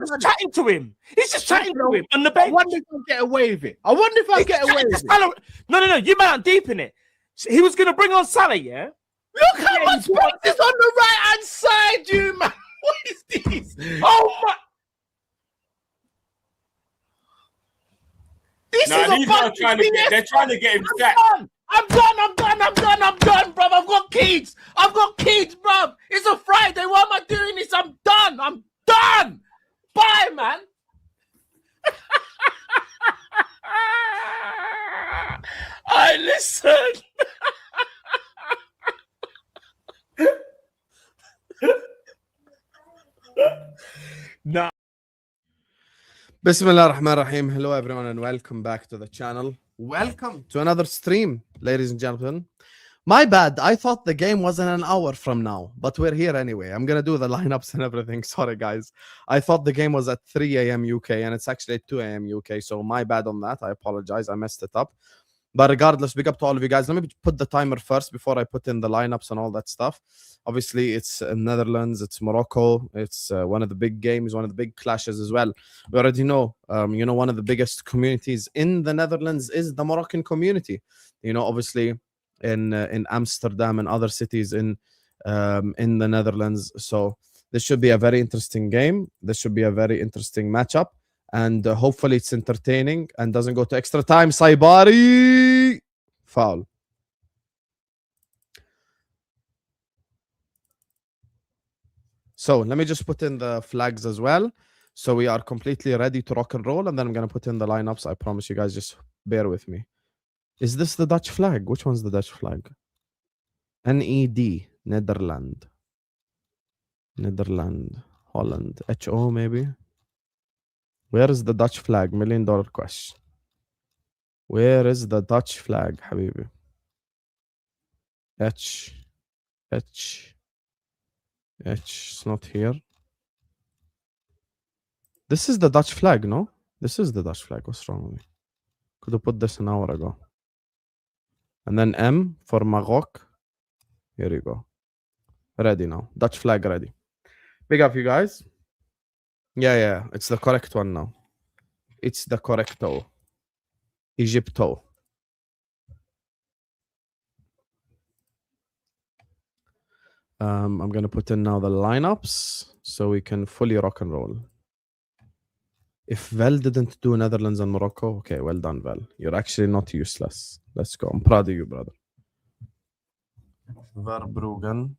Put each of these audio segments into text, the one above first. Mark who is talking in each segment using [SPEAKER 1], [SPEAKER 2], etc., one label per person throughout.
[SPEAKER 1] just chatting to him. He's just chatting to him on the bench.
[SPEAKER 2] I wonder if I'll get away with it. I wonder if I'll get away with it.
[SPEAKER 1] No. You man aren't deep in it. He was going to bring on Salah, yeah?
[SPEAKER 2] Look how much space is on the right-hand side, you man. What is this?
[SPEAKER 1] Oh, my.
[SPEAKER 2] This is
[SPEAKER 3] these are they're trying to get him sacked.
[SPEAKER 2] I'm done, bruv. I've got kids, bruv. It's a Friday. Why am I doing this? I'm done. Bye, man.
[SPEAKER 1] I listen. No.
[SPEAKER 2] Bismillah ar-Rahman ar-Rahim. Hello everyone and welcome back to the channel. Welcome to another stream, ladies and gentlemen. My bad, I thought the game was in an hour from now, but we're here anyway. I'm gonna do the lineups and everything. Sorry guys, I thought the game was at 3 a.m. UK and it's actually at 2 a.m. UK, so my bad on that. I apologize, I messed it up. But regardless, big up to all of you guys. Let me put the timer first before I put in the lineups and all that stuff. Obviously, it's Netherlands, it's Morocco. It's one of the big games, one of the big clashes as well. We already know, one of the biggest communities in the Netherlands is the Moroccan community. Obviously, in Amsterdam and other cities in the Netherlands. So this should be a very interesting game. This should be a very interesting matchup. And hopefully it's entertaining and doesn't go to extra time. Saibari! Foul. So let me just put in the flags as well. So we are completely ready to rock and roll. And then I'm going to put in the lineups. I promise you guys, just bear with me. Is this the Dutch flag? Which one's the Dutch flag? NED. Netherlands. Holland. HO maybe? Where is the Dutch flag? $1 million question. Where is the Dutch flag, Habibi? H. It's not here. This is the Dutch flag, no? This is the Dutch flag. What's wrong with me? Could have put this an hour ago. And then M for Maroc. Here you go. Ready now. Dutch flag ready. Big up, you guys. Yeah. It's the correct one now. It's the correcto. Egypto. I'm going to put in now the lineups so we can fully rock and roll. If Vel didn't do Netherlands and Morocco, okay, well done, Vel. You're actually not useless. Let's go. I'm proud of you, brother. Verbruggen.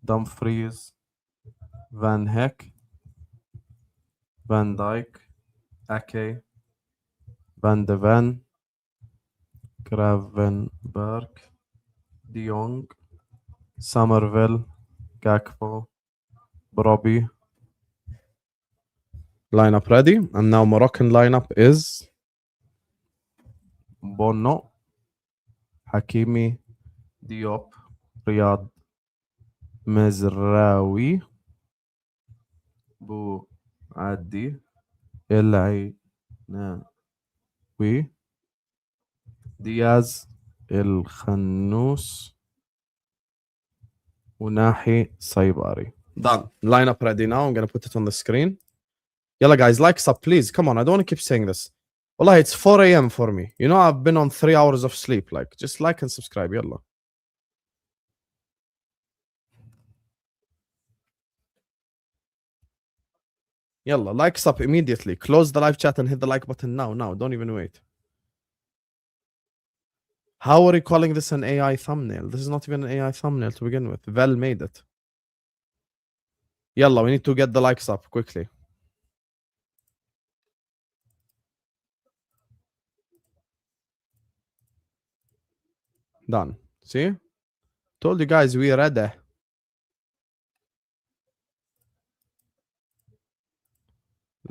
[SPEAKER 2] Dumfries. Van Heck. Van Dijk. Ake. Van de Ven. Gravenberg. De Jong. Somerville. Gakpo. Brobbey. Lineup ready. And now Moroccan lineup is Bono. Hakimi. Diop. Riyad. Mezraoui. Bou Addi. El Ainaoui. Diaz. El Khannous. Unahi Saibari. Done. Lineup ready now. I'm going to put it on the screen. Yalla guys, likes up, please. Come on, I don't want to keep saying this. Wallah, it's 4 a.m. for me. I've been on 3 hours of sleep. Like, just like and subscribe. Yalla. Yalla, likes up immediately. Close the live chat and hit the like button now. Don't even wait. How are you calling this an AI thumbnail? This is not even an AI thumbnail to begin with. Vel made it. Yalla, we need to get the likes up quickly. Done. See? Told you guys we ready.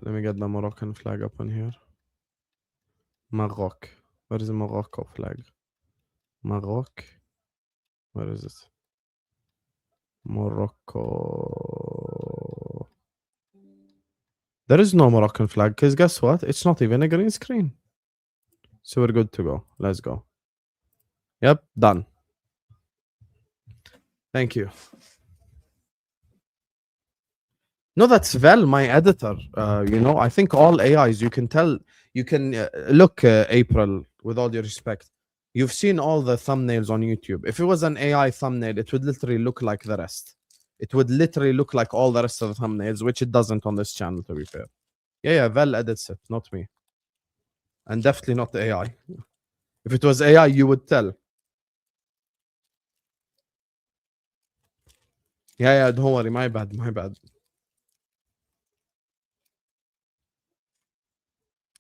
[SPEAKER 2] Let me get the Moroccan flag up on here. Maroc. Where is the Morocco flag? Maroc. Where is it? Morocco. There is no Moroccan flag because guess what? It's not even a green screen. So we're good to go. Let's go. Yep, done. Thank you. No, that's Vel, my editor. I think all AIs, you can tell, you can look, April, with all due respect. You've seen all the thumbnails on YouTube. If it was an AI thumbnail, it would literally look like the rest. It would literally look like all the rest of the thumbnails, which it doesn't on this channel, to be fair. Yeah, Vel edits it, not me. And definitely not the AI. If it was AI, you would tell. Yeah, don't worry. My bad.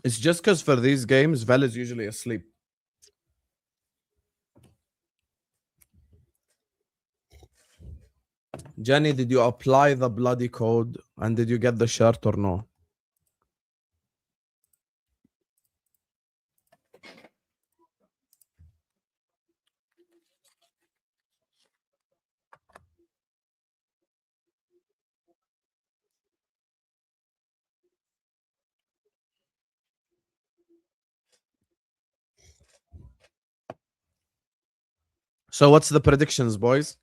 [SPEAKER 2] It's just because for these games, Vel is usually asleep. Jenny, did you apply the bloody code and did you get the shirt or no? So what's the predictions, boys?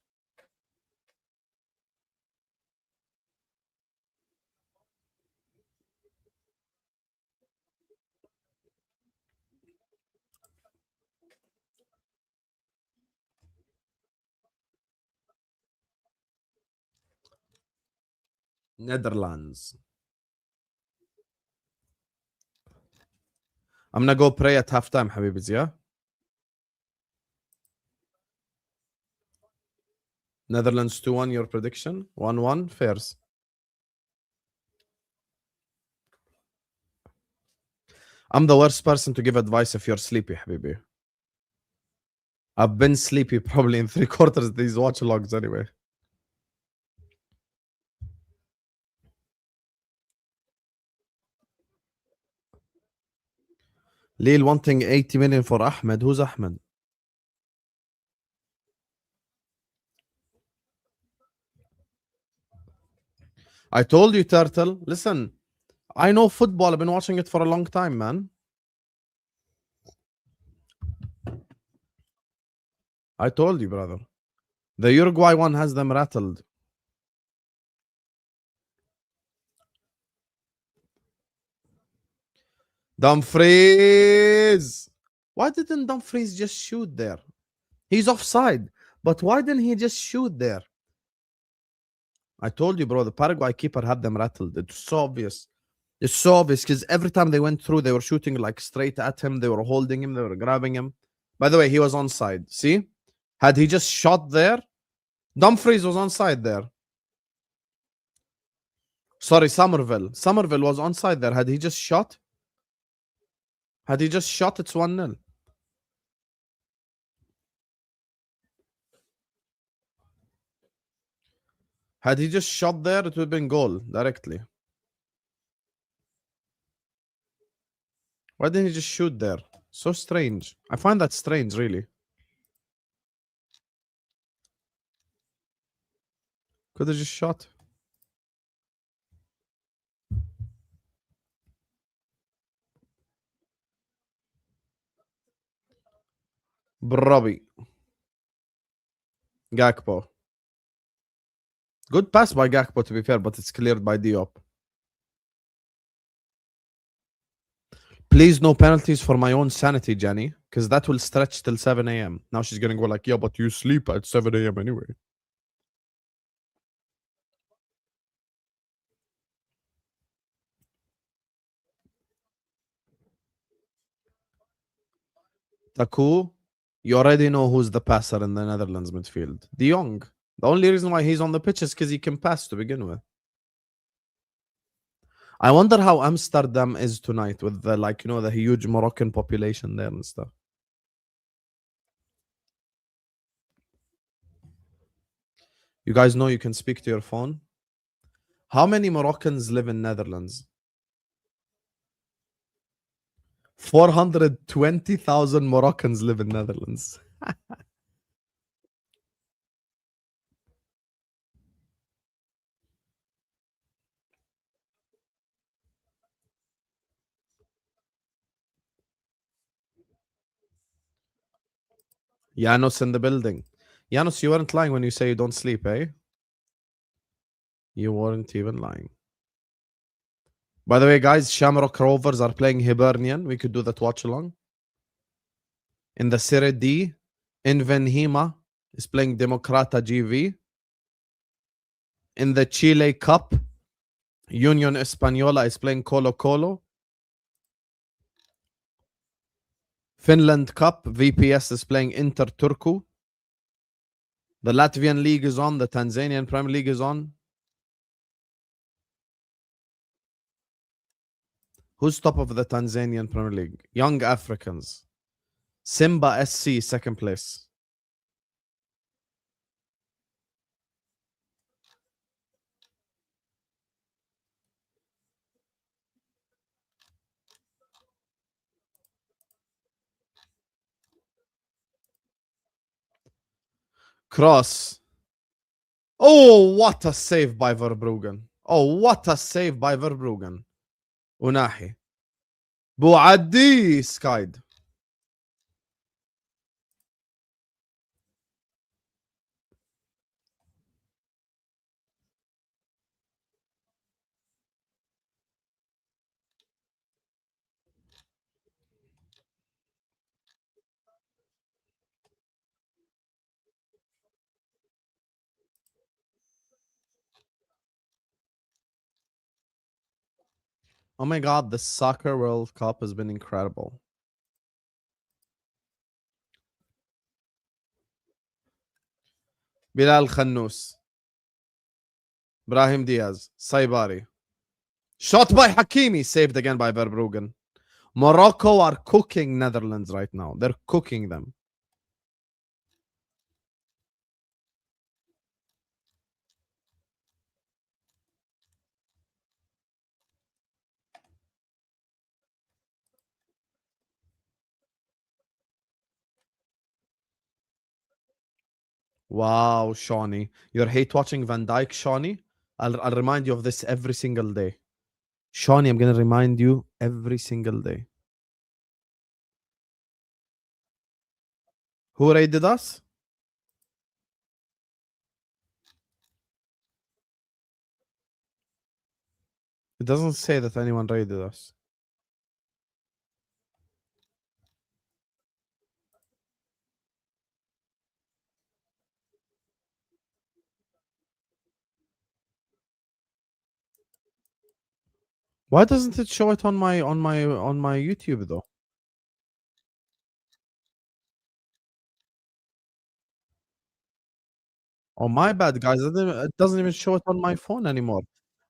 [SPEAKER 2] Netherlands. I'm gonna go pray at halftime, Habibis, yeah? Netherlands 2-1, your prediction? 1-1, fairs. I'm the worst person to give advice if you're sleepy, Habibi. I've been sleepy probably in 3/4 of these watchalogs anyway. Lil wanting 80 million for Ahmed. Who's Ahmed? I told you, Turtle. Listen, I know football. I've been watching it for a long time, man. I told you, brother. The Uruguay one has them rattled. Dumfries! Why didn't Dumfries just shoot there? He's offside. But why didn't he just shoot there? I told you, bro, the Paraguay keeper had them rattled. It's so obvious. It's so obvious because every time they went through, they were shooting like straight at him. They were holding him. They were grabbing him. By the way, he was onside. See? Had he just shot there, Dumfries was onside there. Sorry, Somerville. Somerville was onside there. Had he just shot? It's 1-0. Had he just shot there, it would have been goal directly. Why didn't he just shoot there? So strange. I find that strange, really. Could have just shot. Brobby. Gakpo. Good pass by Gakpo, to be fair, but it's cleared by Diop. Please, no penalties for my own sanity, Jenny, because that will stretch till 7 a.m. Now she's going to go like, yeah, but you sleep at 7 a.m. anyway. Taku, you already know who's the passer in the Netherlands midfield. De Jong. The only reason why he's on the pitch is because he can pass to begin with. I wonder how Amsterdam is tonight with the, like, you know, the huge Moroccan population there and stuff. You guys know you can speak to your phone. How many Moroccans live in Netherlands? 420,000 Moroccans live in Netherlands. Janos in the building. Janos, you weren't lying when you say you don't sleep, eh? You weren't even lying. By the way, guys, Shamrock Rovers are playing Hibernian. We could do that watch along. In the Serie D, Invenhima is playing Democrata GV. In the Chile Cup, Union Española is playing Colo Colo. Finland Cup, VPS is playing Inter Turku. The Latvian League is on. The Tanzanian Premier League is on. Who's top of the Tanzanian Premier League? Young Africans. Simba SC, second place. Cross. Oh, what a save by Verbruggen. Oh, what a save by Verbruggen. Unahi. Bouaddi skied. Oh my god, the Soccer World Cup has been incredible. Bilal Khannous. Brahim Diaz. Saibari. Shot by Hakimi, saved again by Verbruggen. Morocco are cooking Netherlands right now. They're cooking them. Wow, Shawnee. You hate watching Van Dijk, Shawnee? I'll remind you of this every single day. Shawnee, I'm going to remind you every single day. Who raided us? It doesn't say that anyone raided us. Why doesn't it show it on my YouTube though? Oh, my bad, guys. It doesn't even show it on my phone anymore.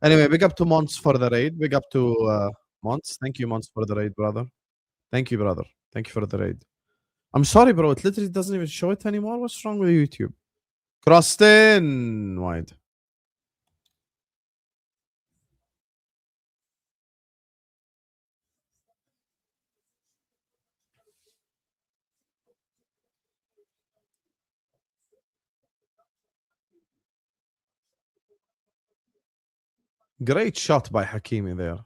[SPEAKER 2] Anyway, big up to Mons for the raid. Big up to Mons. Thank you, Mons, for the raid, brother. Thank you, brother. Thank you for the raid. I'm sorry, bro. It literally doesn't even show it anymore. What's wrong with YouTube? Crossed in wide. Great shot by Hakimi there.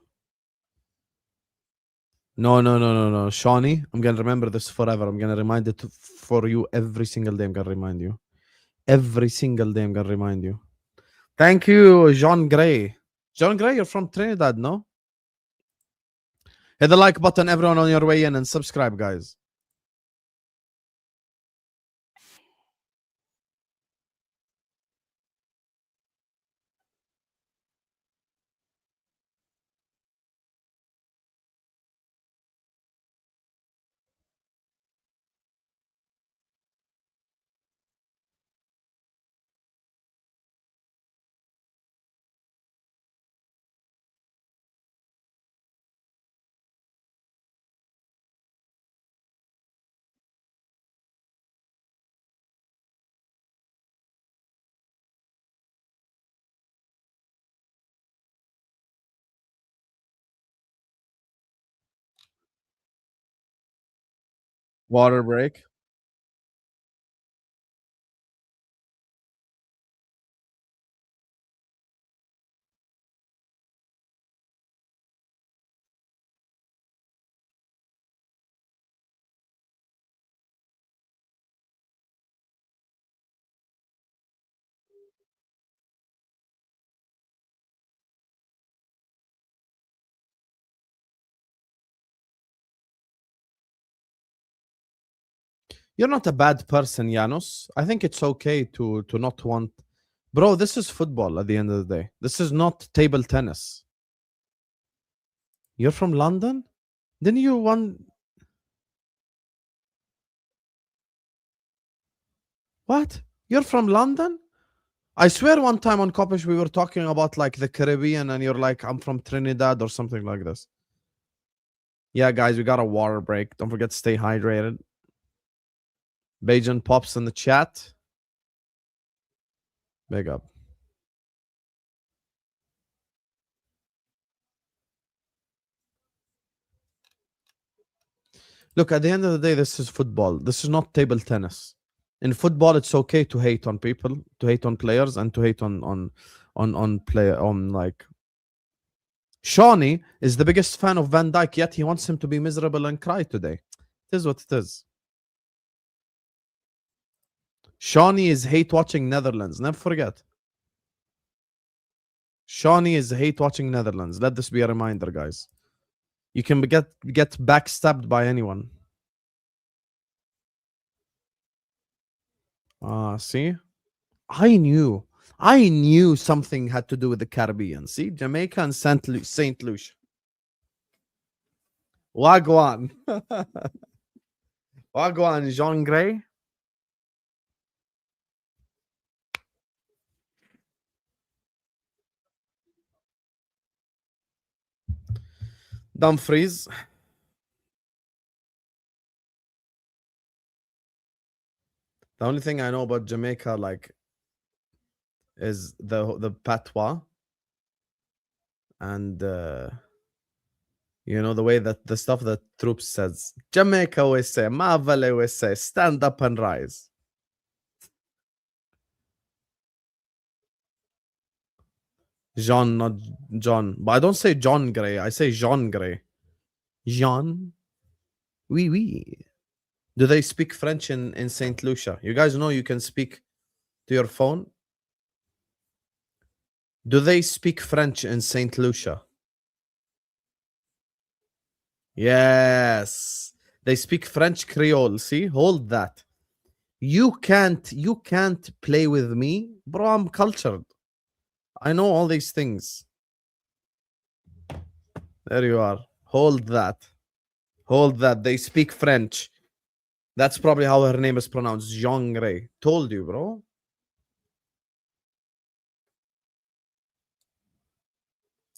[SPEAKER 2] No. Shawnee, I'm going to remember this forever. I'm going to remind it for you every single day. I'm going to remind you. Every single day, I'm going to remind you. Thank you, John Gray. John Gray, you're from Trinidad, no? Hit the like button, everyone, on your way in, and subscribe, guys. Water break. You're not a bad person, Janos. I think it's okay to not want. Bro, this is football at the end of the day. This is not table tennis. You're from London? Didn't you want. What? You're from London? I swear one time on Kopish we were talking about like the Caribbean and you're like, I'm from Trinidad or something like this. Yeah, guys, we got a water break. Don't forget to stay hydrated. Bajan pops in the chat. Big up. Look, at the end of the day, this is football. This is not table tennis. In football, it's okay to hate on people, to hate on players, and to hate on like. Shawnee is the biggest fan of Van Dijk, yet he wants him to be miserable and cry today. It is what it is. Shawnee is hate watching Netherlands. Never forget. Shawnee is hate watching Netherlands. Let this be a reminder, guys. You can get backstabbed by anyone. See? I knew something had to do with the Caribbean. See? Jamaica and St. Lucia. Wagwan. Wagwan, Jean Grey. Dumfries. The only thing I know about Jamaica, like, is the patois, and you know, the way that the stuff that Troops says. Jamaica always say, Mavel always say, stand up and rise. Jean, not John. But I don't say John Gray. I say Jean Gray. Jean? Oui, oui. Do they speak French in St. Lucia? You guys know you can speak to your phone? Do they speak French in St. Lucia? Yes. They speak French Creole. See? Hold that. You can't play with me. Bro, I'm cultured. I know all these things. There you are. Hold that. Hold that. They speak French. That's probably how her name is pronounced. Jean Grey. Told you, bro.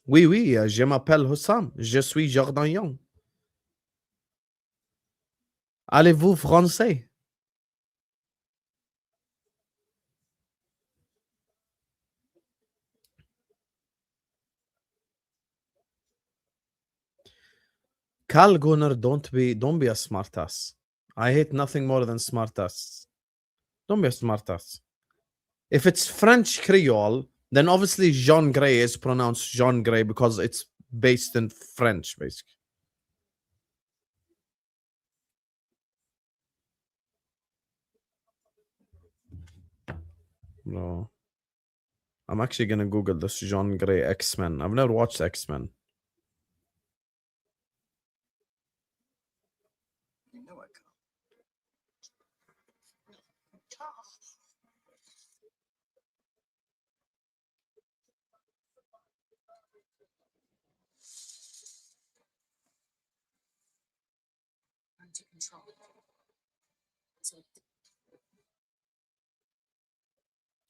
[SPEAKER 2] Oui, oui. Je m'appelle Hussam. Je suis Jordan Young. Allez-vous français? Cal Gunnar, don't be a smartass. I hate nothing more than smartass. Don't be a smartass. If it's French Creole, then obviously Jean Grey is pronounced Jean Grey because it's based in French, basically. No. I'm actually gonna Google this Jean Grey X-Men. I've never watched X-Men.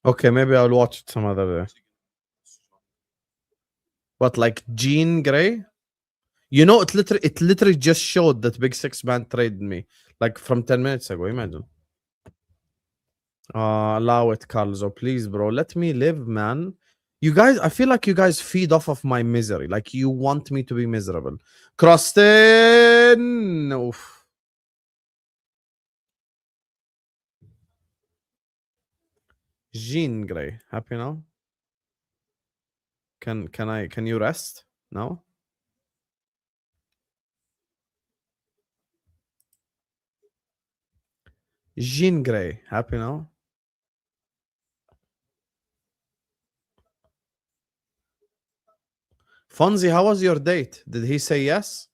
[SPEAKER 2] Okay, maybe I'll watch it some other day. What, like Jean Grey? You know, it literally just showed that Big Six Man traded me like from 10 minutes ago. Imagine. Allow it, Carlos. Please, bro. Let me live, man. You guys, I feel like you guys feed off of my misery. Like you want me to be miserable. Crostin. Oof. Jean Grey. Happy now? Can you rest? No? Jean Grey. Happy now? Fonzie, how was your date? Did he say yes?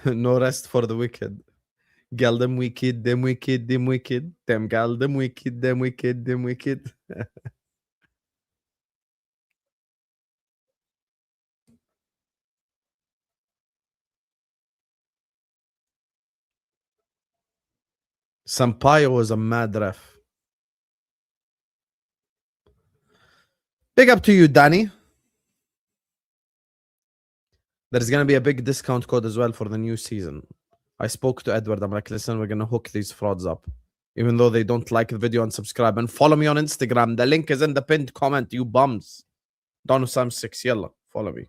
[SPEAKER 2] No rest for the wicked. Gal them wicked, them wicked, them wicked. Them gal them wicked, them wicked, them wicked. Sampaio was a mad ref. Big up to you, Danny. There's gonna be a big discount code as well for the new season. I spoke to Edward. I'm like, listen, we're gonna hook these frauds up. Even though they don't like the video and subscribe. And follow me on Instagram. The link is in the pinned comment, you bums. Don Sam 6, yalla, follow me.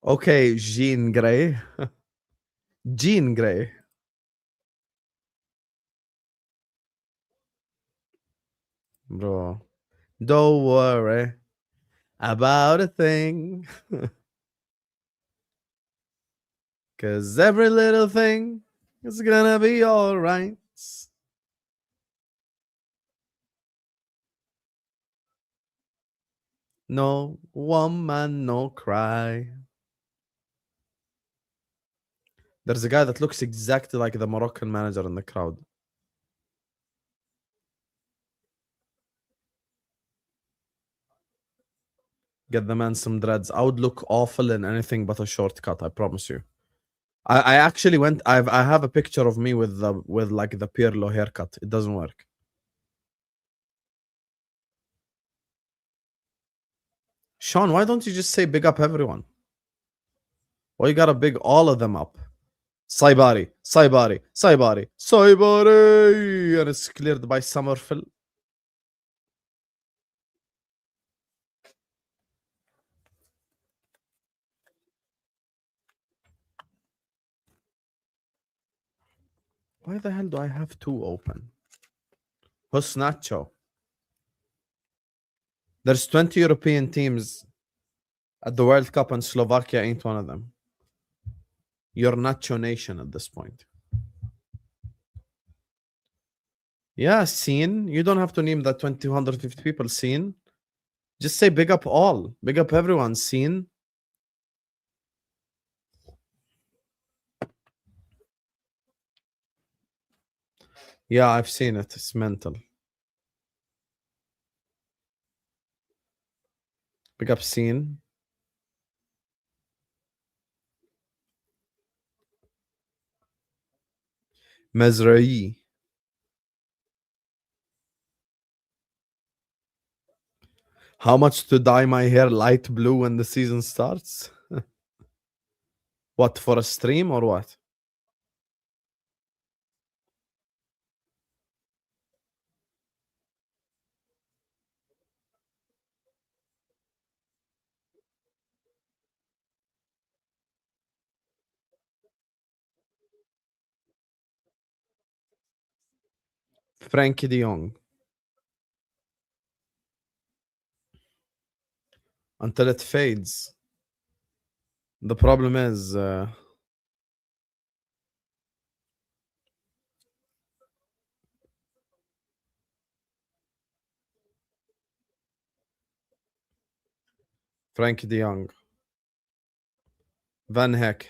[SPEAKER 2] Okay, Jean Grey. Jean Grey. Bro, don't worry about a thing. Cause every little thing is gonna be alright. No woman, no cry. There's a guy that looks exactly like the Moroccan manager in the crowd. Get the man some dreads. I would look awful in anything but a shortcut, I promise you. I actually went. I have a picture of me with like the Pirlo haircut. It doesn't work. Sean, why don't you just say big up everyone? Why you gotta big all of them up? Saibari, Saibari, Saibari, Saibari, and it's cleared by Summerfield. Why the hell do I have two open? Husnacho. There's 20 European teams at the World Cup and Slovakia ain't one of them. You're Nacho Nation at this point. Yeah, scene. You don't have to name that 250 people scene. Just say big up all. Big up everyone, scene. Yeah, I've seen it. It's mental. Big up scene. Mezrahi. How much to dye my hair light blue when the season starts? What, for a stream or what? Frankie de Jong. Until it fades. The problem is... Frankie de Jong. Van Heck.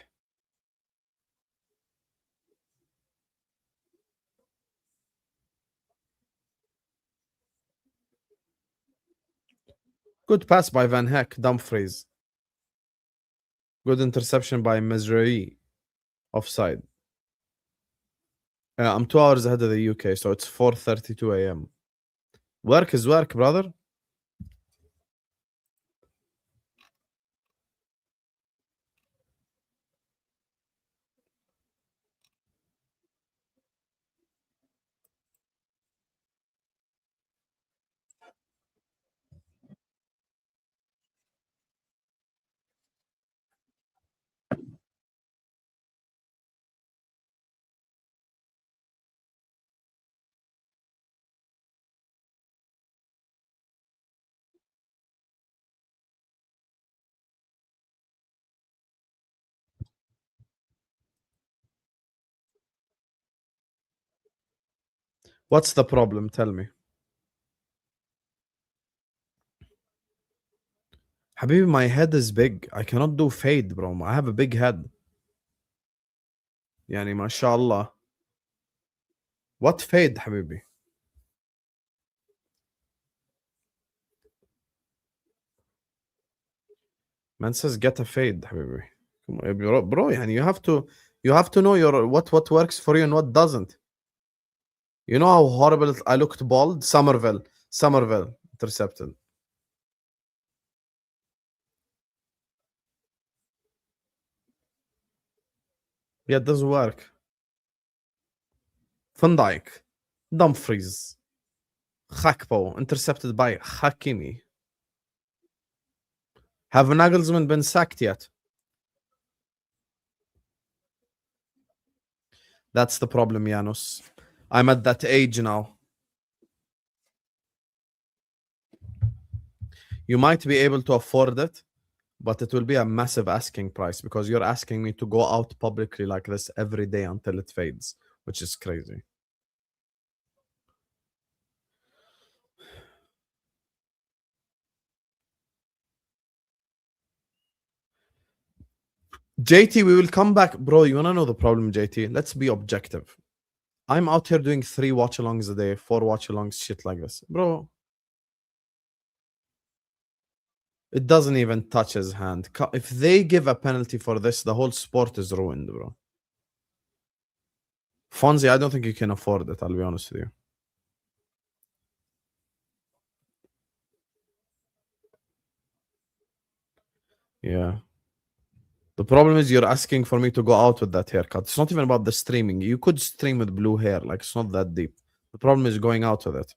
[SPEAKER 2] Good pass by Van Heck. Dumfries. Good interception by Mezrahi. Offside. I'm 2 hours ahead of the UK, so it's 4:32 a.m. Work is work, brother. What's the problem? Tell me. Habibi, my head is big. I cannot do fade, bro. I have a big head. Yani, mashallah. What fade, Habibi? Man says get a fade, Habibi. Come on, bro, yani you have to know your what works for you and what doesn't. You know how horrible I looked bald? Somerville intercepted. Yeah, it does work. Van Dijk, Dumfries, Gakpo intercepted by Hakimi. Have Nagelsmann been sacked yet? That's the problem, Janos. I'm at that age now. You might be able to afford it, but it will be a massive asking price because you're asking me to go out publicly like this every day until it fades, which is crazy. JT, we will come back. Bro, you want to know the problem, JT? Let's be objective. I'm out here doing 3 watch-alongs a day, 4 watch-alongs, shit like this. Bro, it doesn't even touch his hand. If they give a penalty for this, the whole sport is ruined, bro. Fonzie, I don't think you can afford it, I'll be honest with you. Yeah. The problem is you're asking for me to go out with that haircut. It's not even about the streaming. You could stream with blue hair. Like, it's not that deep. The problem is going out with it.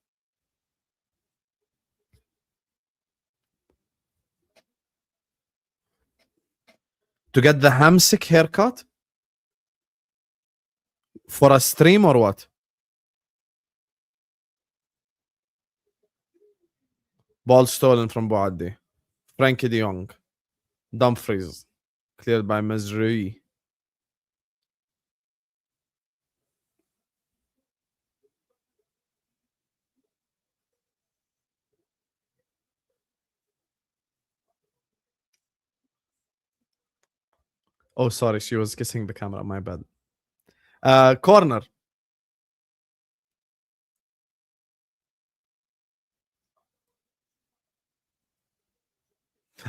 [SPEAKER 2] To get the hamsick haircut? For a stream or what? Ball stolen from Boaddi. Frankie de Jong. Dumfries. Cleared by Mezrui. Oh, sorry. She was kissing the camera. My bad. Corner.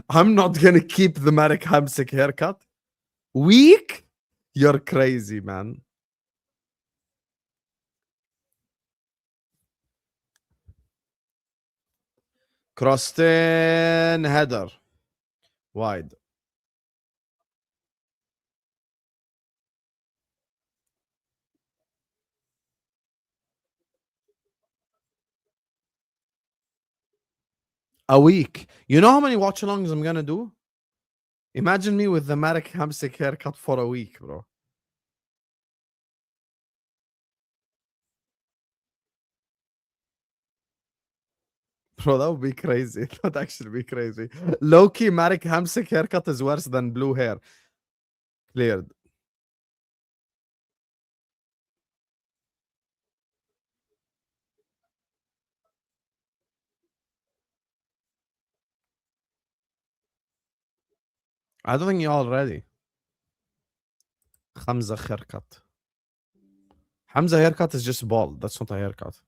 [SPEAKER 2] I'm not going to keep the Marek Hamsik haircut. Weak? You're crazy, man. Crossed in. Header. Wide. A week. You know how many watch-alongs I'm gonna do? Imagine me with the Marek Hamsik haircut for a week, bro. Bro, that would be crazy. That would actually be crazy. Low-key, Marek Hamsik haircut is worse than blue hair. Cleared. I don't think you're all ready. Hamza haircut. Hamza haircut is just bald. That's not a haircut.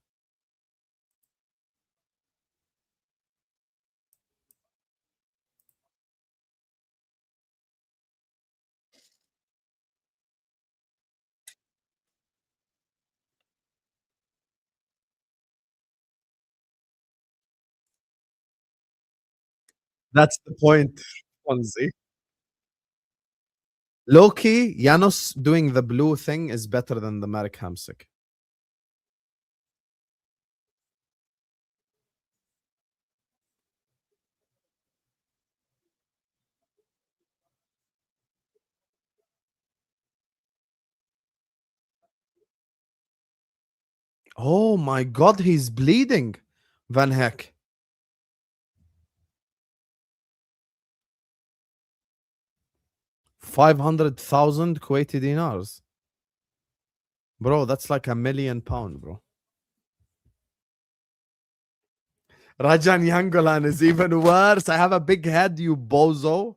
[SPEAKER 2] That's the point, Fonzie. Low-key, Janos doing the blue thing is better than the Marek Hamsik. Oh my god, he's bleeding. Van Heck. 500,000 Kuwaiti dinars. Bro, that's like £1 million, bro. Rajan Yangolan is even worse. I have a big head, you bozo.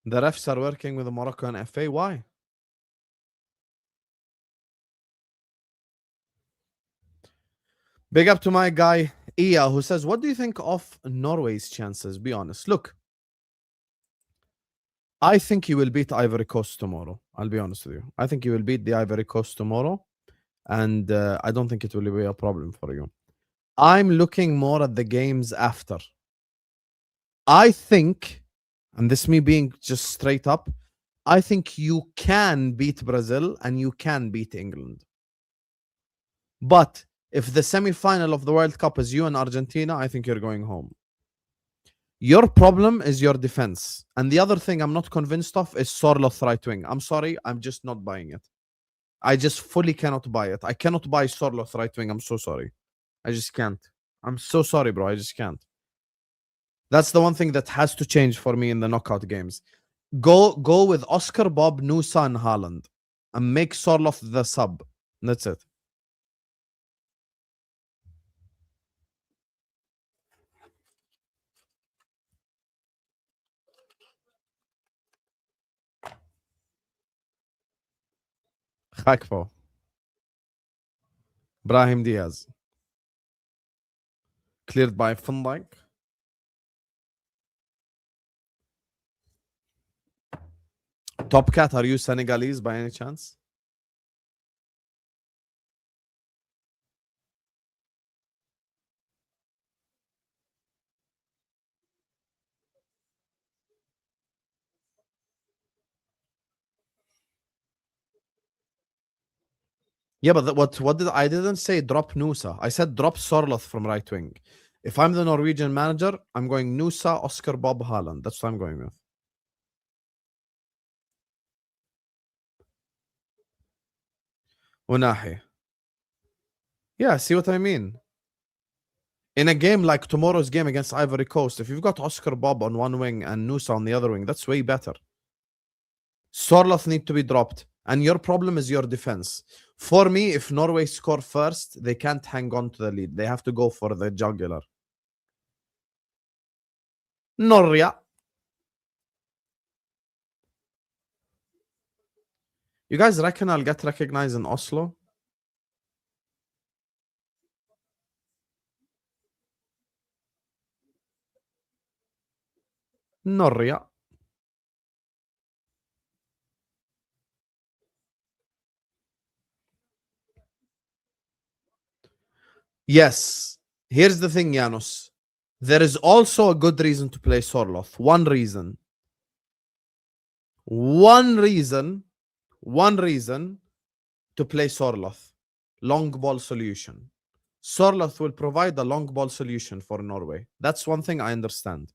[SPEAKER 2] The refs are working with the Moroccan FA. Why? Big up to my guy, Ia, who says, what do you think of Norway's chances? Be honest. Look, I think you will beat Ivory Coast tomorrow. I'll be honest with you. I think you will beat the Ivory Coast tomorrow. And I don't think it will be a problem for you. I'm looking more at the games after. I think, and this me being just straight up, I think you can beat Brazil and you can beat England. But if the semi-final of the World Cup is you and Argentina, I think you're going home. Your problem is your defense. And the other thing I'm not convinced of is Sorloth right wing. I'm sorry, I'm just not buying it. I just fully cannot buy it. I cannot buy Sorloth right wing. I'm so sorry. I just can't. I'm so sorry, bro. I just can't. That's the one thing that has to change for me in the knockout games. Go with Oscar, Bob, Nusa, and Haaland, and make Sorloth the sub. That's it. Khakpo. Brahim Diaz. Cleared by Van Dijk. Top Cat, are you Senegalese by any chance? Yeah, but what did I didn't say drop Nusa. I said drop Sorloth from right wing. If I'm the Norwegian manager, I'm going Nusa, Oscar, Bob, Haaland. That's what I'm going with. Unahi. Yeah, see what I mean? In a game like tomorrow's game against Ivory Coast, if you've got Oscar Bob on one wing and Nusa on the other wing, that's way better. Sorloth need to be dropped. And your problem is your defense. For me, if Norway score first, they can't hang on to the lead. They have to go for the jugular. Norria. You guys reckon I'll get recognized in Oslo? Norria. Yes. Here's the thing, Janos. There is also a good reason to play Sorloth. One reason to play Sorloth. Long ball solution. Sorloth will provide a long ball solution for Norway. That's one thing I understand.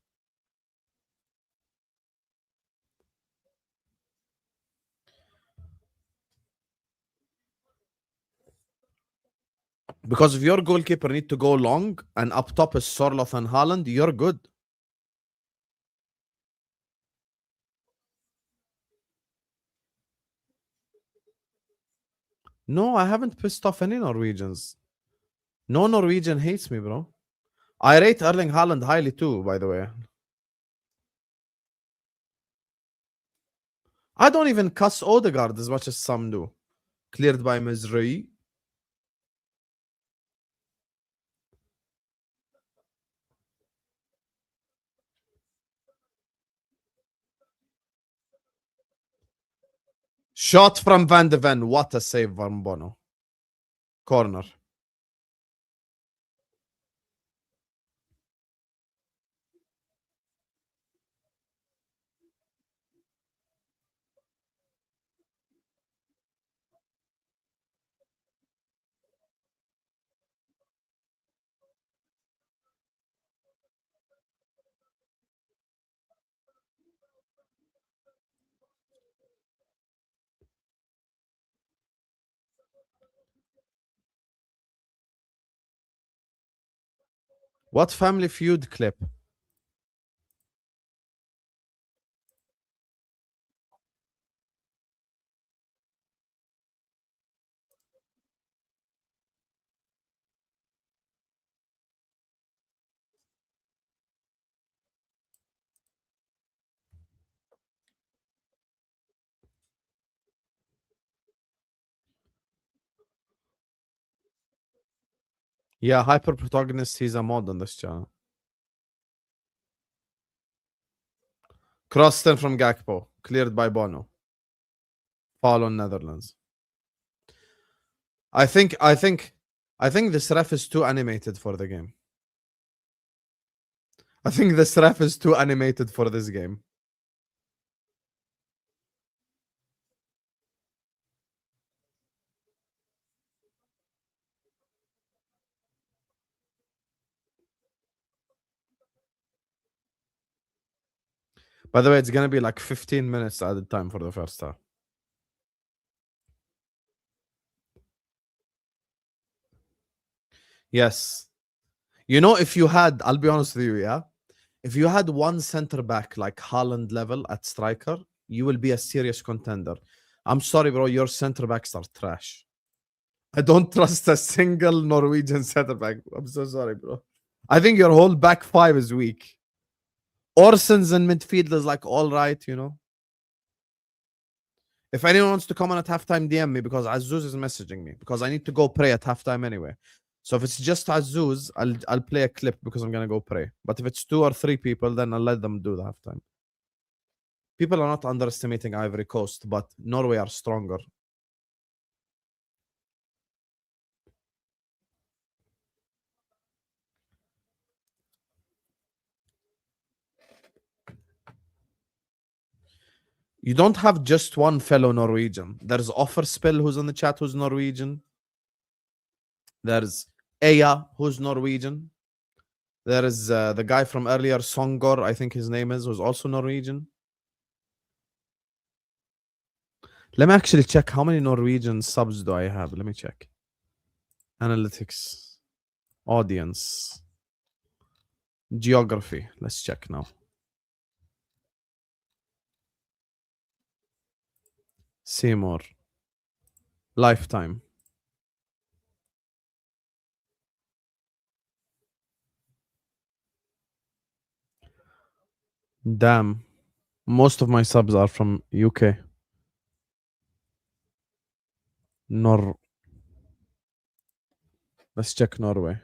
[SPEAKER 2] Because if your goalkeeper need to go long and up top is Sorloth and Haaland, you're good. No, I haven't pissed off any Norwegians. No Norwegian hates me, bro. I rate Erling Haaland highly too, by the way. I don't even cuss Odegaard as much as some do. Cleared by Mizrahi. Shot from Van de Ven. What a save, Van Bono. Corner. What Family Feud clip? Yeah, Hyper Protagonist, he's a mod on this channel. Crosston from Gakpo, cleared by Bono. Foul on Netherlands. I think this ref is too animated for the game. I think this ref is too animated for this game. By the way, it's gonna be like 15 minutes added time for the first half. Yes. You know, if you had, I'll be honest with you, yeah. If you had one center back like Haaland level at striker, you will be a serious contender. I'm sorry, bro. Your center backs are trash. I don't trust a single Norwegian center back. I'm so sorry, bro. I think your whole back five is weak. Orson's in midfield is like all right, you know. If anyone wants to come on at halftime, DM me because Azuz is messaging me because I need to go pray at halftime anyway. So if it's just Azuz, I'll play a clip because I'm gonna go pray. But if it's 2 or 3 people, then I'll let them do the halftime. People are not underestimating Ivory Coast, but Norway are stronger. You don't have just one fellow Norwegian. There's Offerspill who's in the chat who's Norwegian. There's Eya who's Norwegian. There is the guy from earlier, Songor, I think his name is, who's also Norwegian. Let me actually check how many Norwegian subs do I have. Let me check. Analytics. Audience. Geography. Let's check now. Seymour. Lifetime. Damn. Most of my subs are from UK. Let's check Norway.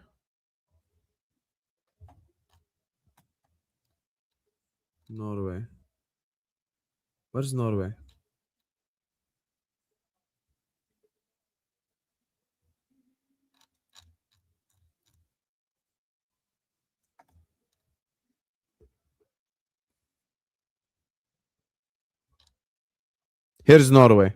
[SPEAKER 2] Norway. Where's Norway? Here's Norway.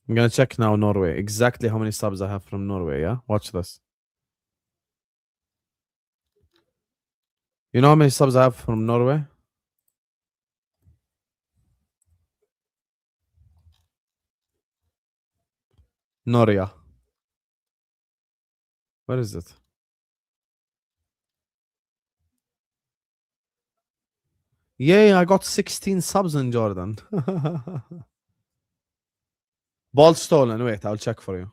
[SPEAKER 2] I'm gonna check now Norway. Exactly how many subs I have from Norway, yeah? Watch this. You know how many subs I have from Norway? Noria. Where is it? Yay, I got 16 subs in Jordan. Ball stolen. Wait, I'll check for you.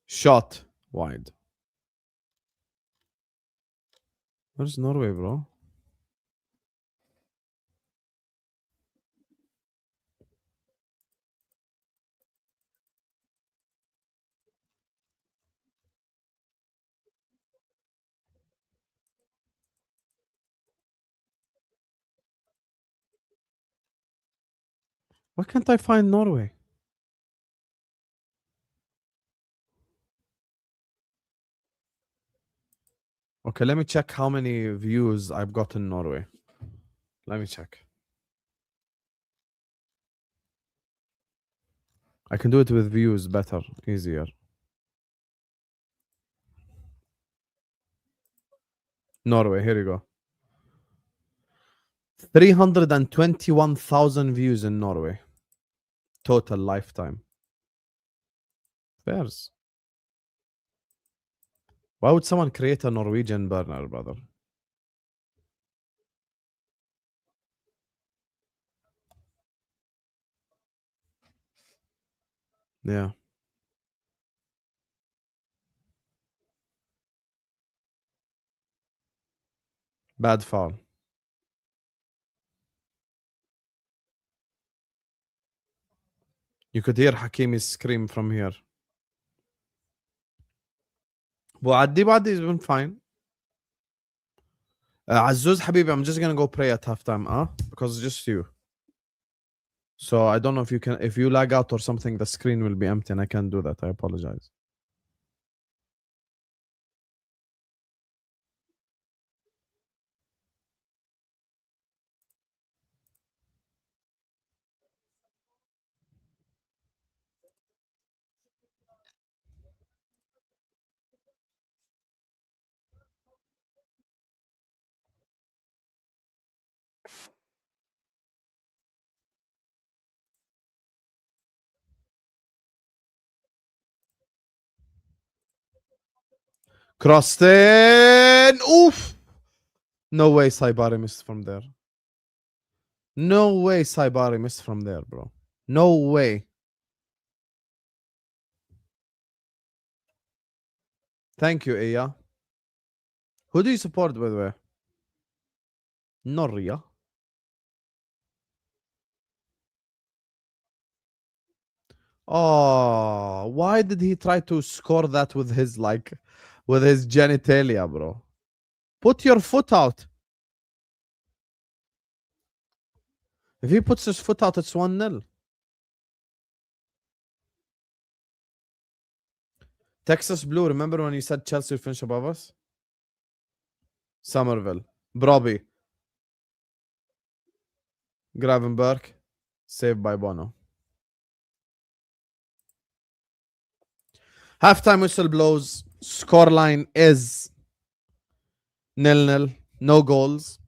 [SPEAKER 2] Shot wide. Where's Norway, bro? Why can't I find Norway? Okay, let me check how many views I've got in Norway. Let me check. I can do it with views better, easier. Norway. Here you go. 321,000 views in Norway. Total lifetime. Fairs. Why would someone create a Norwegian burner, brother? Yeah. Bad foul. You could hear Hakimi's scream from here. Boaddi has been fine. Azuz Habibi, I'm just gonna go pray at halftime, because it's just you. So I don't know if you lag out or something, the screen will be empty and I can't do that. I apologize. Crossed in. Oof. No way Saibari missed from there. No way Saibari missed from there, bro. No way. Thank you, Iya. Who do you support, by the way? Norria. Oh, why did he try to score that with his genitalia, bro? Put your foot out. If he puts his foot out, it's 1-0. Texas Blue, remember when you said Chelsea will finish above us? Somerville. Broby. Gravenberg. Saved by Bono. Halftime whistle blows. Scoreline is 0-0. No goals.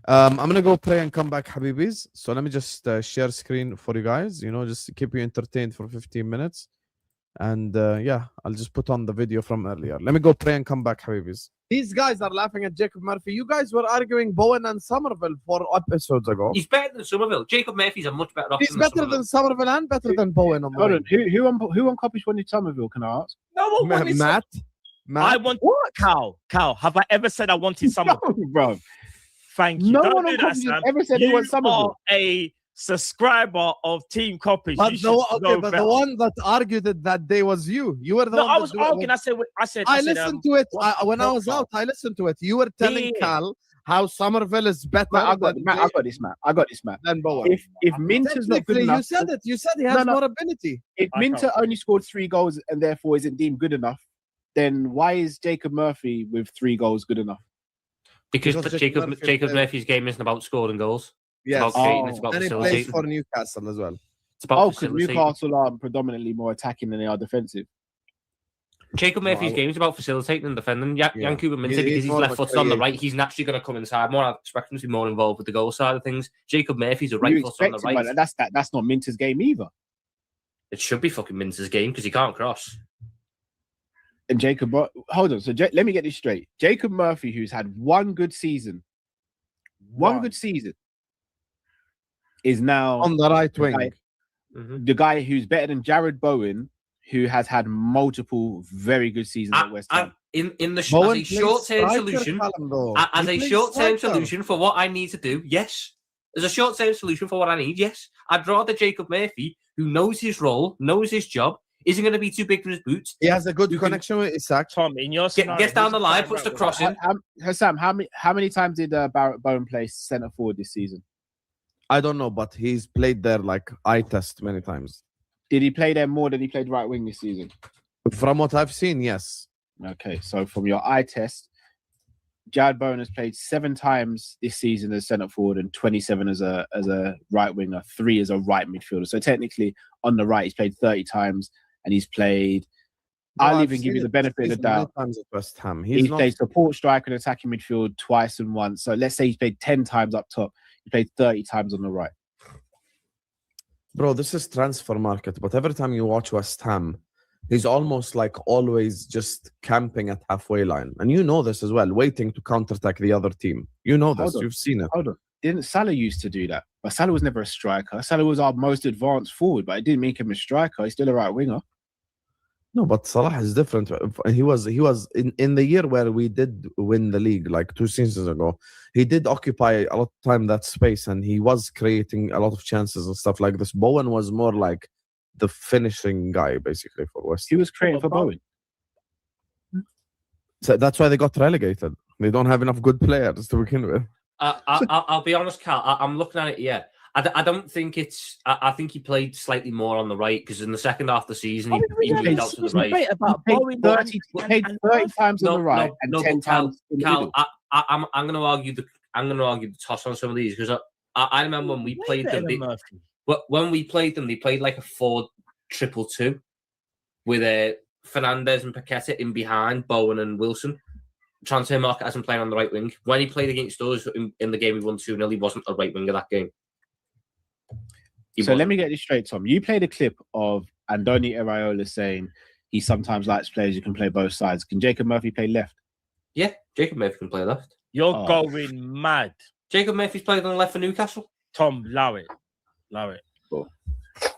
[SPEAKER 2] I'm gonna go pray and come back, Habibis. So let me just share screen for you guys. You know, just keep you entertained for 15 minutes. And yeah, I'll just put on the video from earlier. Let me go pray and come back, Habibis. These guys are laughing at Jacob Murphy. You guys were arguing Bowen and Somerville 4 episodes ago.
[SPEAKER 4] He's better than Somerville. Jacob Murphy's a much better option.
[SPEAKER 2] He's better than Somerville and better than Bowen. On
[SPEAKER 5] Hold on. Who on copies wanted Somerville? Can I ask?
[SPEAKER 1] No,
[SPEAKER 2] Matt.
[SPEAKER 1] I want what? Cal. Have I ever said I wanted someone?
[SPEAKER 5] No, bro.
[SPEAKER 1] Thank you.
[SPEAKER 5] No
[SPEAKER 1] Don't
[SPEAKER 5] one
[SPEAKER 1] do
[SPEAKER 5] on
[SPEAKER 1] that,
[SPEAKER 5] copies
[SPEAKER 1] Sam.
[SPEAKER 5] ever said they want
[SPEAKER 1] You
[SPEAKER 5] Somerville.
[SPEAKER 1] are a subscriber of Team Copies.
[SPEAKER 2] But,
[SPEAKER 1] You should know
[SPEAKER 2] but
[SPEAKER 1] better.
[SPEAKER 2] the one that argued it that day was you. You were the
[SPEAKER 1] No,
[SPEAKER 2] one.
[SPEAKER 1] I
[SPEAKER 2] that
[SPEAKER 1] was
[SPEAKER 2] do it
[SPEAKER 1] arguing.
[SPEAKER 2] with-
[SPEAKER 1] I said.
[SPEAKER 2] I listened to it when I was
[SPEAKER 1] profile.
[SPEAKER 2] out. I listened to it. You were telling
[SPEAKER 1] Yeah.
[SPEAKER 2] Cal how Somerville is better.
[SPEAKER 5] Matt, I got this, Matt.
[SPEAKER 2] Than Bowen.
[SPEAKER 5] If Minter's not good
[SPEAKER 2] Technically,
[SPEAKER 5] enough,
[SPEAKER 2] you said it. You said he has
[SPEAKER 5] No.
[SPEAKER 2] more ability.
[SPEAKER 5] if
[SPEAKER 1] I
[SPEAKER 5] Minter
[SPEAKER 1] can't.
[SPEAKER 5] only scored 3 goals and therefore isn't deemed good enough, then why is Jacob Murphy with 3 goals good enough?
[SPEAKER 4] Because
[SPEAKER 2] Because
[SPEAKER 4] Jacob
[SPEAKER 2] Jacob
[SPEAKER 4] Murphy's game isn't about scoring goals.
[SPEAKER 2] Yes.
[SPEAKER 4] It's about creating, it's about
[SPEAKER 2] And he plays
[SPEAKER 4] facilitating.
[SPEAKER 2] for Newcastle as well.
[SPEAKER 4] It's about
[SPEAKER 5] Oh, because
[SPEAKER 4] facilitating.
[SPEAKER 5] Newcastle are predominantly more attacking than they are defensive.
[SPEAKER 4] Jacob Murphy's
[SPEAKER 2] Well,
[SPEAKER 4] game is about facilitating and defending. Yankuba Minter,
[SPEAKER 2] He's
[SPEAKER 4] because his
[SPEAKER 2] more of
[SPEAKER 4] left
[SPEAKER 2] a
[SPEAKER 4] foot's on the
[SPEAKER 2] creator.
[SPEAKER 4] right, he's naturally going to come inside more. I expect him to be more involved with the goal side of things. Jacob Murphy's a
[SPEAKER 5] You
[SPEAKER 4] right foot on
[SPEAKER 5] expect
[SPEAKER 4] the
[SPEAKER 5] him,
[SPEAKER 4] right.
[SPEAKER 5] but that's not Minter's game either.
[SPEAKER 4] It should be fucking Minter's game because he can't cross.
[SPEAKER 5] And Jacob, hold on. So let me get this straight. Jacob Murphy, who's had one good season, is now
[SPEAKER 2] On the right
[SPEAKER 5] the
[SPEAKER 2] wing.
[SPEAKER 5] guy-
[SPEAKER 4] Mhm.
[SPEAKER 5] the guy who's better than Jared Bowen, who has had multiple very good seasons at West Ham.
[SPEAKER 4] In the
[SPEAKER 2] Bowen
[SPEAKER 4] as a
[SPEAKER 2] plays
[SPEAKER 4] short-term
[SPEAKER 2] striker,
[SPEAKER 4] solution,
[SPEAKER 2] Callum, though.
[SPEAKER 4] as
[SPEAKER 2] He
[SPEAKER 4] a
[SPEAKER 2] plays
[SPEAKER 4] short-term
[SPEAKER 2] striker.
[SPEAKER 4] solution for what I need to do, yes. As a short-term solution for what I need, yes. I'd rather Jacob Murphy, who knows his role, knows his job, isn't going to be too big for his boots.
[SPEAKER 2] He has a good
[SPEAKER 4] You can-
[SPEAKER 2] connection with Isak.
[SPEAKER 1] Tom, in your scenario,
[SPEAKER 4] Gets down
[SPEAKER 1] who's
[SPEAKER 4] the line,
[SPEAKER 1] playing
[SPEAKER 4] puts the
[SPEAKER 1] right
[SPEAKER 4] cross
[SPEAKER 1] with
[SPEAKER 4] in.
[SPEAKER 5] Hassam, how many times did Barrett Bowen play centre forward this season?
[SPEAKER 2] I don't know, but he's played there like eye test many times.
[SPEAKER 5] Did he play there more than he played right wing this season?
[SPEAKER 2] From what I've seen, yes.
[SPEAKER 5] Okay, so from your eye test, Jared Bowen has played 7 times this season as centre forward and 27 as a right winger, 3 as a right midfielder. So technically, on the right, he's played 30 times and he's played I'll even give you the benefit of the doubt.
[SPEAKER 2] Times at West Ham.
[SPEAKER 5] He's played support striker and attacking midfield twice and once. So let's say he's played 10 times up top. He played 30 times on the right.
[SPEAKER 2] Bro, this is transfer market, but every time you watch West Ham, he's almost like always just camping at halfway line. And you know this as well, waiting to counterattack the other team. You know this. You've seen it.
[SPEAKER 5] Hold on. Didn't Salah used to do that? But Salah was never a striker. Salah was our most advanced forward, but it didn't make him a striker. He's still a right winger.
[SPEAKER 2] No, but Salah is different. He was in the year where we did win the league, like 2 seasons ago. He did occupy a lot of time that space, and he was creating a lot of chances and stuff like this. Bowen was more like the finishing guy, basically, for West.
[SPEAKER 5] He was creating for Bowen.
[SPEAKER 2] So that's why they got relegated. They don't have enough good players to begin with.
[SPEAKER 4] I'll be honest, Cal. I'm looking at it. Yeah, I don't think it's. I think he played slightly more on the right because in the second half of the season he moved out to the right.
[SPEAKER 5] He played 30 times on the right and 10 times in the middle.
[SPEAKER 4] I'm going to argue the toss on some of these because I remember when we played them. When we played them, they played like a 4-2-2 with Fernandez and Paqueta in behind Bowen and Wilson. Transfer market hasn't played on the right wing. When he played against us in the game we won 2-0, he wasn't a right winger that game.
[SPEAKER 5] Let me get this straight, Tom. You played a clip of Andoni Iraola saying he sometimes likes players who can play both sides. Can Jacob Murphy play left?
[SPEAKER 4] Yeah, Jacob Murphy can play left.
[SPEAKER 6] You're going mad.
[SPEAKER 4] Jacob Murphy's played on the left for Newcastle.
[SPEAKER 6] Tom, allow it.
[SPEAKER 5] Cool.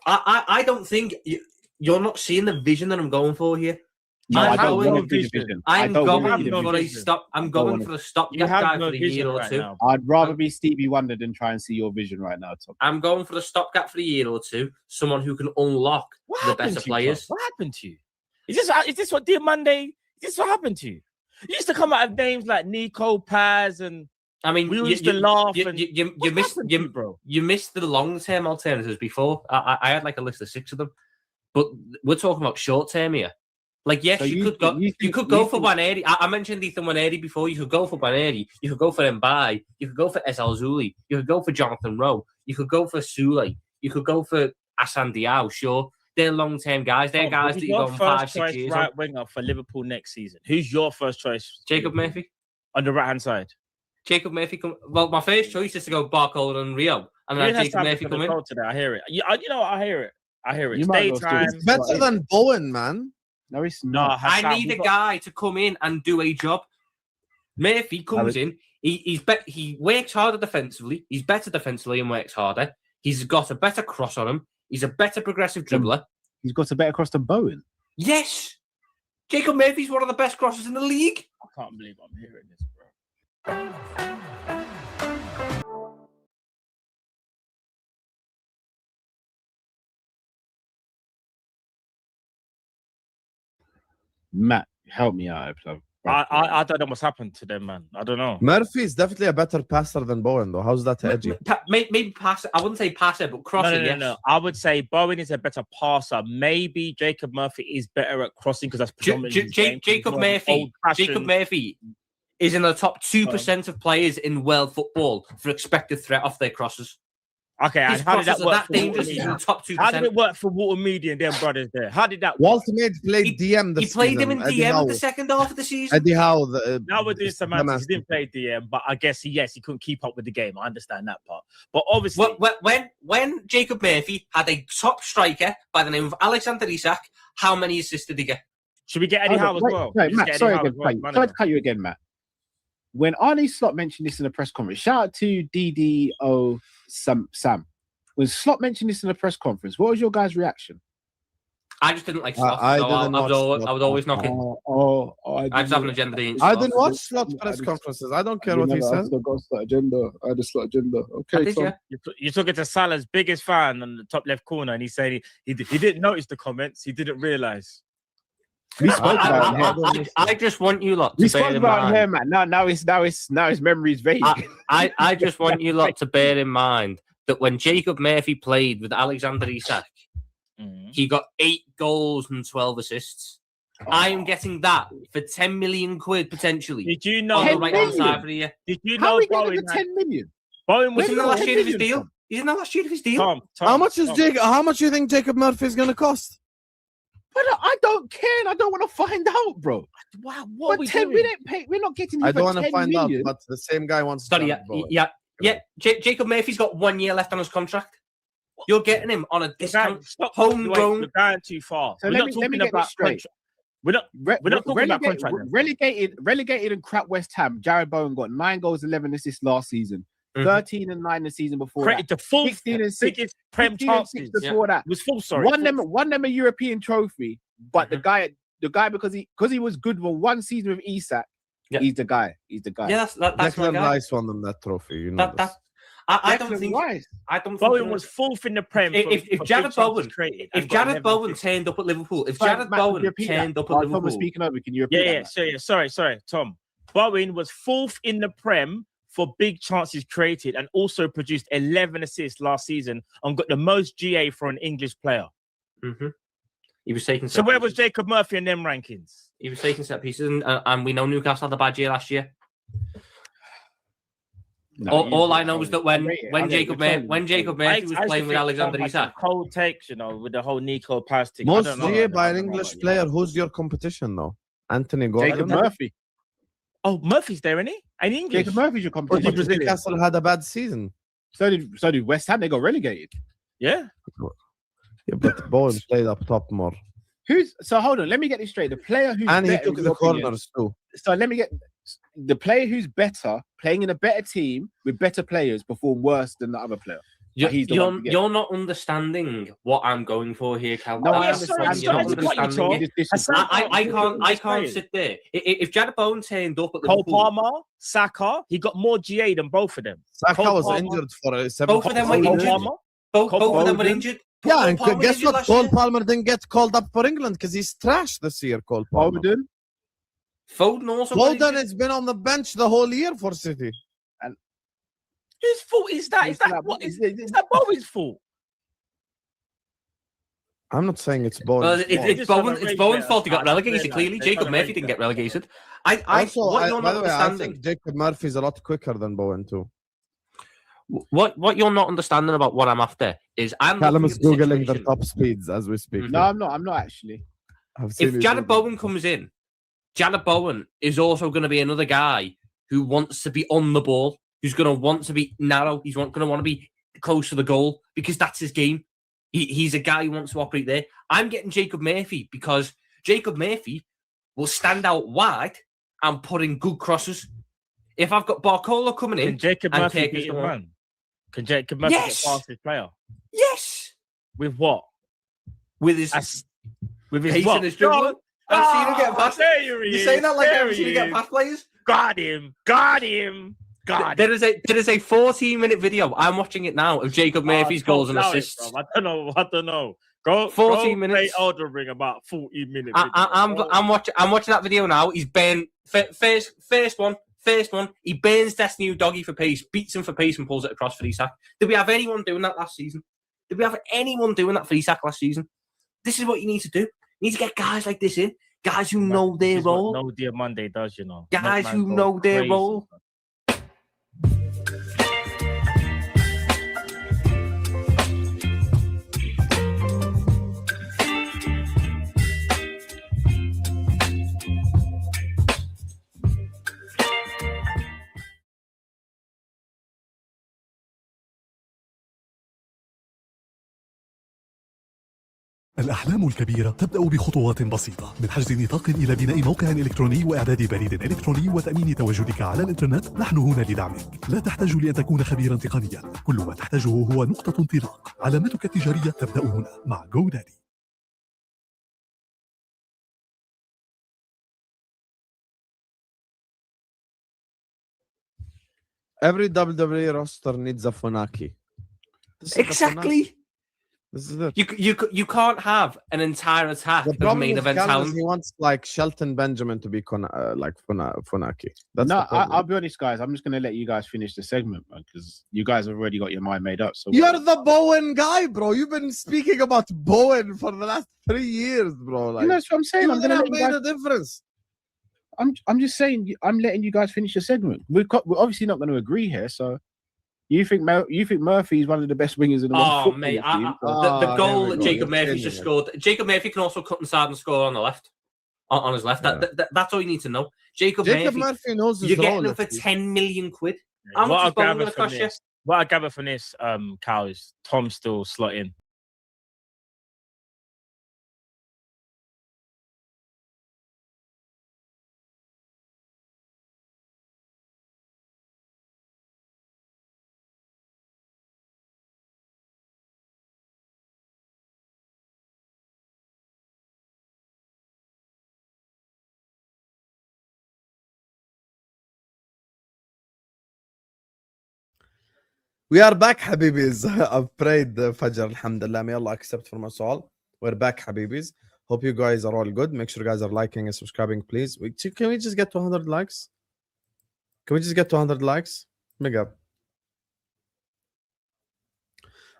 [SPEAKER 4] I don't think you're not seeing the vision that I'm going for here.
[SPEAKER 5] No, I don't want
[SPEAKER 6] no
[SPEAKER 5] to do the
[SPEAKER 6] vision.
[SPEAKER 5] vision.
[SPEAKER 4] I'm going for a
[SPEAKER 6] vision.
[SPEAKER 4] stop. I'm going for a stopgap guy for a year or two.
[SPEAKER 6] Now.
[SPEAKER 5] I'd rather be Stevie Wonder than try and see your vision right now, Tom.
[SPEAKER 4] I'm going for a stopgap for a year or two. Someone who can unlock the better players.
[SPEAKER 6] What happened to you? Is this what Dear Monday? Is this what happened to you? You used to come out of names like Nico, Paz, and
[SPEAKER 4] I mean,
[SPEAKER 6] we used to laugh.
[SPEAKER 4] You missed the long-term alternatives before. I had like a list of 6 of them, but we're talking about short-term here. Like, yes, so you could go for Waneri. I mentioned Ethan Waneri before. You could go for Waneri. You could go for Mbai. You could go for Esal Zuli. You could go for Jonathan Rowe. You could go for Sule. You could go for Asan Diao. Sure, they're long-term guys. They're guys that you go on 5-6 years.
[SPEAKER 6] Right winger for Liverpool next season. Who's your first choice?
[SPEAKER 4] Jacob Murphy
[SPEAKER 6] on the right-hand side.
[SPEAKER 4] Jacob Murphy. Well, my first choice is to go Barcola and Rio, and then Jacob Murphy come in.
[SPEAKER 6] Today. I hear it. You know what? I hear it.
[SPEAKER 5] It's
[SPEAKER 6] daytime.
[SPEAKER 2] It's better than Bowen, man.
[SPEAKER 5] No, it's not.
[SPEAKER 4] I need a guy to come in and do a job. Murphy comes in. He works harder defensively. He's better defensively and works harder. He's got a better cross on him. He's a better progressive dribbler.
[SPEAKER 5] He's got a better cross than Bowen.
[SPEAKER 4] Yes. Jacob Murphy's one of the best crossers in the league.
[SPEAKER 6] I can't believe I'm hearing this, bro.
[SPEAKER 5] Matt, help me out.
[SPEAKER 6] I don't know what's happened to them, man. I don't know.
[SPEAKER 2] Murphy is definitely a better passer than Bowen, though. How's that edgy?
[SPEAKER 4] Maybe passer. I wouldn't say passer, but crossing.
[SPEAKER 6] No. I would say Bowen is a better passer. Maybe Jacob Murphy is better at crossing because that's predominantly
[SPEAKER 4] Jacob Murphy is in the top 2% of players in world football for expected threat off their crosses.
[SPEAKER 6] Okay, and how did that work?
[SPEAKER 4] Top 2%.
[SPEAKER 6] How did it work for Walter Media and them brothers there? How did that work?
[SPEAKER 2] Walter Mead played DM.
[SPEAKER 4] He played him in DM the second half of the season.
[SPEAKER 2] Eddie Howe.
[SPEAKER 6] Now we're doing semantics. He didn't play DM, but I guess he couldn't keep up with the game. I understand that part. But obviously,
[SPEAKER 4] when Jacob Murphy had a top striker by the name of Alexander Isak, how many assists did he get?
[SPEAKER 6] Should we get Eddie Howe as well?
[SPEAKER 5] No, Matt, sorry to cut you again, Matt. When Arnie Slot mentioned this in a press conference, shout out to DDO Sam. When Slot mentioned this in a press conference, what was your guys' reaction?
[SPEAKER 4] I just didn't like Slot. I would always knock it. I just have an agenda.
[SPEAKER 2] I didn't watch Slot's press conferences. I don't care what he said.
[SPEAKER 7] I had a Slot agenda. Okay,
[SPEAKER 6] so you took it to Salah's biggest fan on the top left corner, and he said he didn't notice the comments. He didn't realise.
[SPEAKER 5] We spoke about him.
[SPEAKER 4] I just want you lot to
[SPEAKER 5] we spoke about him, man. Now his memory's vague.
[SPEAKER 4] I just want you lot to bear in mind that when Jacob Murphy played with Alexander Isak, he got 8 goals and 12 assists. I am getting that for 10 million quid potentially.
[SPEAKER 6] Did you know?
[SPEAKER 4] On the right-hand side for the year.
[SPEAKER 6] Did you
[SPEAKER 5] know? How are we
[SPEAKER 6] Bowen
[SPEAKER 5] getting 10 million?
[SPEAKER 6] Bowen was
[SPEAKER 4] in the last year of his deal. He's in the last year of his deal.
[SPEAKER 2] How much do you think Jacob Murphy is going to cost?
[SPEAKER 5] But I don't care. And I don't want to find out, bro.
[SPEAKER 6] Wow, what
[SPEAKER 5] But
[SPEAKER 6] we
[SPEAKER 5] 10,
[SPEAKER 6] doing?
[SPEAKER 5] we didn't pay. We're not getting.
[SPEAKER 2] I don't want to
[SPEAKER 5] 10
[SPEAKER 2] find
[SPEAKER 5] million.
[SPEAKER 2] out, but the same guy wants.
[SPEAKER 4] Sorry,
[SPEAKER 2] Jared Bowen.
[SPEAKER 4] Jacob Murphy's got 1 year left on his contract. You're getting him on a discount.
[SPEAKER 6] Stop.
[SPEAKER 4] Homegrown.
[SPEAKER 6] We're going too far.
[SPEAKER 5] So
[SPEAKER 6] We're
[SPEAKER 5] let
[SPEAKER 6] not
[SPEAKER 5] me
[SPEAKER 6] talking
[SPEAKER 5] get
[SPEAKER 6] about
[SPEAKER 5] this straight.
[SPEAKER 6] We're not talking about contract.
[SPEAKER 5] Relegated and crap West Ham. Jared Bowen got 9 goals, 11 assists last season. 13 and 9 the season before
[SPEAKER 6] Created
[SPEAKER 5] that.
[SPEAKER 6] the full
[SPEAKER 5] 16 and 6
[SPEAKER 6] biggest prem
[SPEAKER 5] 16 and 6
[SPEAKER 6] chances.
[SPEAKER 5] before that.
[SPEAKER 6] It was full. Sorry,
[SPEAKER 5] Won them a European trophy, but the guy because he was good for 1 season with Isak.
[SPEAKER 4] Yeah.
[SPEAKER 5] He's the guy.
[SPEAKER 4] Yeah, that's my
[SPEAKER 2] Declan
[SPEAKER 4] guy.
[SPEAKER 2] Rice won them that trophy. You know this.
[SPEAKER 4] I don't think.
[SPEAKER 5] Rice.
[SPEAKER 4] I don't.
[SPEAKER 6] Bowen
[SPEAKER 4] think
[SPEAKER 6] was fourth in the prem.
[SPEAKER 4] If Jared Bowen, if Jared Bowen turned up at Liverpool, if Jared Bowen turned up at Liverpool,
[SPEAKER 5] Tom was speaking over. Can you repeat that?
[SPEAKER 6] Sorry, Tom. Bowen was fourth in the prem for big chances created, and also produced 11 assists last season, and got the most GA for an English player.
[SPEAKER 4] Mm-hmm. He was taking.
[SPEAKER 6] So where was Jacob Murphy in them rankings?
[SPEAKER 4] He was taking set pieces, and we know Newcastle had a bad year last year.
[SPEAKER 5] No,
[SPEAKER 4] all I know is that when Jacob Murphy was playing with Alexander Isak,
[SPEAKER 6] cold takes, with the whole Nico pass thing.
[SPEAKER 2] Most GA by an English player. Who's your competition though? Anthony Gordon.
[SPEAKER 5] Jacob Murphy.
[SPEAKER 6] Oh, Murphy's there, isn't he? And English.
[SPEAKER 5] Jacob Murphy's your competition.
[SPEAKER 2] Newcastle had a bad season.
[SPEAKER 5] So did West Ham. They got relegated.
[SPEAKER 6] Yeah.
[SPEAKER 2] Yeah, but Bowen played up top more.
[SPEAKER 5] Hold on, let me get this straight. The player who's
[SPEAKER 2] and he
[SPEAKER 5] better,
[SPEAKER 2] took the corners too.
[SPEAKER 5] So let me get the player who's better, playing in a better team with better players, perform worse than the other player.
[SPEAKER 4] You're not understanding what I'm going for here, Cal.
[SPEAKER 5] No,
[SPEAKER 4] I
[SPEAKER 5] understand.
[SPEAKER 4] You're not understanding it. I can't sit there. If Jared Bowen turned up at
[SPEAKER 6] Cole
[SPEAKER 4] Liverpool,
[SPEAKER 6] Palmer, Saka, he got more GA than both of them.
[SPEAKER 2] Saka was injured for 7
[SPEAKER 4] both of them were injured. Both of them were injured.
[SPEAKER 2] Yeah, and guess what? Cole Palmer didn't get called up for England because he's trash this year. Cole Palmer.
[SPEAKER 5] Foden
[SPEAKER 4] also.
[SPEAKER 2] Foden has been on the bench the whole year for City.
[SPEAKER 5] And
[SPEAKER 6] whose fault is that? Is that Bowen's fault?
[SPEAKER 2] I'm not saying it's Bowen.
[SPEAKER 4] It's Bowen's fault he got relegated. Clearly, Jacob Murphy didn't get relegated. By the way, I think
[SPEAKER 2] Jacob Murphy's a lot quicker than Bowen too.
[SPEAKER 4] What you're not understanding about what I'm after is
[SPEAKER 2] Callum is googling their top speeds as we speak.
[SPEAKER 5] No, I'm not actually.
[SPEAKER 4] If Jared Bowen comes in, Jared Bowen is also going to be another guy who wants to be on the ball, who's going to want to be narrow. He's going to want to be close to the goal because that's his game. He's a guy who wants to operate there. I'm getting Jacob Murphy because Jacob Murphy will stand out wide and put in good crosses. If I've got Barcola coming in,
[SPEAKER 6] can Jacob Murphy beat a man? Can Jacob Murphy get past his player?
[SPEAKER 4] Yes.
[SPEAKER 6] With what?
[SPEAKER 4] With his pace
[SPEAKER 6] what?
[SPEAKER 4] and his dribbling. I've seen him get past. You say that like I've seen him get past players.
[SPEAKER 6] Got him.
[SPEAKER 4] There is a 14-minute video. I'm watching it now of Jacob Murphy's goals and assists.
[SPEAKER 6] I don't know. Go
[SPEAKER 4] 14 minutes.
[SPEAKER 6] Play Elden Ring about 40 minutes.
[SPEAKER 4] I'm watching that video now. He's been first one. He burns Destiny Doggy for pace, beats him for pace, and pulls it across for Isak. Did we have anyone doing that last season? Did we have anyone doing that for Isak last season? This is what you need to do. You need to get guys like this in, guys who know their role.
[SPEAKER 6] No Dear Monday does,
[SPEAKER 4] Guys who know their role.
[SPEAKER 8] الأحلام الكبيرة تبدأ بخطوات بسيطة من حجز نطاق إلى بناء موقع إلكتروني وإعداد بريد إلكتروني وتأمين تواجدك على الإنترنت. نحن هنا لدعمك. لا تحتاج لأن تكون خبيرا تقنيا، كل ما تحتاجه هو نقطة انطلاق. علامتك التجارية تبدأ هنا مع GoDaddy.
[SPEAKER 2] Every WWE roster needs a Funaki.
[SPEAKER 4] Exactly.
[SPEAKER 2] This is it.
[SPEAKER 4] You can't have an entire attack of main event talent.
[SPEAKER 2] He wants like Shelton Benjamin to be like Funaki.
[SPEAKER 5] I'll be honest, guys. I'm just gonna let you guys finish the segment because you guys have already got your mind made up. So
[SPEAKER 2] you're the Bowen guy, bro. You've been speaking about Bowen for the last 3 years, bro. Like,
[SPEAKER 5] that's what I'm saying. I'm gonna
[SPEAKER 2] made a difference.
[SPEAKER 5] I'm just saying. I'm letting you guys finish your segment. We're obviously not going to agree here, so You think Murphy is one of the best wingers in the world?
[SPEAKER 4] Oh, mate. The goal that Jacob Murphy just scored. Jacob Murphy can also cut inside and score on the left. On his left.
[SPEAKER 2] Yeah.
[SPEAKER 4] That's all you need to know. Jacob
[SPEAKER 2] Murphy knows his
[SPEAKER 4] you're getting
[SPEAKER 2] role,
[SPEAKER 4] him for
[SPEAKER 2] actually.
[SPEAKER 4] 10 million quid. How
[SPEAKER 6] What
[SPEAKER 4] much
[SPEAKER 6] I
[SPEAKER 4] is Bowling going
[SPEAKER 6] gather
[SPEAKER 4] to cost you?
[SPEAKER 6] what I gather from this, Cal, is Tom still slotting.
[SPEAKER 2] We are back, Habibis. I've prayed Fajr, alhamdulillah. May Allah accept from us all. We're back, Habibis. Hope you guys are all good. Make sure you guys are liking and subscribing, please. Can we just get to 100 likes? Can we just get to 100 likes? Big up.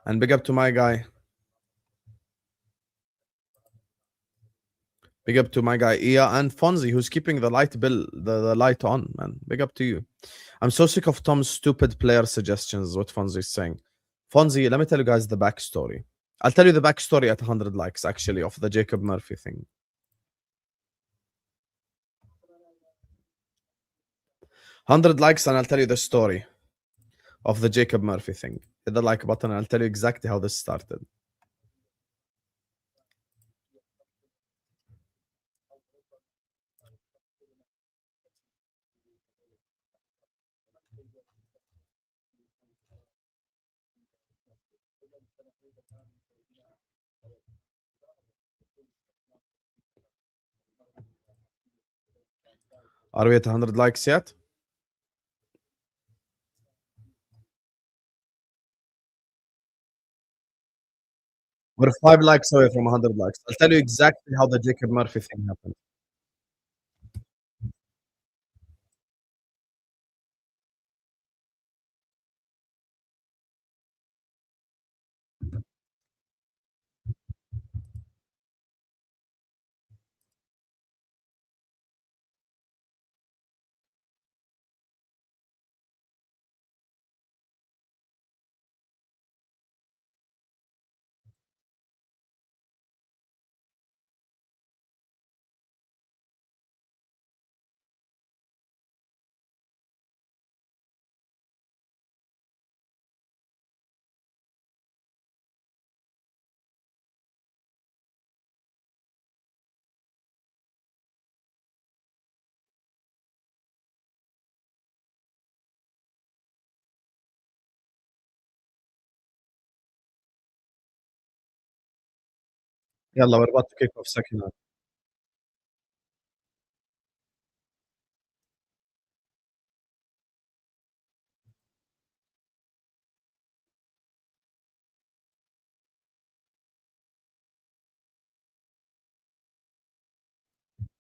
[SPEAKER 2] And big up to my guy. Big up to my guy, Ia, and Fonzie, who's keeping the light bill, the light on, man. Big up to you. I'm so sick of Tom's stupid player suggestions, is what Fonzie is saying. Fonzie, let me tell you guys the backstory. I'll tell you the backstory at 100 likes, actually, of the Jacob Murphy thing. 100 likes, and I'll tell you the story of the Jacob Murphy thing. Hit the like button, and I'll tell you exactly how this started. Are we at 100 likes yet? We're 5 likes away from 100 likes. I'll tell you exactly how the Jacob Murphy thing happened. Yalla, we're about to kick off second half.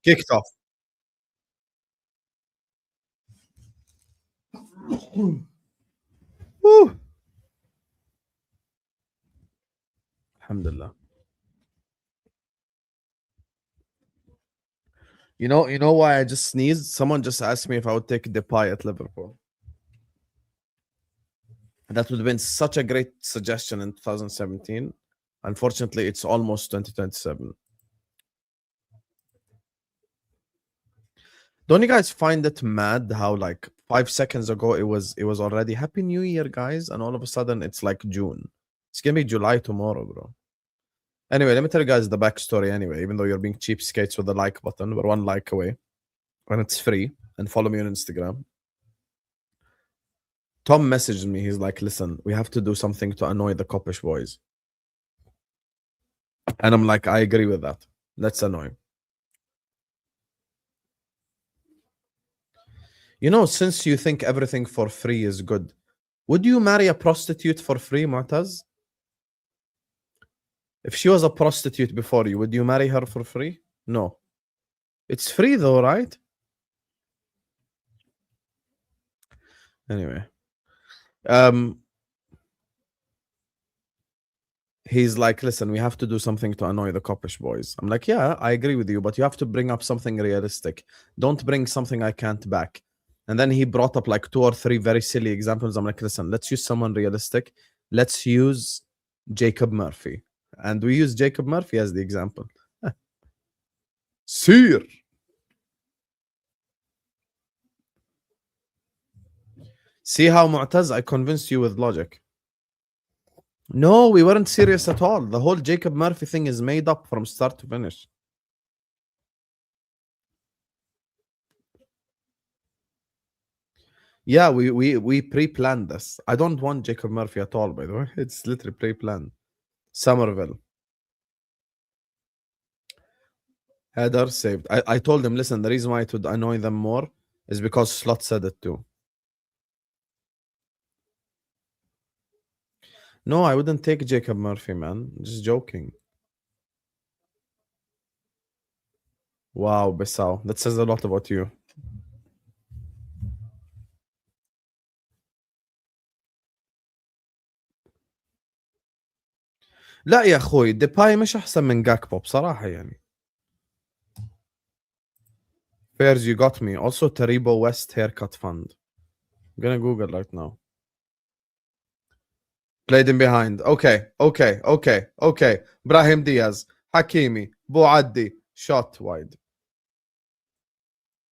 [SPEAKER 2] Kicked off. Woo. Alhamdulillah. You know why I just sneezed? Someone just asked me if I would take Depay at Liverpool. That would have been such a great suggestion in 2017. Unfortunately, it's almost 2027. Don't you guys find it mad how like 5 seconds ago it was already Happy New Year, guys, and all of a sudden it's like June. It's gonna be July tomorrow, bro. Anyway, let me tell you guys the backstory anyway, even though you're being cheapskates with the like button. We're 1 like away. And it's free. And follow me on Instagram. Tom messaged me. He's like, listen, we have to do something to annoy the Coppish boys. And I'm like, I agree with that. Let's annoy. You know, since you think everything for free is good, would you marry a prostitute for free, Mu'taz? If she was a prostitute before you, would you marry her for free? No. It's free though, right? Anyway. He's like, listen, we have to do something to annoy the Coppish boys. I'm like, yeah, I agree with you, but you have to bring up something realistic. Don't bring something I can't back. And then he brought up like 2 or 3 very silly examples. I'm like, listen, let's use someone realistic. Let's use Jacob Murphy. And we use Jacob Murphy as the example. Sir. See how Mu'taz, I convinced you with logic. No, we weren't serious at all. The whole Jacob Murphy thing is made up from start to finish. Yeah, we pre-planned this. I don't want Jacob Murphy at all, by the way. It's literally pre-planned. Somerville. Header saved. I told him, listen, the reason why it would annoy them more is because Slot said it too. No, I wouldn't take Jacob Murphy, man. Just joking. Wow, Bissau. That says a lot about you. لا يا اخوي ديباي مش احسن من جاكبو بصراحة يعني. Fairs, you got me. Also Taribo West haircut fund. I'm gonna Google right now. Played him behind. Okay. Brahim Diaz. Hakimi. Bouaddi. Shot wide.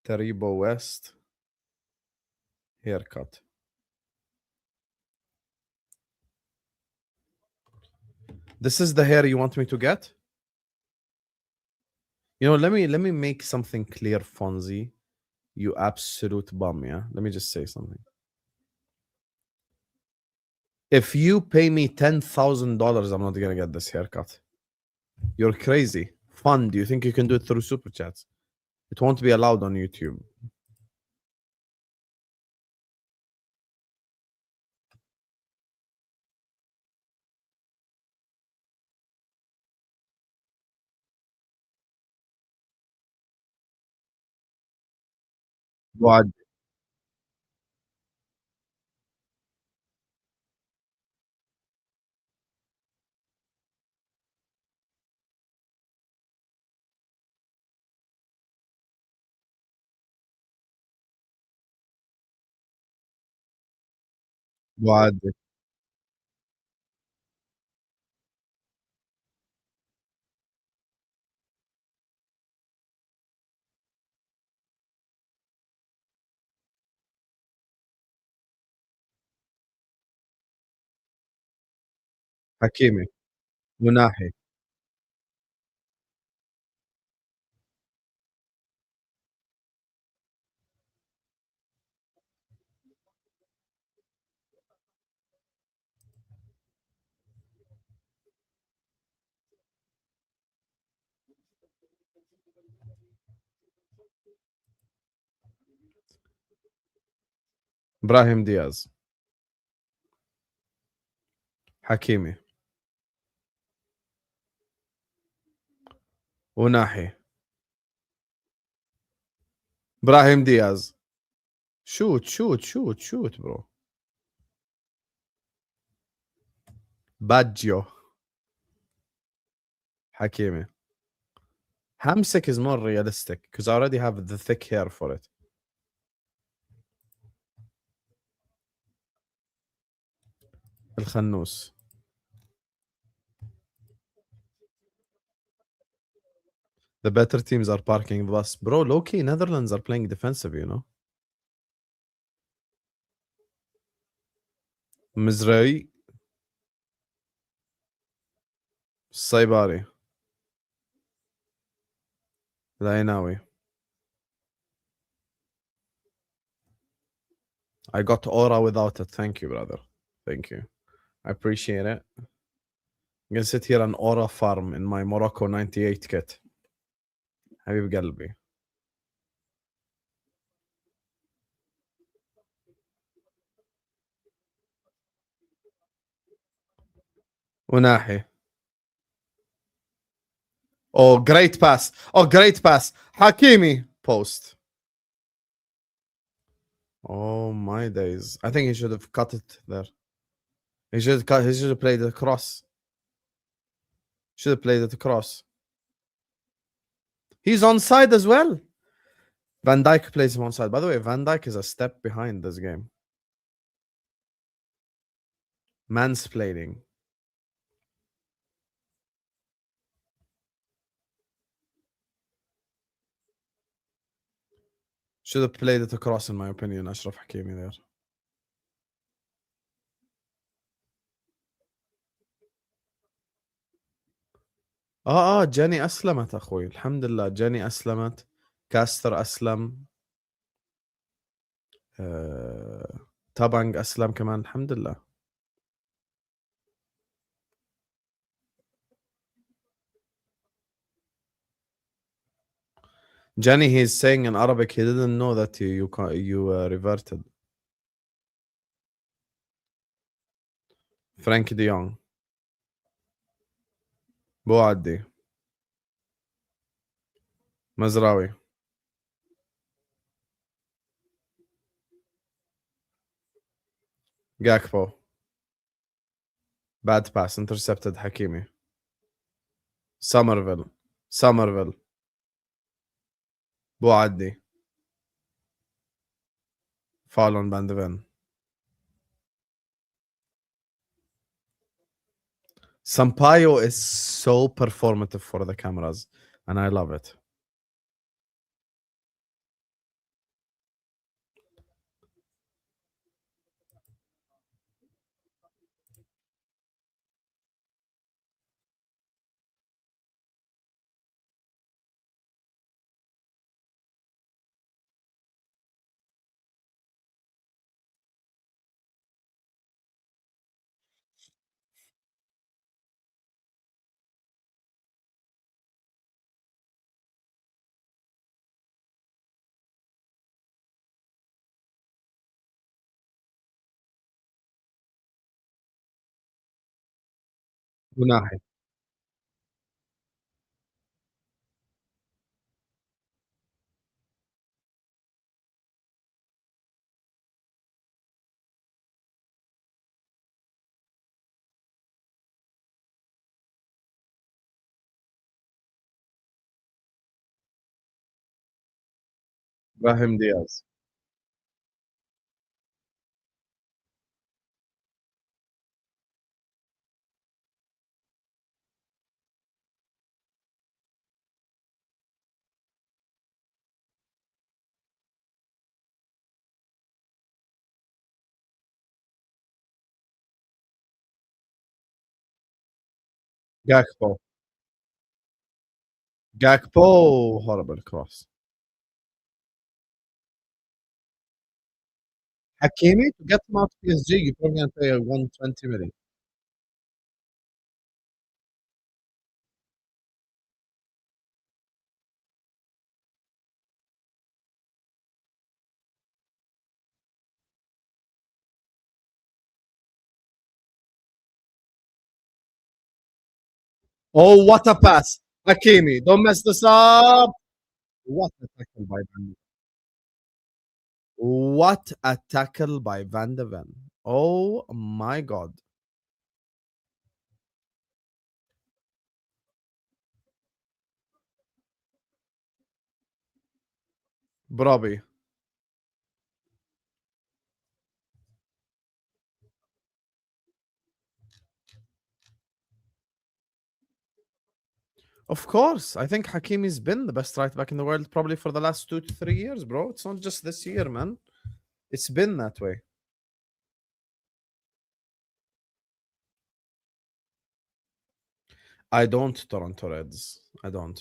[SPEAKER 2] Taribo West. Haircut. This is the hair you want me to get? You know, let me make something clear, Fonzie. You absolute bum, yeah? Let me just say something. If you pay me $10,000, I'm not gonna get this haircut. You're crazy. Fun. Do you think you can do it through super chats? It won't be allowed on YouTube. What? What? Hakimi. Munahi. Brahim Diaz. Hakimi. Unahi. Brahim Diaz. Shoot, bro. Baggio. Hakimi. Hamsik is more realistic because I already have the thick hair for it. الخنوس. The better teams are parking the bus. Bro, low-key, Netherlands are playing defensive, you know? Mizrahi. Saibari. Lainawi. I got aura without it. Thank you, brother. Thank you. I appreciate it. I'm gonna sit here and aura farm in my Morocco 98 kit. حبيب قلبي. وناحي. Oh, great pass. Hakimi post. Oh my days. I think he should have cut it there. He should have played the cross. Should have played it across. He's onside as well. Van Dijk plays him on side. By the way, Van Dijk is a step behind this game. Mansplaining. Should have played it across, in my opinion. Ashraf Hakimi there. جاني أسلمت أخوي. الحمد لله جاني أسلمت. كاستر أسلم. تابانج أسلم كمان. الحمد لله. Jenny, he's saying in Arabic he didn't know that you reverted. Frankie de Jong. بوعدي. مزراوي. Gakpo. Bad pass. Intercepted Hakimi. Somerville. بوعدي. Foul on Van de Ven. Sampaio is so performative for the cameras, and I love it. Gunahi. Brahim Diaz. Gakpo. Horrible cross. Hakimi, to get him out of PSG, you're probably going to pay 120 million. Oh, what a pass. Hakimi, don't mess this up. What a tackle by Van de Ven. What a tackle by Van de Ven. Oh my God. Brobby. Of course. I think Hakimi's been the best right back in the world probably for the last 2 to 3 years, bro. It's not just this year, man. It's been that way. I don't, Toronto Reds. I don't.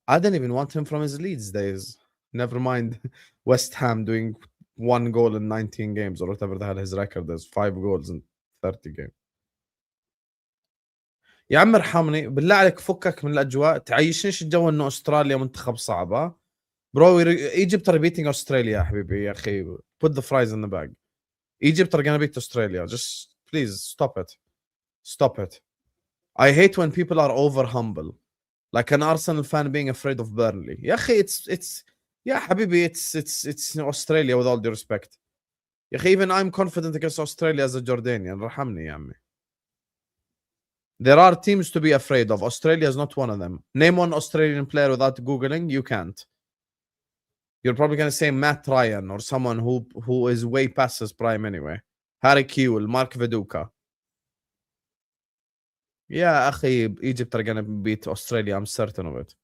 [SPEAKER 2] I didn't even want him from his Leeds days. Never mind West Ham doing 1 goal in 19 games or whatever the hell his record is. 5 goals in 30 games. يا عم ارحمني بالله عليك فكك من الاجواء تعيشنيش الجو انه استراليا منتخب صعب ها برو Egypt are beating Australia يا حبيبي يا اخي put the fries in the bag Egypt are gonna beat Australia just please stop it I hate when people are over humble like an Arsenal fan being afraid of Burnley يا اخي it's يا حبيبي it's Australia with all due respect يا اخي even I'm confident against Australia as a Jordanian رحمني يا عمي There are teams to be afraid of. Australia is not one of them. Name one Australian player without Googling. You can't. You're probably gonna say Matt Ryan or someone who is way past his prime anyway. Harry Kewell, Mark Viduka. Yeah, أخي, Egypt are gonna beat Australia. I'm certain of it.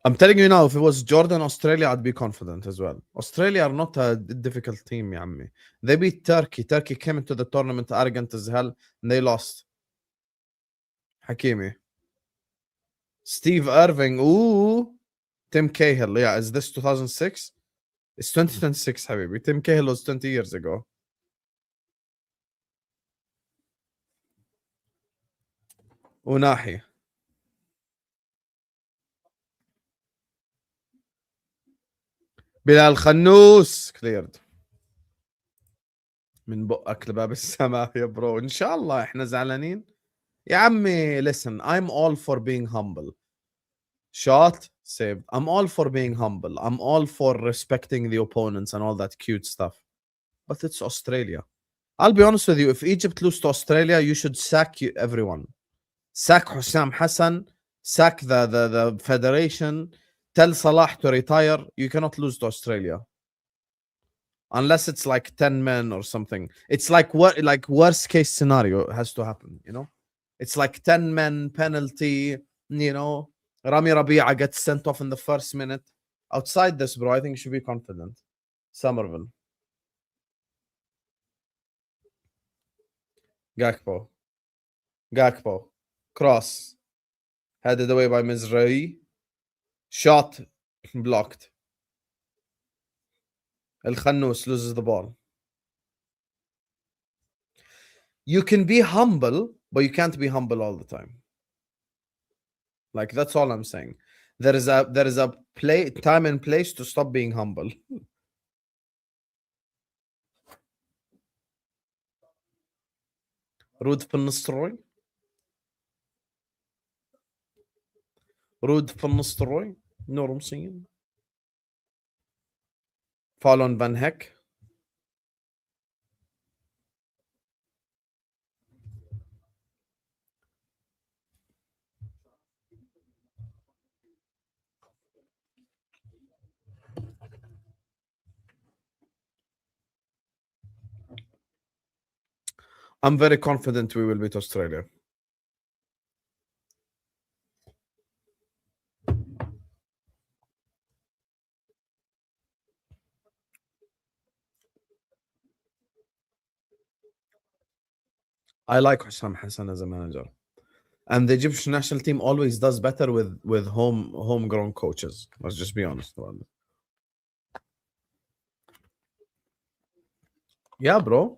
[SPEAKER 2] I'm telling you now, if it was Jordan, Australia, I'd be confident as well. Australia are not a difficult team, يا عمي. They beat Turkey. Turkey came into the tournament arrogant as hell, and they lost. Hakimi. Steve Irving. Ooh. Tim Cahill. Yeah, is this 2006? It's 2026, حبيبي. Tim Cahill was 20 years ago. وناحي. بلال خنوس cleared. من بقك لباب السماء يا برو. ان شاء الله احنا زعلانين يا عمي. Listen, I'm all for being humble. Shot saved. I'm all for being humble. I'm all for respecting the opponents and all that cute stuff. But it's Australia. I'll be honest with you. If Egypt lose to Australia, you should sack everyone. Sack Hussam Hassan. Sack the federation. Tell Salah to retire. You cannot lose to Australia. Unless it's like 10 men or something. It's like worst case scenario has to happen, you know? It's like 10 men penalty, you know? Rami Rabi'a gets sent off in the first minute. Outside this, bro, I think you should be confident. Somerville. Gakpo. Cross. Headed away by Mizrahi. Shot. Blocked. El Khannous loses the ball. You can be humble, but you can't be humble all the time. Like, that's all I'm saying. There is a time and place to stop being humble. رود في النص روي. رود في النص روي. نورمسين. Foul on Van Heck. I'm very confident we will beat Australia. I like Hussam Hassan as a manager. And the Egyptian national team always does better with homegrown coaches. Let's just be honest about it. Yeah, bro.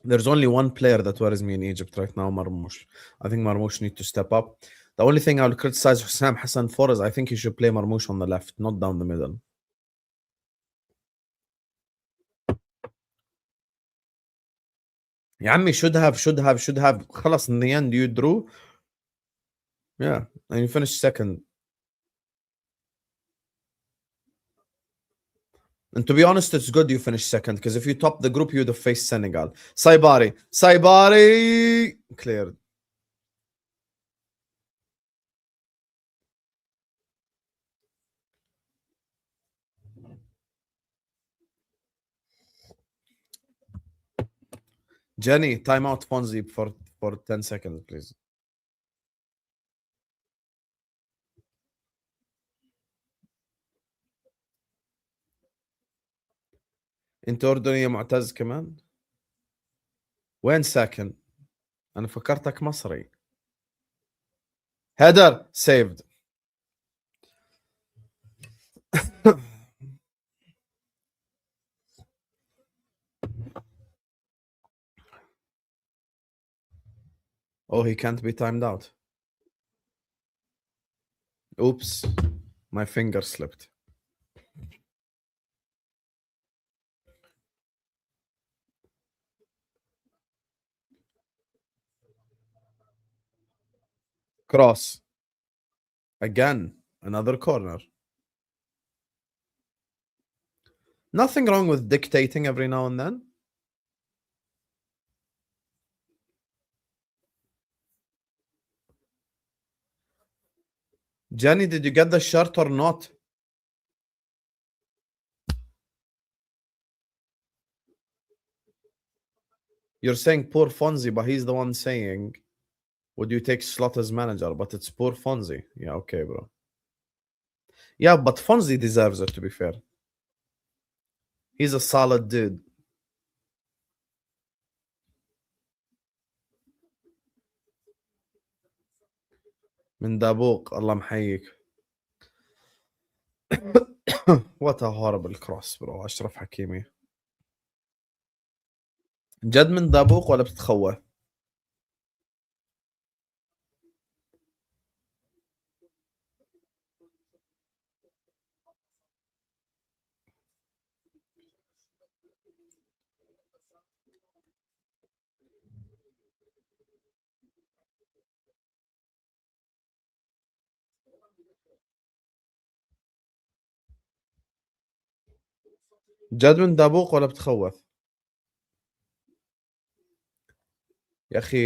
[SPEAKER 2] There's only one player that worries me in Egypt right now, Marmoush. I think Marmoush needs to step up. The only thing I will criticize Hussam Hassan for is I think he should play Marmoush on the left, not down the middle. يا عمي should have. خلاص, in the end you drew. Yeah, and you finished second. And to be honest, it's good you finished second, because if you top the group, you'd have faced Senegal. Saibari. Cleared. Jenny, timeout Fonzie for 10 seconds, please. انت اردني يا معتز كمان؟ وين ساكن؟ انا فكرتك مصري. هيدر saved. Oh, he can't be timed out. Oops, my finger slipped. Cross. Again, another corner. Nothing wrong with dictating every now and then. Jenny, did you get the shirt or not? You're saying poor Fonzie, but he's the one saying, would you take Slot as manager? But it's poor Fonzie. Yeah, okay, bro. Yeah, but Fonzie deserves it, to be fair. He's a solid dude. من دابوق الله محييك. What a horrible cross, bro. أشرف حكيمي. جد من دابوق ولا بتتخوف؟ جد من دابوق ولا بتخوف؟ يا أخي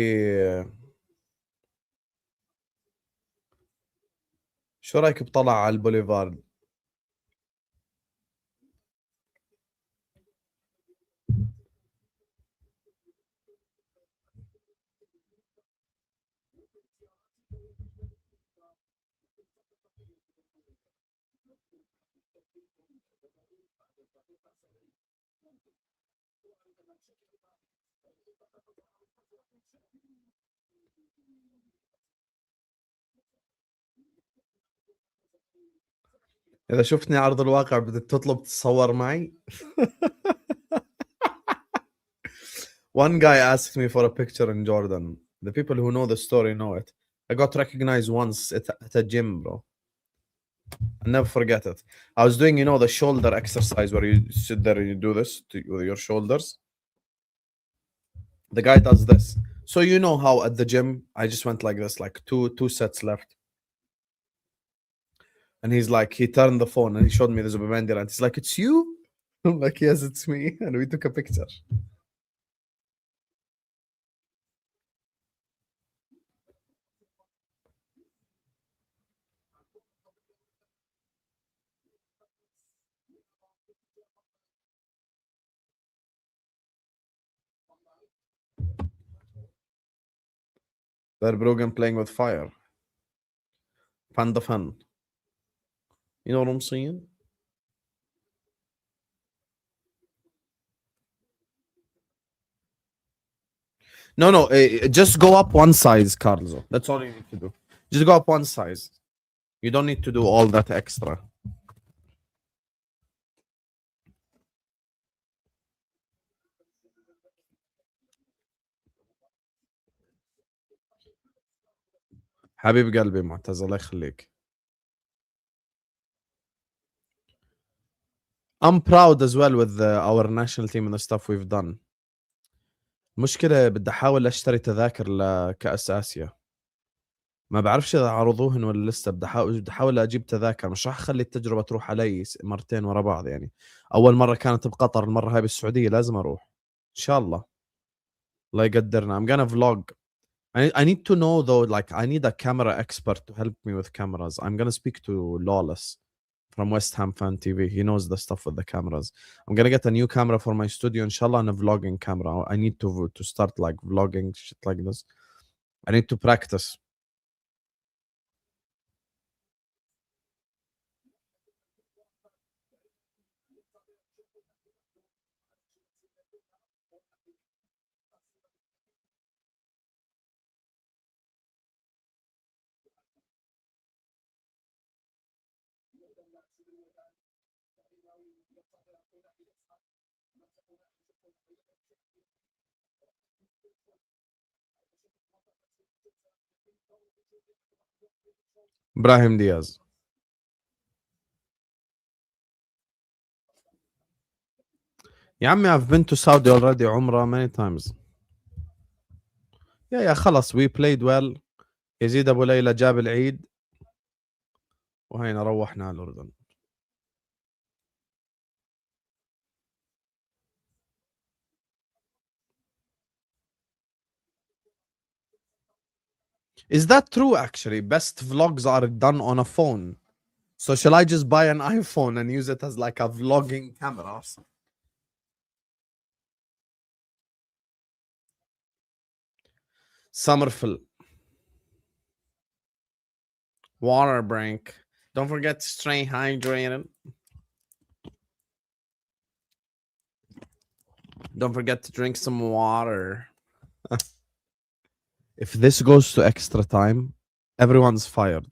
[SPEAKER 2] شو رأيك بطلع على البوليفارد؟ إذا شفتني عرض الواقع بدك تطلب تتصور معي؟ One guy asked me for a picture in Jordan. The people who know the story know it. I got recognized once at a gym, bro. I'll never forget it. I was doing, the shoulder exercise where you sit there and you do this with your shoulders. The guy does this. So you know how at the gym, I just went like this, like two sets left. And he's like, he turned the phone and he showed me the Zubamandira and he's like, it's you? I'm like, yes, it's me. And we took a picture. Verbruggen playing with fire. Panda fun. You know what I'm saying? No, just go up one size, Carlo. That's all you need to do. Just go up one size. You don't need to do all that extra. حبيب قلبي معتز الله يخليك. I'm proud as well with our national team and the stuff we've done. مشكلة بدي أحاول أشتري تذاكر لكأس آسيا. ما بعرفش إذا عرضوهن ولا لسه. بدي أحاول أجيب تذاكر. مش راح أخلي التجربة تروح علي مرتين ورا بعض يعني. أول مرة كانت بقطر، المرة هاي بالسعودية. لازم أروح إن شاء الله. الله يقدرنا. I'm gonna vlog. I need to know though, like I need a camera expert to help me with cameras. I'm gonna speak to Lawless from West Ham Fan TV. He knows the stuff with the cameras. I'm gonna get a new camera for my studio, inshallah, and a vlogging camera. I need to start like vlogging shit like this. I need to practice. Brahim Diaz. يا عمي I've been to Saudi already عمرة many times. يا خلص we played well. يزيد أبو ليلى جاب العيد وهينا روحنا على الأردن. Is that true? Actually, best vlogs are done on a phone. So shall I just buy an iPhone and use it as like a vlogging camera? Summerfield. Water break. Don't forget to stay hydrated. Don't forget to drink some water. If this goes to extra time, everyone's fired.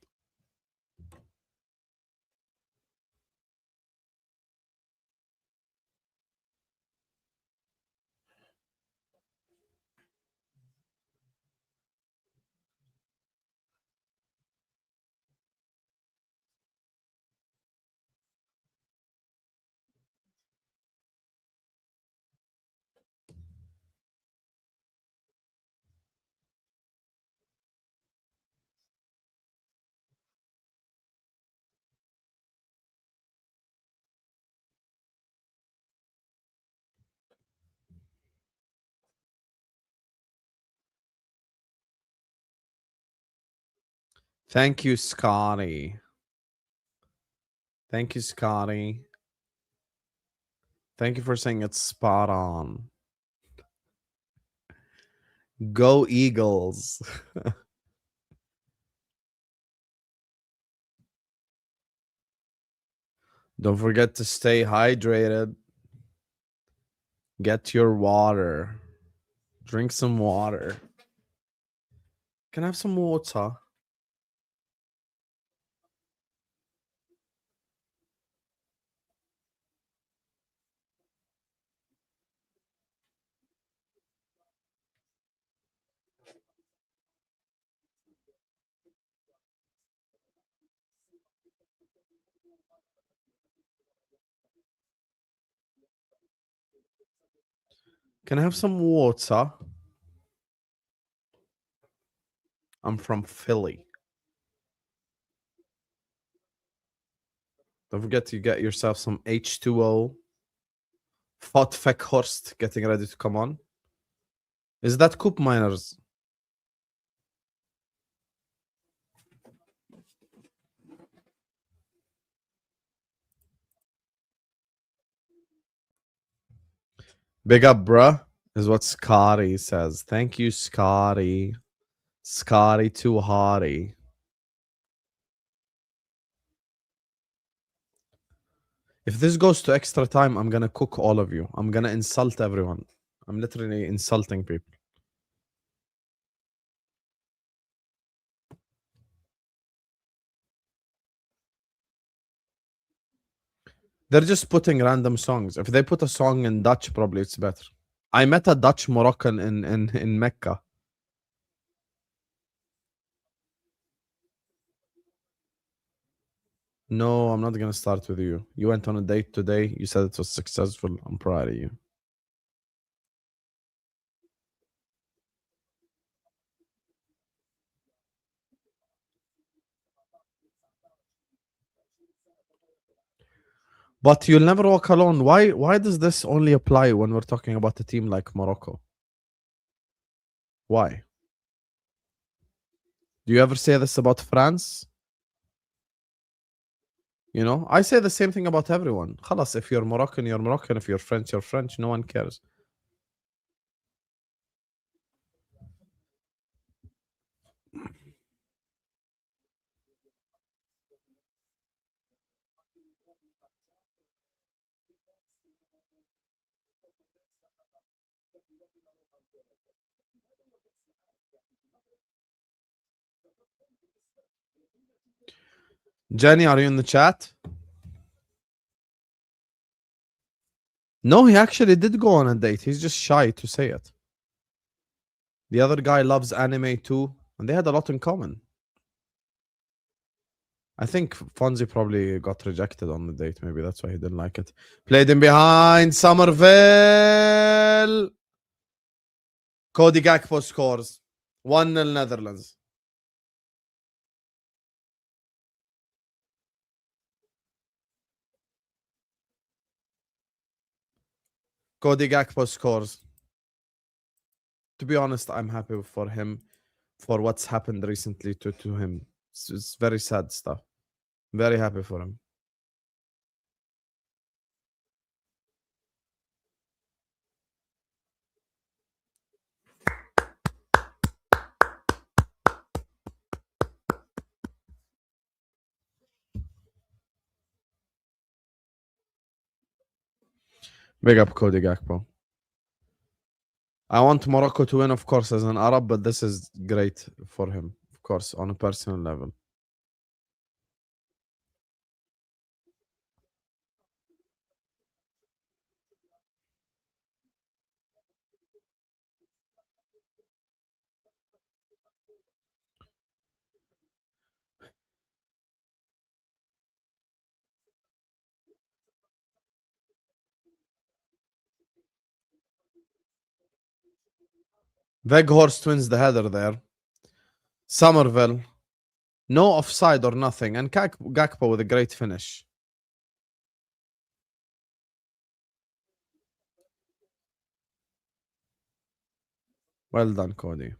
[SPEAKER 2] Thank you, Scotty. Thank you, Scotty. Thank you for saying it's spot on. Go Eagles. Don't forget to stay hydrated. Get your water. Drink some water. Can I have some water? Can I have some water? I'm from Philly. Don't forget to get yourself some H2O. Fotfeckhorst getting ready to come on. Is that Coop Miners? Big up, bruh, is what Scotty says. Thank you, Scotty. Scotty too hotty. If this goes to extra time, I'm gonna cook all of you. I'm gonna insult everyone. I'm literally insulting people. They're just putting random songs. If they put a song in Dutch, probably it's better. I met a Dutch Moroccan in Mecca. No, I'm not gonna start with you. You went on a date today. You said it was successful. I'm proud of you. But you'll never walk alone. Why does this only apply when we're talking about a team like Morocco? Why? Do you ever say this about France? You know, I say the same thing about everyone. Khalas, if you're Moroccan, you're Moroccan. If you're French, you're French. No one cares. Jenny, are you in the chat? No, he actually did go on a date. He's just shy to say it. The other guy loves anime too, and they had a lot in common. I think Fonzie probably got rejected on the date. Maybe that's why he didn't like it. Played him behind Somerville. Cody Gakpo scores. 1-0 Netherlands. Cody Gakpo scores. To be honest, I'm happy for him. for what's happened recently to him. It's very sad stuff. Very happy for him. Big up Cody Gakpo. I want Morocco to win, of course, as an Arab, but this is great for him, of course, on a personal level. Veghorst wins the header there. Somerville, no offside or nothing, and Gakpo with a great finish. Well done, Cody.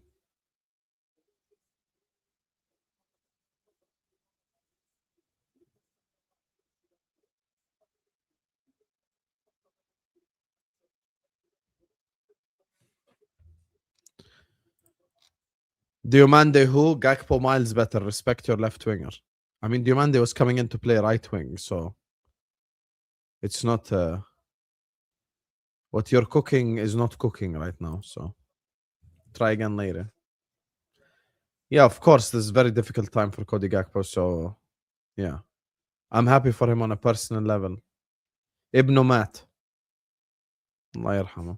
[SPEAKER 2] Diomande who? Gakpo miles better. Respect your left winger. I mean, Diomande was coming in to play right wing, so it's not... what you're cooking is not cooking right now, so try again later. Yeah, of course, this is a very difficult time for Cody Gakpo, so yeah. I'm happy for him on a personal level. Ibnu Mat. Allah yarhamah.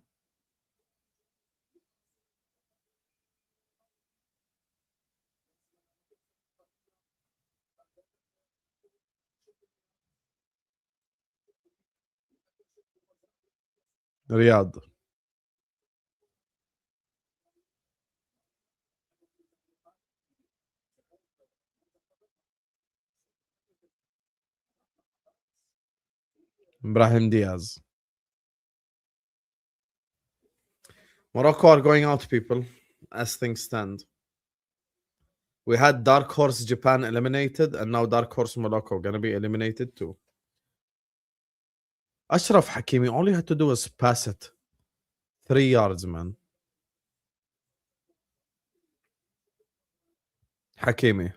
[SPEAKER 2] Riyadh. Brahim Diaz. Morocco are going out, people, as things stand. We had Dark Horse Japan eliminated, and now Dark Horse Morocco gonna be eliminated too. Ashraf Hakimi, all you had to do was pass it. 3 yards, man. Hakimi.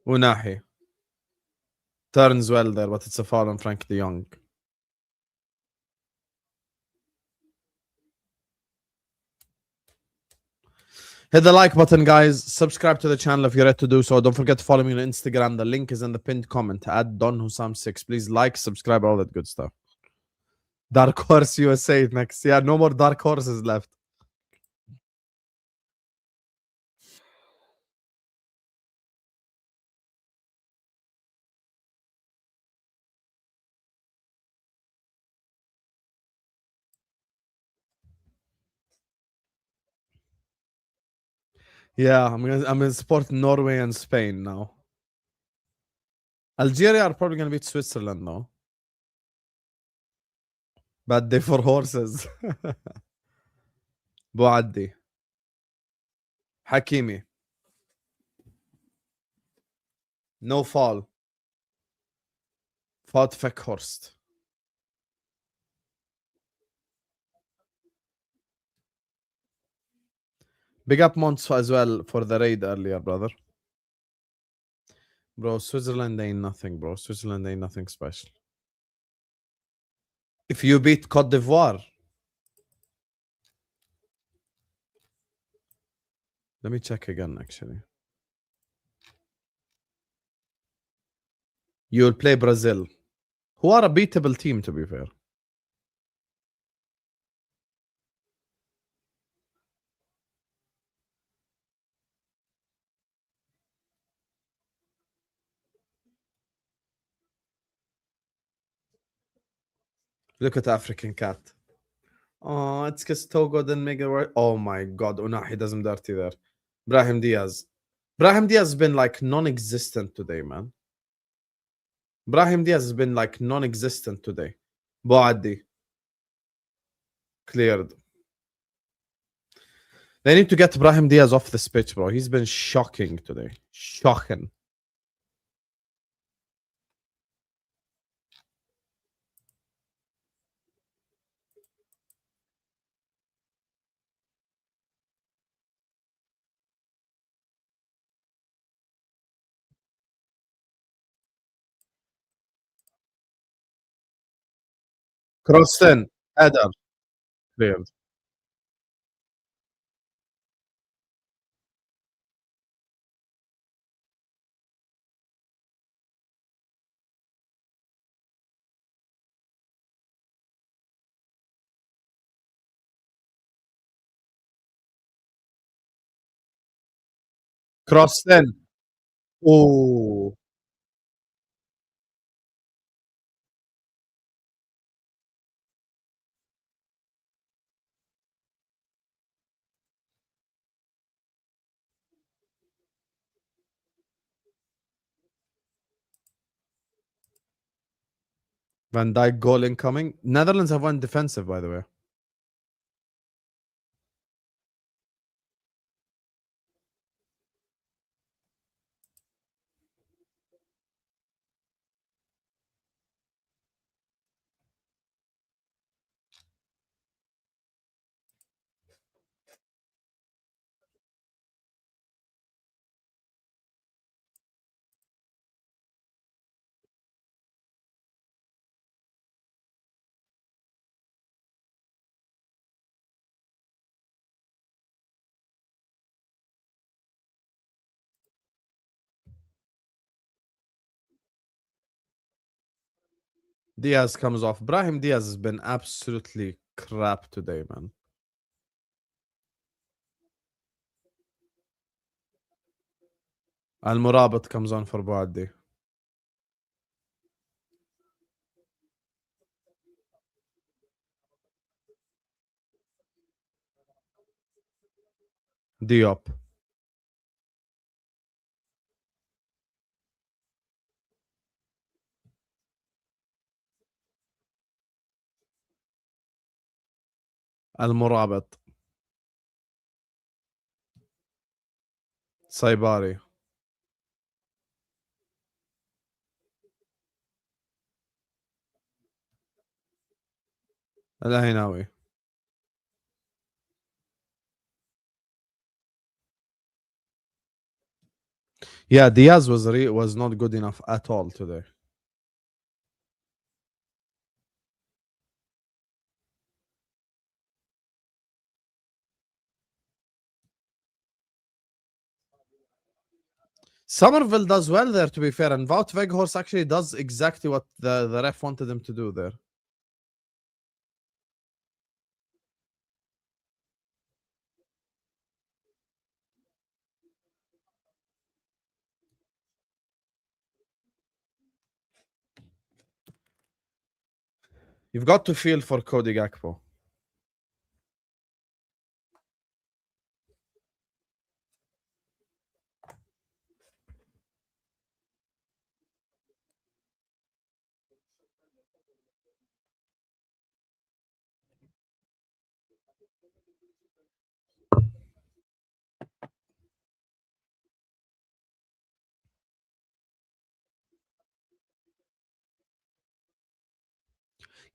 [SPEAKER 2] Unahi. Turns well there, but it's a foul on Frank de Jong. Hit the like button, guys. Subscribe to the channel if you're ready to do so. Don't forget to follow me on Instagram. The link is in the pinned comment. At Don Hussam6. Please like, subscribe, all that good stuff. Dark Horse USA next. Yeah, no more Dark Horses left. Yeah, I'm gonna support Norway and Spain now. Algeria are probably gonna beat Switzerland now. Bad day for horses. Boaddi. Hakimi. No foul. Fought Feckhorst. Big up Monts as well for the raid earlier, brother. Bro, Switzerland ain't nothing, bro. Switzerland ain't nothing special. If you beat Cote d'Ivoire. Let me check again, actually. You'll play Brazil, who are a beatable team, to be fair. Look at African cat. Oh, it's because Togo didn't make it work. Oh my god, Unahi does him dirty there. Brahim Diaz. Brahim Diaz has been like non-existent today, man. Brahim Diaz has been like non-existent today. Boaddi. Cleared. They need to get Brahim Diaz off this pitch, bro. He's been shocking today. Shocking. Crossed in. Header. Cleared. Crossed in. Oh. Van Dijk goal incoming. Netherlands have won defensive, by the way. Diaz comes off. Brahim Diaz has been absolutely crap today, man. Al Murabat comes on for Boaddi. Diop. Al Murabat. Saibari. Al Ahinawi. Yeah, Diaz was not good enough at all today. Somerville does well there, to be fair, and Wout Weghorst actually does exactly what the ref wanted him to do there. You've got to feel for Cody Gakpo.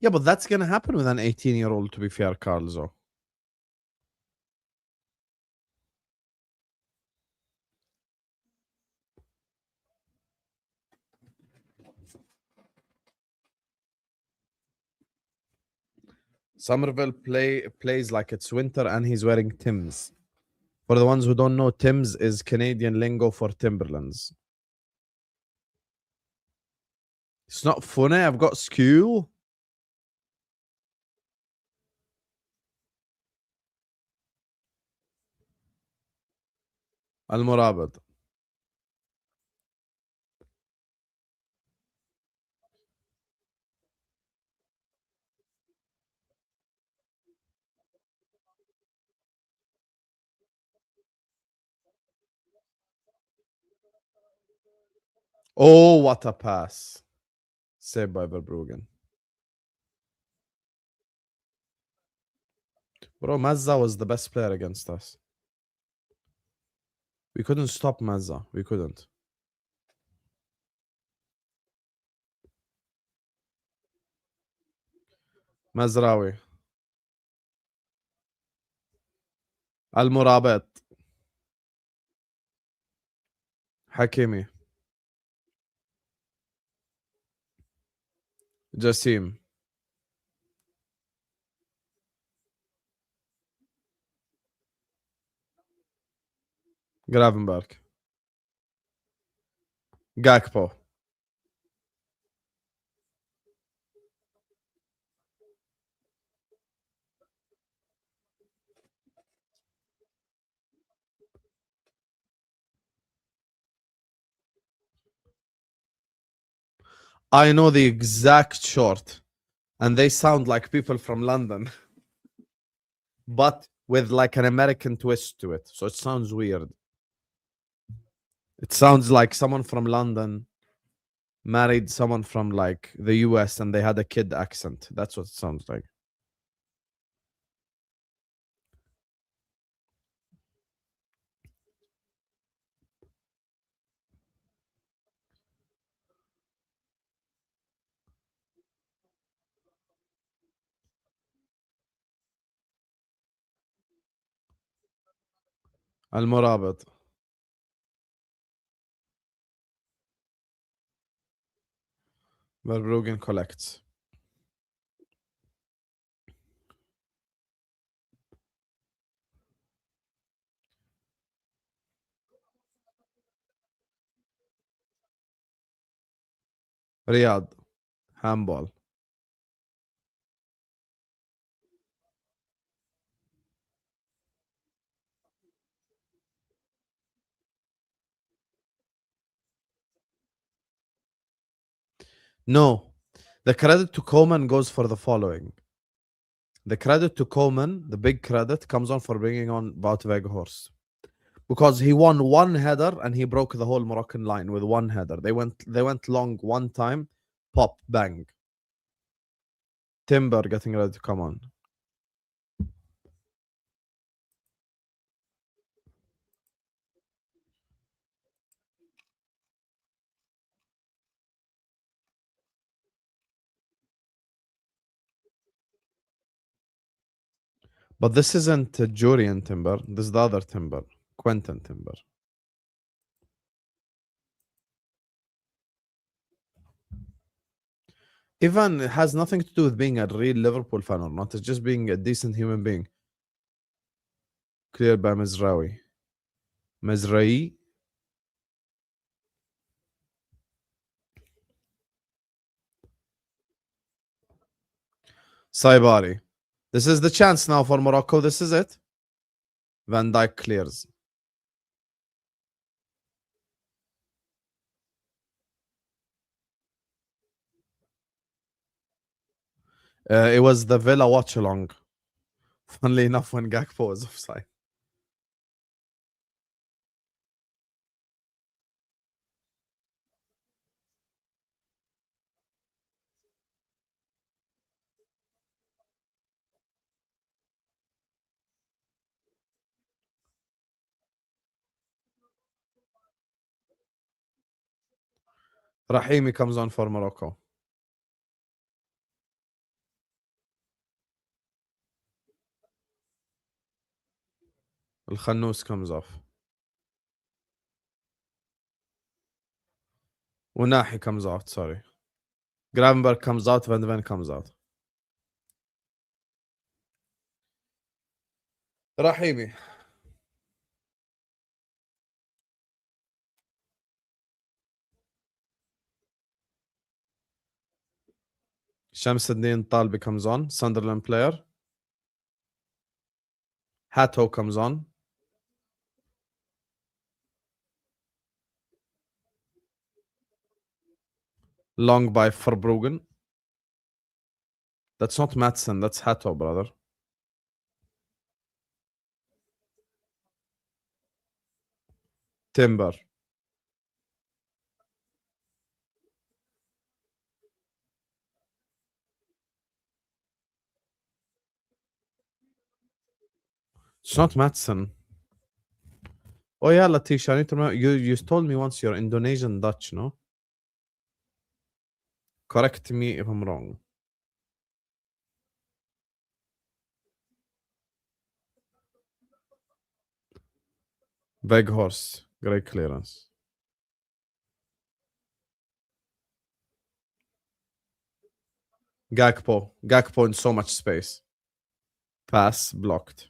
[SPEAKER 2] Yeah, but that's going to happen with an 18-year-old, to be fair, Carlzo. Somerville plays like it's winter and he's wearing Timbs. For the ones who don't know, Timbs is Canadian lingo for Timberlands. It's not funny. I've got school. Al Murabad. Oh, what a pass. Saved by Verbruggen. Bro, Mazza was the best player against us. We couldn't stop Mazza. We couldn't. مزراوي المرابط حكيمي جسيم جرافنبرغ جاكبو I know the exact short and they sound like people from London but with like an American twist to it, so it sounds weird. It sounds like someone from London married someone from like the US and they had a kid accent. That's what it sounds like. المرابط Verbruggen collects. Riyadh handball. No, the credit to Coleman goes for the following. The credit to Coleman, the big credit, comes on for bringing on Wout Weghorst. Because he won one header and he broke the whole Moroccan line with one header. They went long one time, pop, bang. Timber getting ready to come on. But this isn't Jurian Timber. This is the other Timber. Quentin Timber. Ivan has nothing to do with being a real Liverpool fan or not. It's just being a decent human being. Cleared by Mizraoui. Mizrahi. Saibari. This is the chance now for Morocco. This is it. Van Dijk clears. It was the Villa Watchalong. Funnily enough, when Gakpo was offside. Rahimi comes on for Morocco. Al-Khannous comes off. Unahi comes out, sorry. Gravenberg comes out, Van de Ven comes out. Rahimi. Shamsuddin Tal comes on, Sunderland player. Hato comes on. Long by Verbruggen. That's not Madsen, that's Hato, brother. Timber. It's not Matson. Oh yeah, Latish, I need to remember. You told me once you're Indonesian Dutch, no? Correct me if I'm wrong. Big horse, great clearance. Gakpo in so much space. Pass blocked.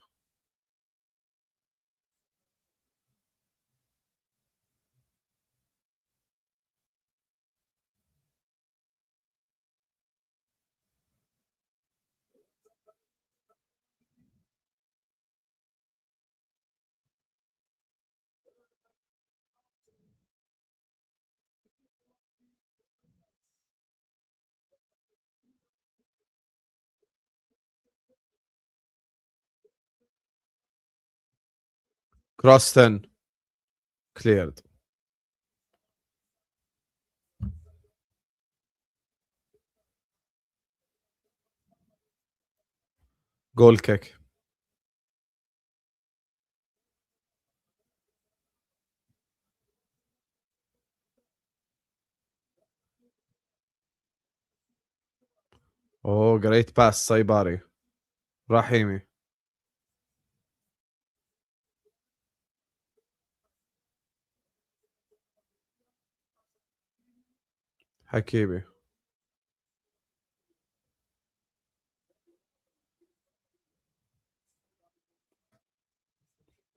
[SPEAKER 2] Crossed in. Cleared. Goal kick. Oh, great pass, Saibari. Rahimi. Hakimi.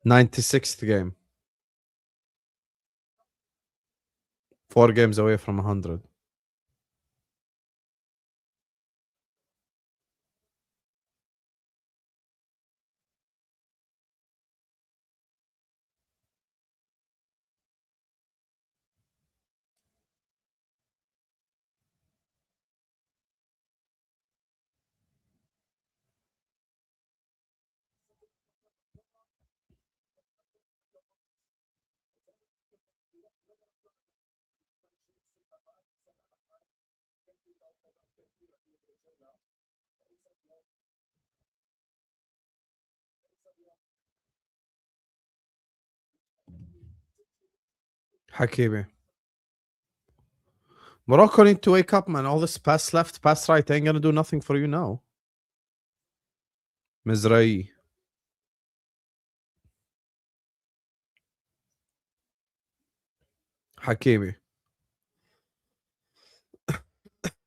[SPEAKER 2] 96th game. 4 games away from 100. Hakimi. Morocco need to wake up, man. All this pass left, pass right ain't gonna do nothing for you now. Mizrahi. Hakimi.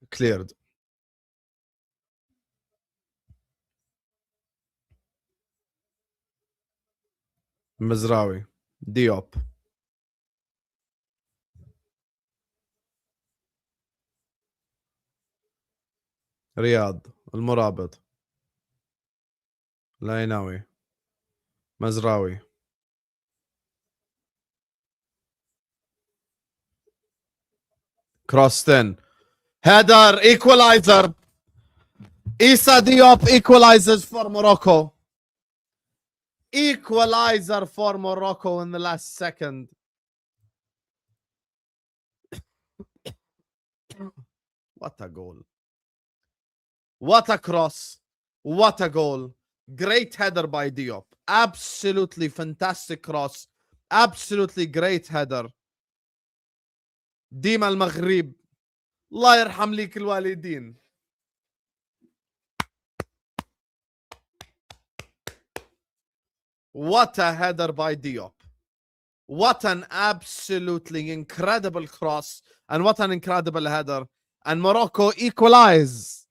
[SPEAKER 2] Cleared. Mizrawi. Diop. رياض. المرابط. العيناوي. مزراوي. Crossed in. Header, equalizer. Issa Diop equalizes for Morocco. Equalizer for Morocco in the last second. What a goal. What a cross. What a goal. Great header by Diop. Absolutely fantastic cross. Absolutely great header. ديما المغرب. الله يرحم ليك الوالدين. What a header by Diop. What an absolutely incredible cross. And what an incredible header. And Morocco equalize.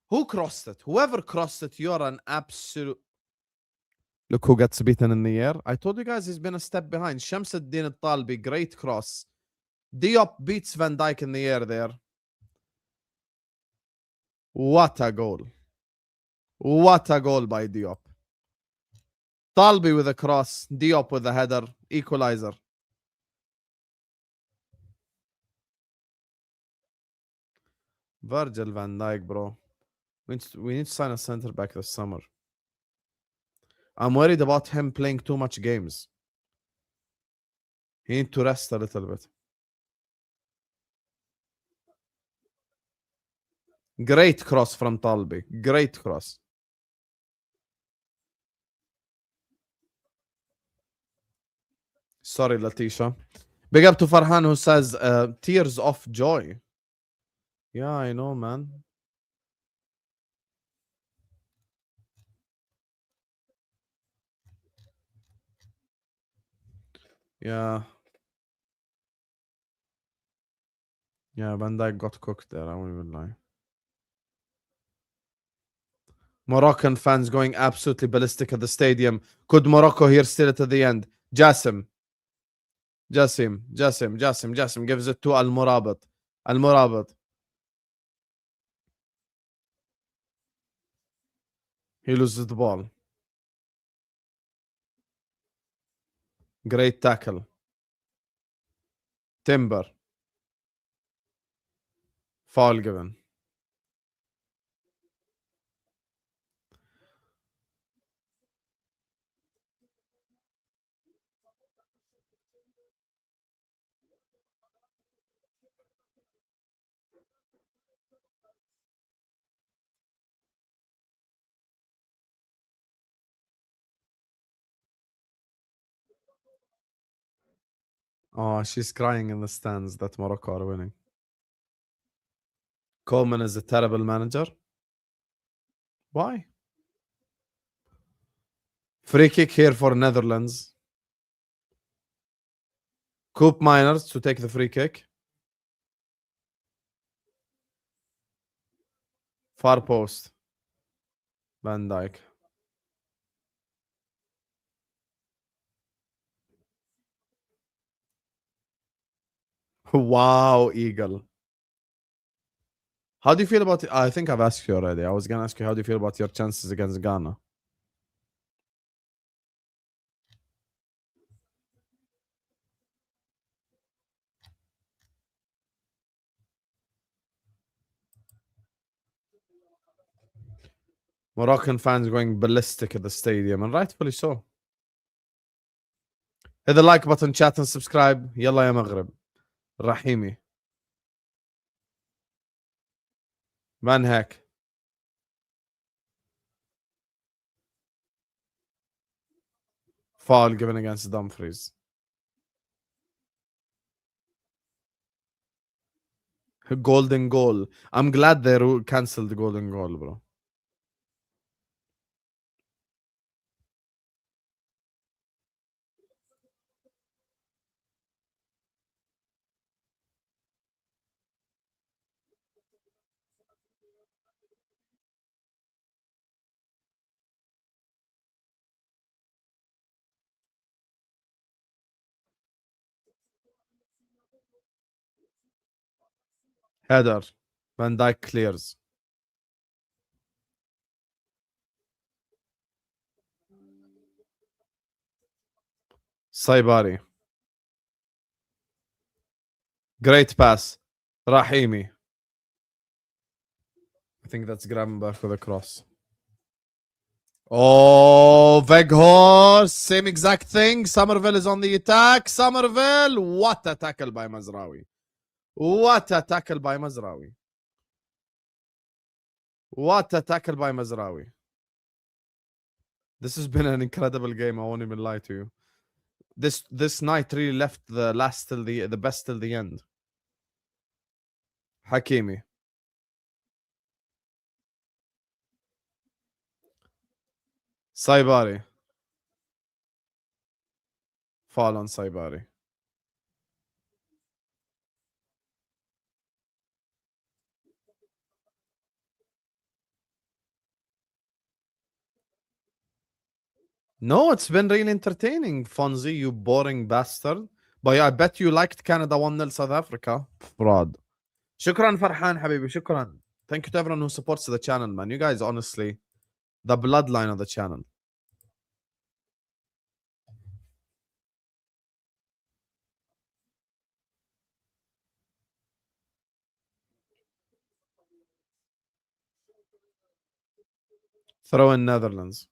[SPEAKER 2] Who crossed it? Whoever crossed it, you're an absolute... Look who gets beaten in the air. I told you guys he's been a step behind. Shamsuddin Al-Talbi, great cross. Diop beats Van Dijk in the air there. What a goal. What a goal by Diop. Talbi with a cross. Diop with a header. Equalizer. Virgil van Dijk, bro. We need to sign a center back this summer. I'm worried about him playing too much games. He needs to rest a little bit. Great cross from Talbi. Great cross. Sorry, Letitia. Big up to Farhan who says tears of joy. Yeah, I know, man. Yeah. Yeah, Van Dijk got cooked there. I won't even lie. Moroccan fans going absolutely ballistic at the stadium. Could Morocco here steal it at the end? Jassim gives it to Al Murabat. Al Murabat. He loses the ball. Great tackle. Timber. Foul given. Oh, she's crying in the stands that Morocco are winning. Coleman is a terrible manager. Why? Free kick here for Netherlands. Coop Miners to take the free kick. Far post. Van Dijk. Wow, Eagle. How do you feel about it? I think I've asked you already. I was going to ask you, how do you feel about your chances against Ghana? Moroccan fans going ballistic at the stadium, and rightfully so. Hit the like button, chat, and subscribe. Yalla ya Maghrib. Rahimi. Van Heck. Foul given against Dumfries. Golden goal. I'm glad they cancelled the golden goal, bro. Header. Van Dijk clears. Saibari. Great pass. Rahimi. I think that's Gravenberg for the cross. Oh, Veghorst. Same exact thing. Somerville is on the attack. Somerville. What a tackle by Mazraoui. What a tackle by Mazraoui. What a tackle by Mazraoui. This has been an incredible game. I won't even lie to you. This night really left the last till the best till the end. Hakimi. Saibari. Fall on Saibari. No, it's been really entertaining, Fonzie, you boring bastard. But I bet you liked Canada 1-0 South Africa. Fraud. Shukran, Farhan, Habibi. Shukran. Thank you to everyone who supports the channel, man. You guys, honestly, the bloodline of the channel. Throw in Netherlands.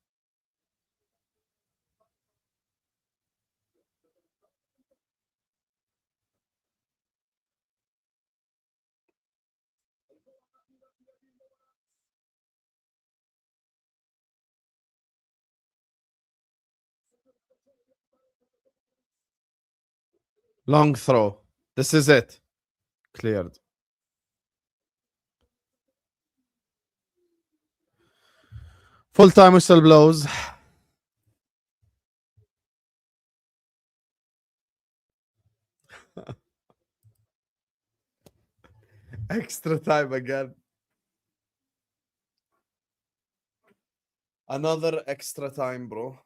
[SPEAKER 2] Long throw. This is it. Cleared. Full time whistle blows. Extra time again. Another extra time, bro.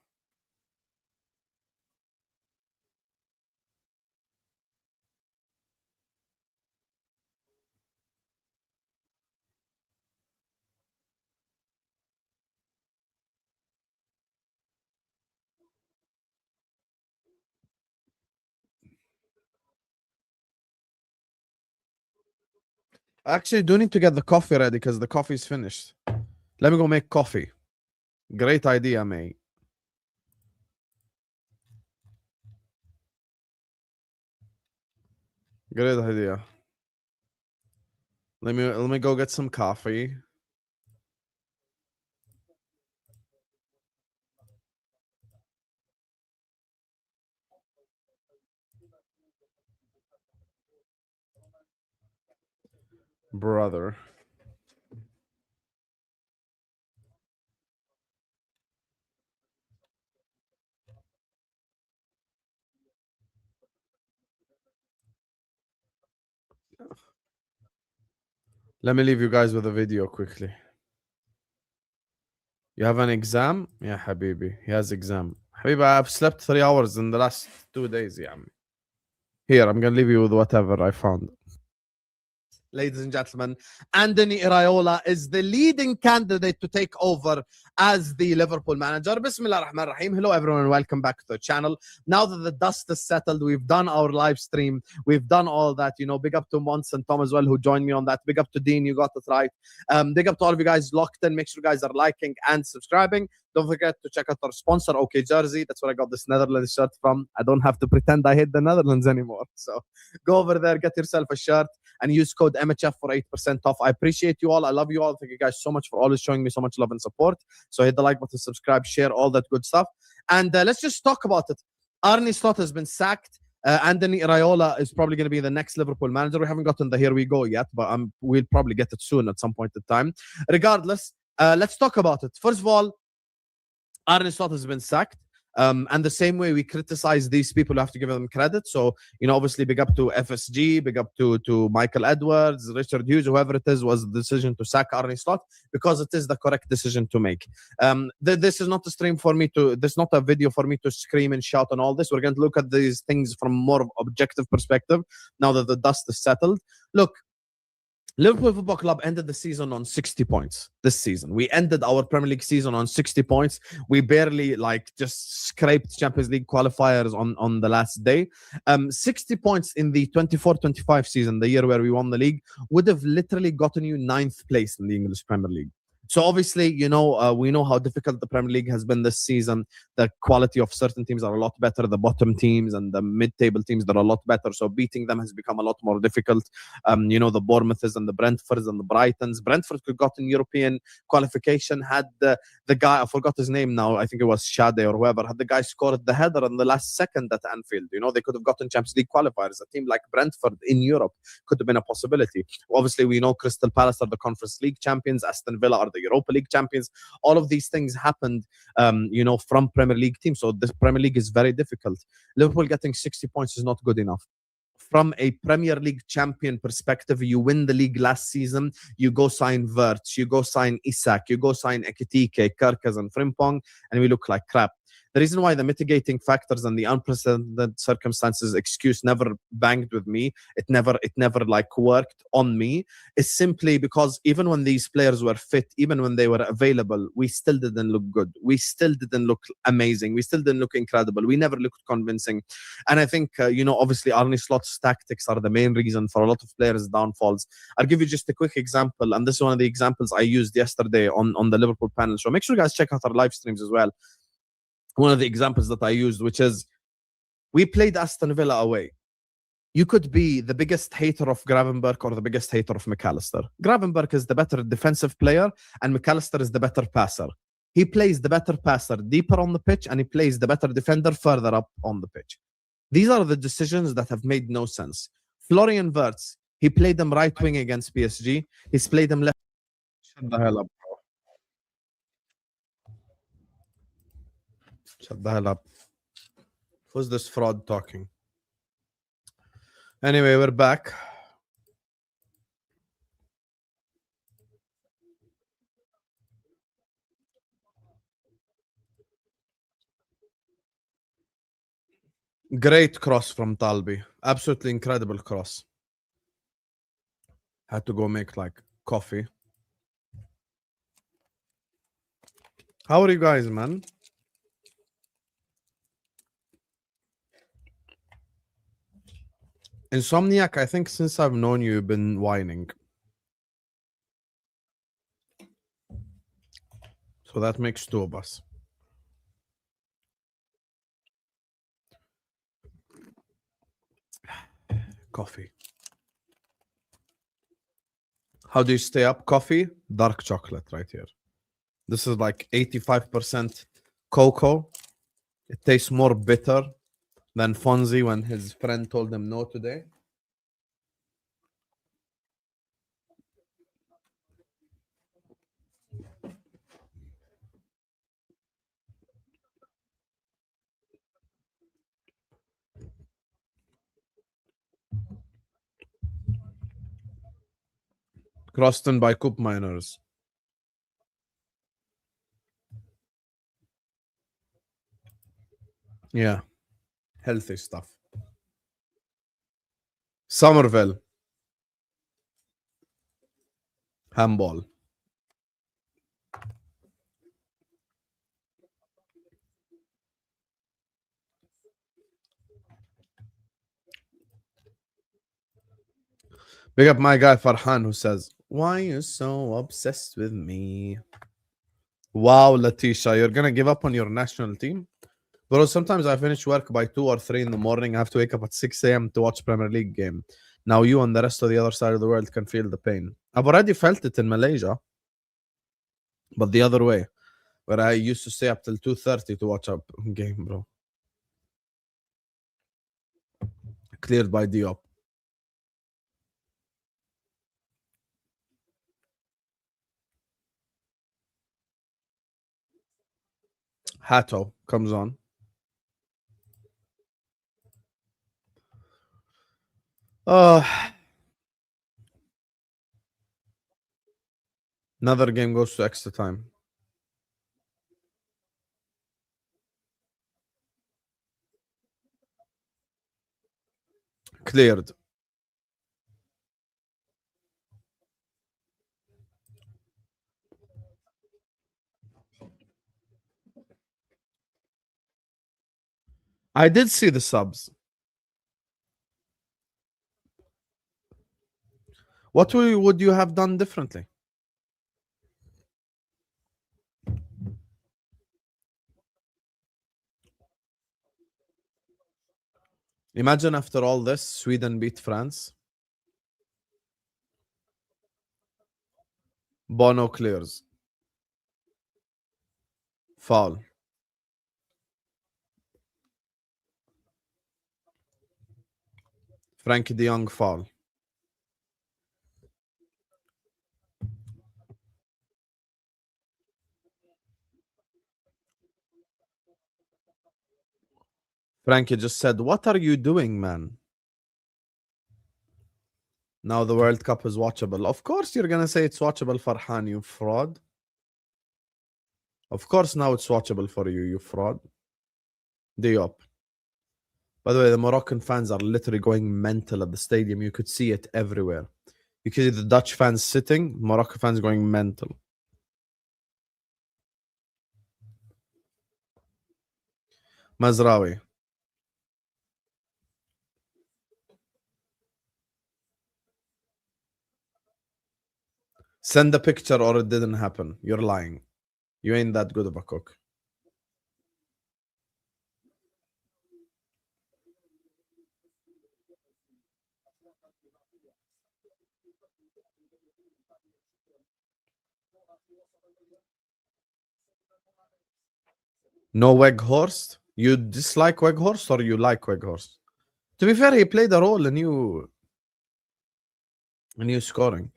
[SPEAKER 2] I actually do need to get the coffee ready because the coffee's finished. Let me go make coffee. Great idea, mate. Great idea. Let me go get some coffee. Brother. Let me leave you guys with a video quickly. You have an exam? Yeah, Habibi. He has exam. Habibi, I've slept 3 hours in the last 2 days. Yeah. Here, I'm going to leave you with whatever I found. Ladies and gentlemen, Anthony Iraola is the leading candidate to take over as the Liverpool manager. Bismillah ar-Rahman ar-Rahim. Hello everyone and welcome back to the channel. Now that the dust is settled, we've done our live stream. We've done all that, you know, big up to Mons and Tom as well who joined me on that. Big up to Dean, you got it right. Big up to all of you guys locked in. Make sure you guys are liking and subscribing. Don't forget to check out our sponsor, OK Jersey. That's where I got this Netherlands shirt from. I don't have to pretend I hate the Netherlands anymore. So go over there, get yourself a shirt, and use code MHF for 8% off. I appreciate you all. I love you all. Thank you guys so much for always showing me so much love and support. So hit the like button, subscribe, share, all that good stuff. And let's just talk about it. Arne Slot has been sacked. Anthony Iraola is probably going to be the next Liverpool manager. We haven't gotten the here we go yet, but we'll probably get it soon at some point in time. Regardless, let's talk about it. First of all, Arne Slot has been sacked. And the same way we criticize these people, we have to give them credit. So, you know, obviously big up to FSG, big up to Michael Edwards, Richard Hughes, whoever it is, was the decision to sack Arne Slot because it is the correct decision to make. This is not a stream for me to, this is not a video for me to scream and shout on all this. We're going to look at these things from more objective perspective now that the dust is settled. Look, Liverpool Football Club ended the season on 60 points this season. We ended our Premier League season on 60 points. We barely just scraped Champions League qualifiers on the last day. 60 points in the 24-25 season, the year where we won the league, would have literally gotten you 9th place in the English Premier League. So obviously, you know, we know how difficult the Premier League has been this season. The quality of certain teams are a lot better. The bottom teams and the mid-table teams, they're a lot better. So beating them has become a lot more difficult. You know, the Bournemouths and the Brentfords and the Brightons. Brentford could got in European qualification, had the guy, I forgot his name now, I think it was Shade or whoever, had the guy scored the header in the last second at Anfield. You know, they could have gotten Champions League qualifiers. A team like Brentford in Europe could have been a possibility. Obviously, we know Crystal Palace are the Conference League champions. Aston Villa are the Europa League champions. All of these things happened, you know, from Premier League teams. So this Premier League is very difficult. Liverpool getting 60 points is not good enough. From a Premier League champion perspective, you win the league last season, you go sign Wirtz, you go sign Isak, you go sign Ekitike, Kerkez and Frimpong, and we look like crap. The reason why the mitigating factors and the unprecedented circumstances excuse never banged with me, it never like worked on me, is simply because even when these players were fit, even when they were available, we still didn't look good. We still didn't look amazing. We still didn't look incredible. We never looked convincing. And I think, you know, obviously Arne Slot's tactics are the main reason for a lot of players' downfalls. I'll give you just a quick example, and this is one of the examples I used yesterday on the Liverpool panel. So make sure you guys check out our live streams as well. One of the examples that I used, which is we played Aston Villa away. You could be the biggest hater of Gravenberch or the biggest hater of McAllister. Gravenberch is the better defensive player and McAllister is the better passer. He plays the better passer deeper on the pitch and he plays the better defender further up on the pitch. These are the decisions that have made no sense. Florian Wirtz, he played them right wing against PSG. He's played them left. Shut the hell up, bro. Shut the hell up. Who's this fraud talking? Anyway, we're back. Great cross from Talbi. Absolutely incredible cross. Had to go make like coffee. How are you guys, man? Insomniac, I think since I've known you, you've been whining. So that makes two of us. Coffee. How do you stay up? Coffee, dark chocolate right here. This is like 85% cocoa. It tastes more bitter than Fonzie when his friend told him no today. Croston by Coop Miners. Yeah. Healthy stuff. Somerville. Handball. Big up my guy Farhan who says, why are you so obsessed with me? Wow, Letitia, you're gonna give up on your national team? Bro, sometimes I finish work by 2 or 3 in the morning. I have to wake up at 6 a.m. to watch Premier League game. Now you and the rest of the other side of the world can feel the pain. I've already felt it in Malaysia. But the other way, where I used to stay up till 2:30 to watch a game, bro. Cleared by Diop. Hato comes on. Another game goes to extra time. Cleared. I did see the subs. What would you have done differently? Imagine after all this, Sweden beat France. Bono clears. Foul. Frankie de Jong foul. Frankie just said, what are you doing, man? Now the World Cup is watchable. Of course you're going to say it's watchable, Farhan, you fraud. Of course now it's watchable for you, you fraud. Diop. By the way, the Moroccan fans are literally going mental at the stadium. You could see it everywhere. You could see the Dutch fans sitting, Moroccan fans going mental. Mazraoui. Send a picture or it didn't happen. You're lying. You ain't that good of a cook. No Weghorst? You dislike Weghorst or you like Weghorst? To be fair, he played a role in you scoring.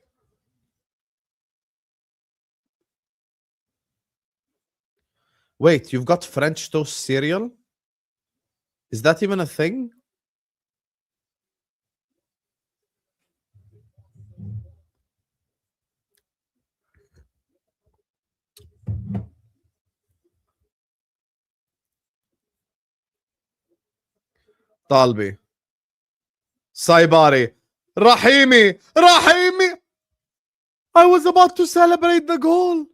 [SPEAKER 2] Wait, you've got French toast cereal? Is that even a thing? طالبي Saibari Rahimi I was about to celebrate the goal.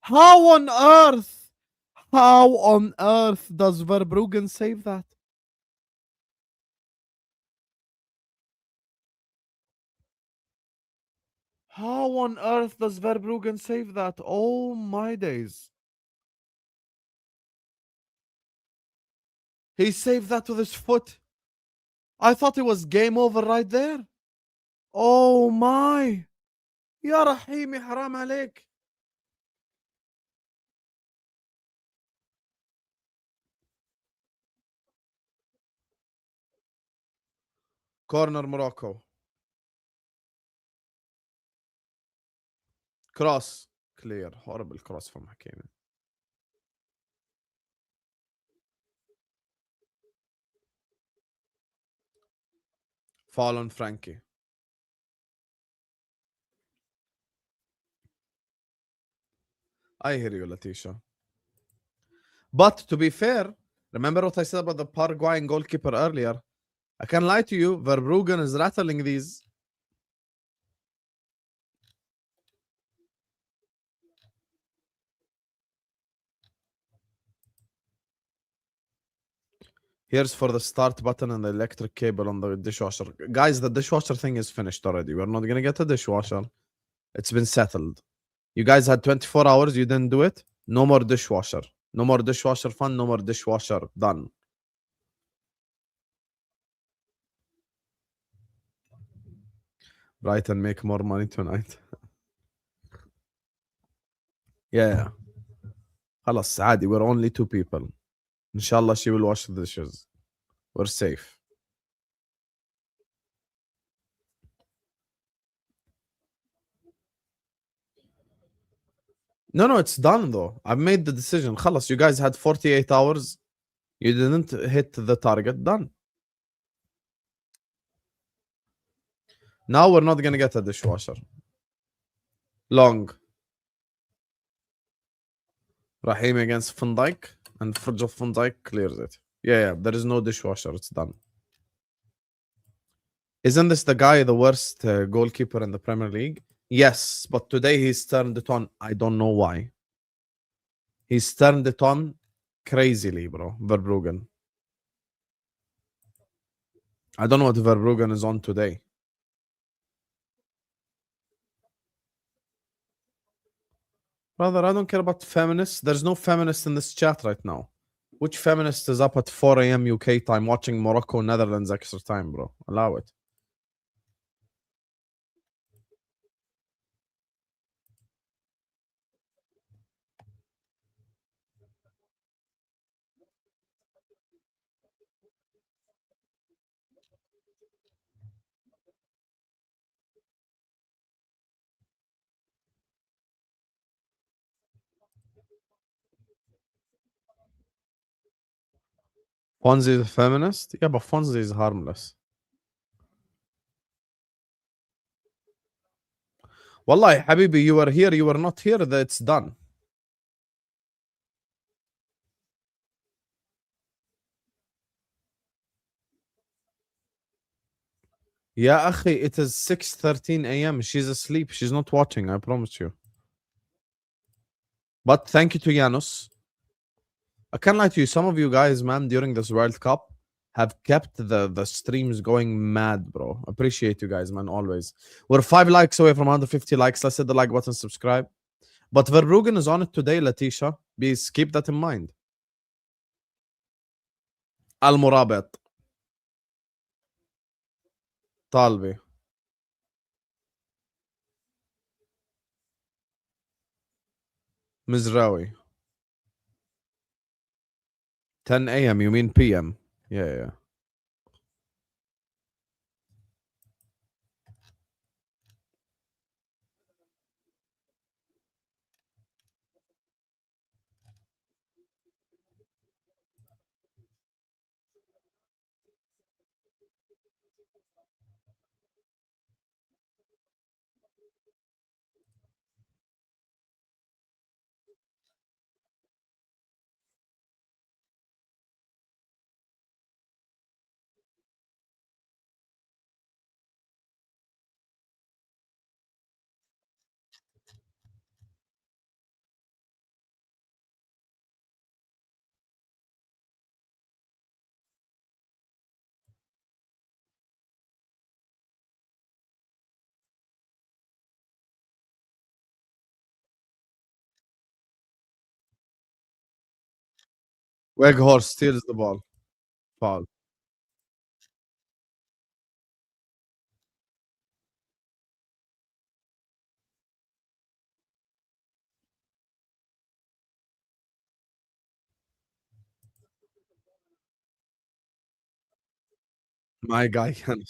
[SPEAKER 2] How on earth does Verbruggen save that? How on earth does Verbruggen save that? Oh my days. He saved that with his foot. I thought it was game over right there. Oh my. يا رحيمي حرام عليك. Corner Morocco. Cross. Clear. Horrible cross from Hakimi. Foul on Frankie. I hear you, Letitia. But to be fair, remember what I said about the Paraguayan goalkeeper earlier? I can't lie to you. Verbruggen is rattling these. Here's for the start button and the electric cable on the dishwasher. Guys, the dishwasher thing is finished already. We're not going to get a dishwasher. It's been settled. You guys had 24 hours. You didn't do it. No more dishwasher. No more dishwasher fun. No more dishwasher. Done. Brighton make more money tonight. Yeah. خلاص عادي. We're only 2 people. Inshallah, she will wash the dishes. We're safe. No, it's done though. I've made the decision. خلاص, you guys had 48 hours. You didn't hit the target. Done. Now we're not gonna get a dishwasher. Long. Rahim against Van Dijk, and Virgil van Dijk clears it. Yeah, there is no dishwasher. It's done. Isn't this the guy the worst goalkeeper in the Premier League? Yes, but today he's turned it on. I don't know why. He's turned it on crazily, bro. Verbruggen. I don't know what Verbruggen is on today. Brother, I don't care about feminists. There's no feminist in this chat right now. Which feminist is up at 4 a.m. UK time watching Morocco, Netherlands extra time, bro? Allow it. Fonzie is a feminist? Yeah, but Fonzie is harmless. Wallahi, Habibi, you were here, you were not here, it's done. Yeah, akhi, it is 6:13 a.m. She's asleep. She's not watching, I promise you. But thank you to Janos. I can't lie to you. Some of you guys, man, during this World Cup have kept the streams going mad, bro. Appreciate you guys, man, always. We're 5 likes away from 150 likes. Let's hit the like button, subscribe. But Verbruggen is on it today, Letitia. Please keep that in mind. Al-Murabit. Talbi. Mizrawi. 10 a.m. You mean p.m. Yeah. Weghorst steals the ball. Foul. My guy can.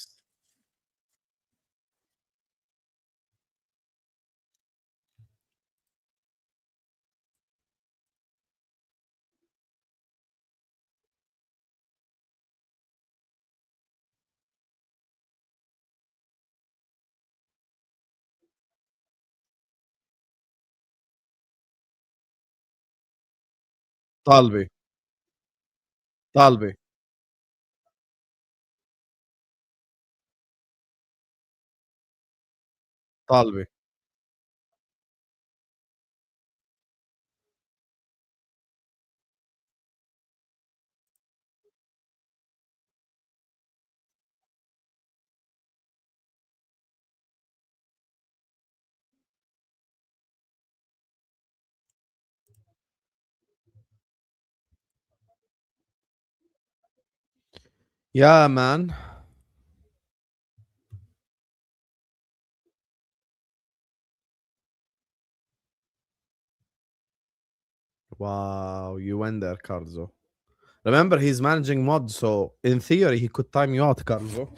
[SPEAKER 2] طالبي طالبي طالبي. Yeah, man. Wow, you went there, Carzo. Remember, he's managing mods, so in theory, he could time you out, Carzo.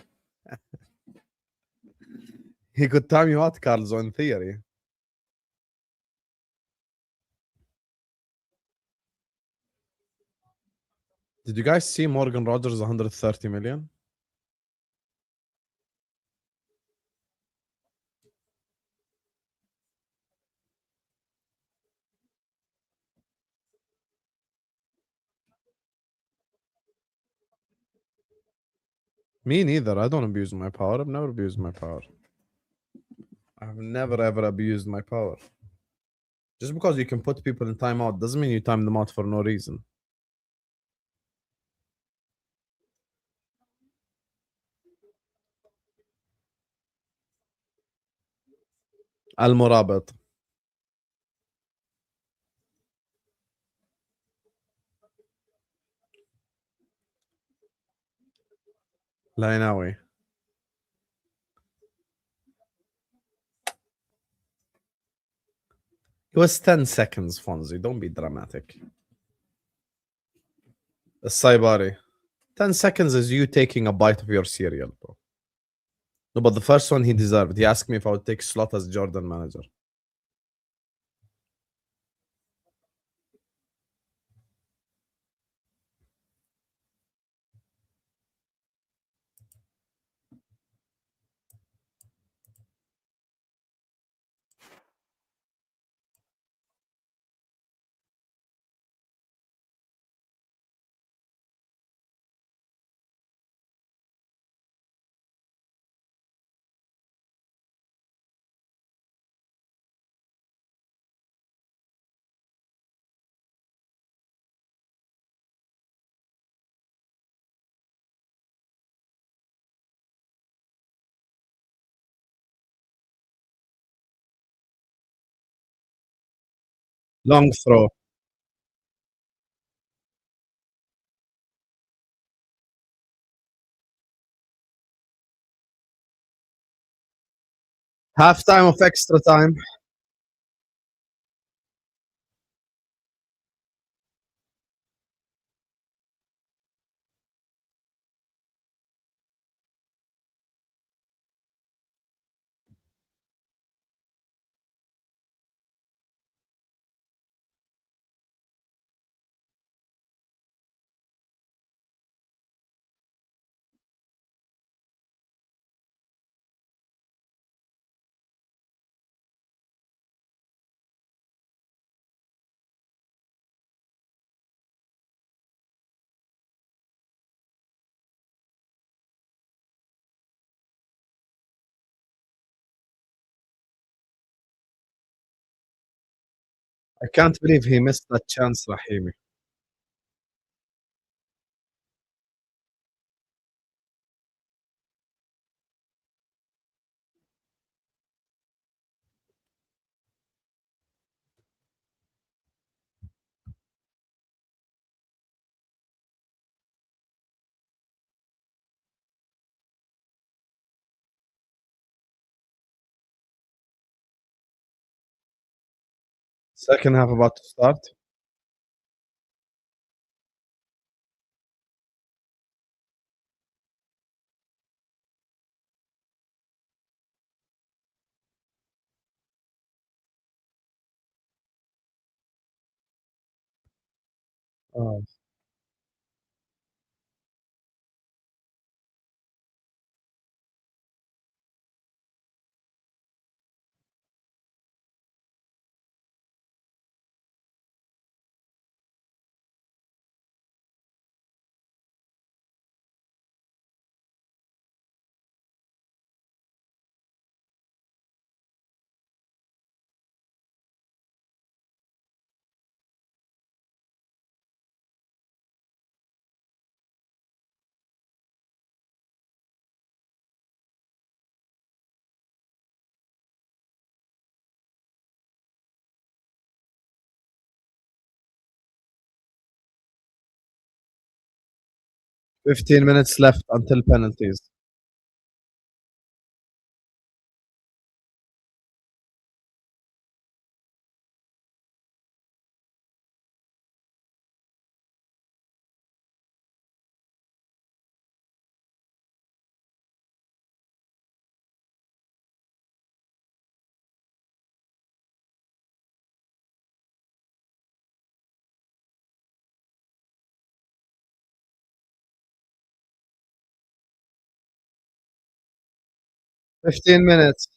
[SPEAKER 2] He could time you out, Carzo, in theory. Did you guys see Morgan Rogers 130 million? Me neither. I don't abuse my power. I've never abused my power. I've never ever abused my power. Just because you can put people in timeout doesn't mean you time them out for no reason. المرابط. لا يناوي. It was 10 seconds, Fonzie. Don't be dramatic. السايباري. 10 seconds is you taking a bite of your cereal, bro. No, but the first one he deserved. He asked me if I would take slot as Jordan manager. Long throw. Half time of extra time. I can't believe he missed that chance, Rahimi. Second half about to start. Oh. $15 minutes left until penalties. $15 minutes.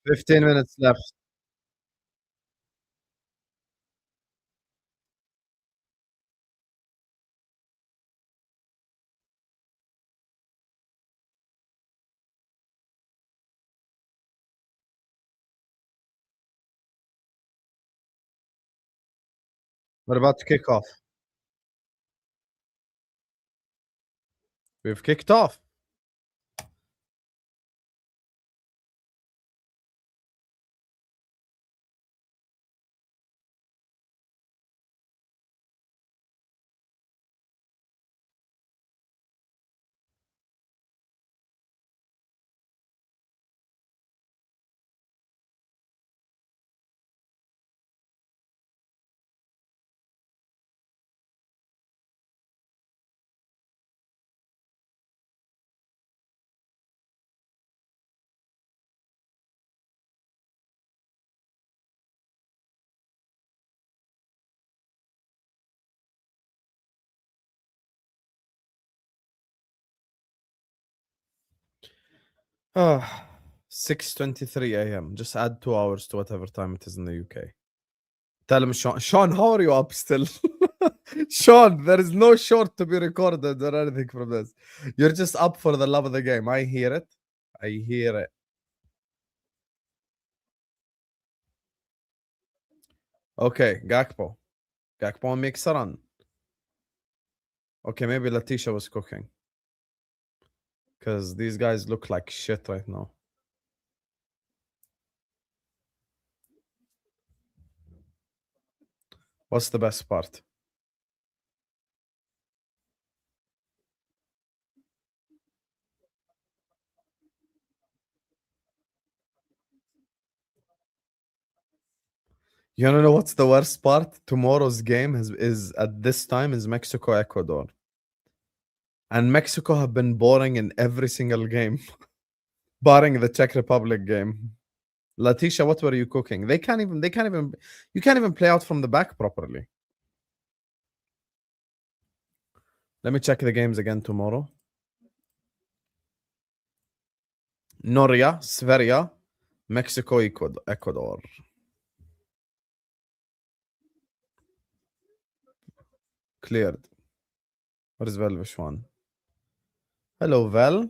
[SPEAKER 2] $15 minutes left. We're about to kick off. We've kicked off. Oh, 6:23 a.m. Just add 2 hours to whatever time it is in the UK. Tell him, Sean. Sean, how are you up still? Sean, there is no short to be recorded or anything from this. You're just up for the love of the game. I hear it. I hear it. Okay, Gakpo. Gakpo makes a run. Okay, maybe Letitia was cooking. Because these guys look like shit right now. What's the best part? You wanna know what's the worst part? Tomorrow's game is at this time is Mexico Ecuador. And Mexico have been boring in every single game. Barring the Czech Republic game. Letitia, what were you cooking? You can't even play out from the back properly. Let me check the games again tomorrow. Noria, Sveria, Mexico, Ecuador. Cleared. What is Velvishwan? Hello, Vel.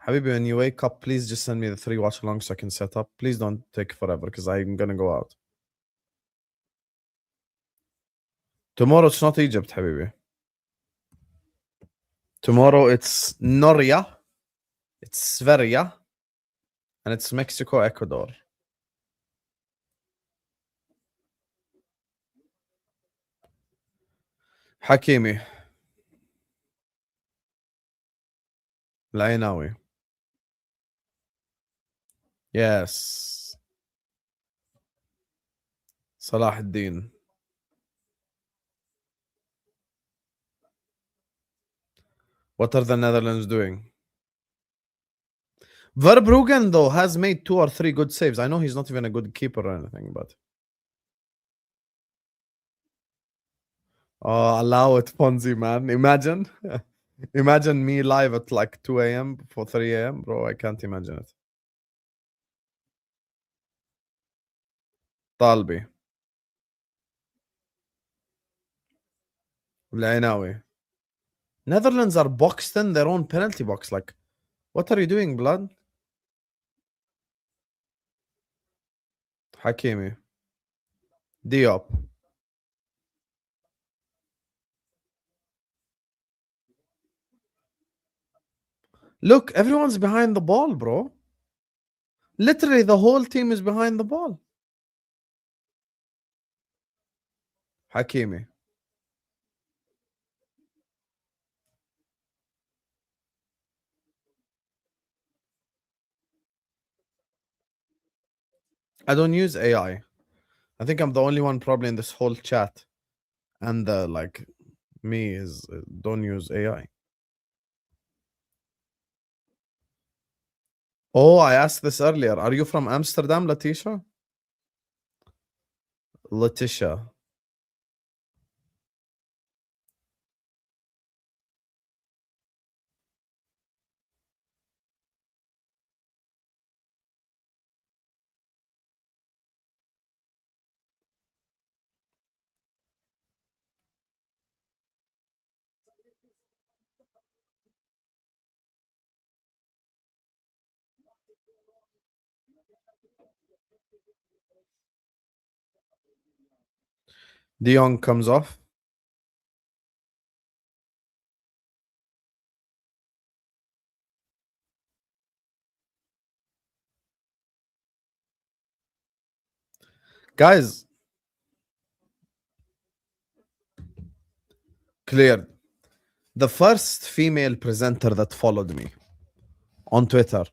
[SPEAKER 2] Habibi, when you wake up, please just send me the 3 watch along so I can set up. Please don't take forever because I'm gonna go out. Tomorrow it's not Egypt, Habibi. Tomorrow it's Noria, it's Sveria, and it's Mexico, Ecuador. Hakimi. العيناوي. Yes. صلاح الدين. What are the Netherlands doing? Verbruggen though has made 2 or 3 good saves. I know he's not even a good keeper or anything, but oh, allow it, Ponzi, man. Imagine. Imagine me live at like 2 a.m. for 3 a.m. Bro, I can't imagine it. طالبي. العيناوي. Netherlands are boxed in their own penalty box. Like, what are you doing, blood? Hakimi. Diop. Look, everyone's behind the ball, bro. Literally, the whole team is behind the ball. Hakimi. I don't use AI. I think I'm the only one probably in this whole chat. And like me is don't use AI. Oh, I asked this earlier. Are you from Amsterdam, Letitia? Letitia. De Jong comes off. Guys, cleared. The first female presenter that followed me on Twitter.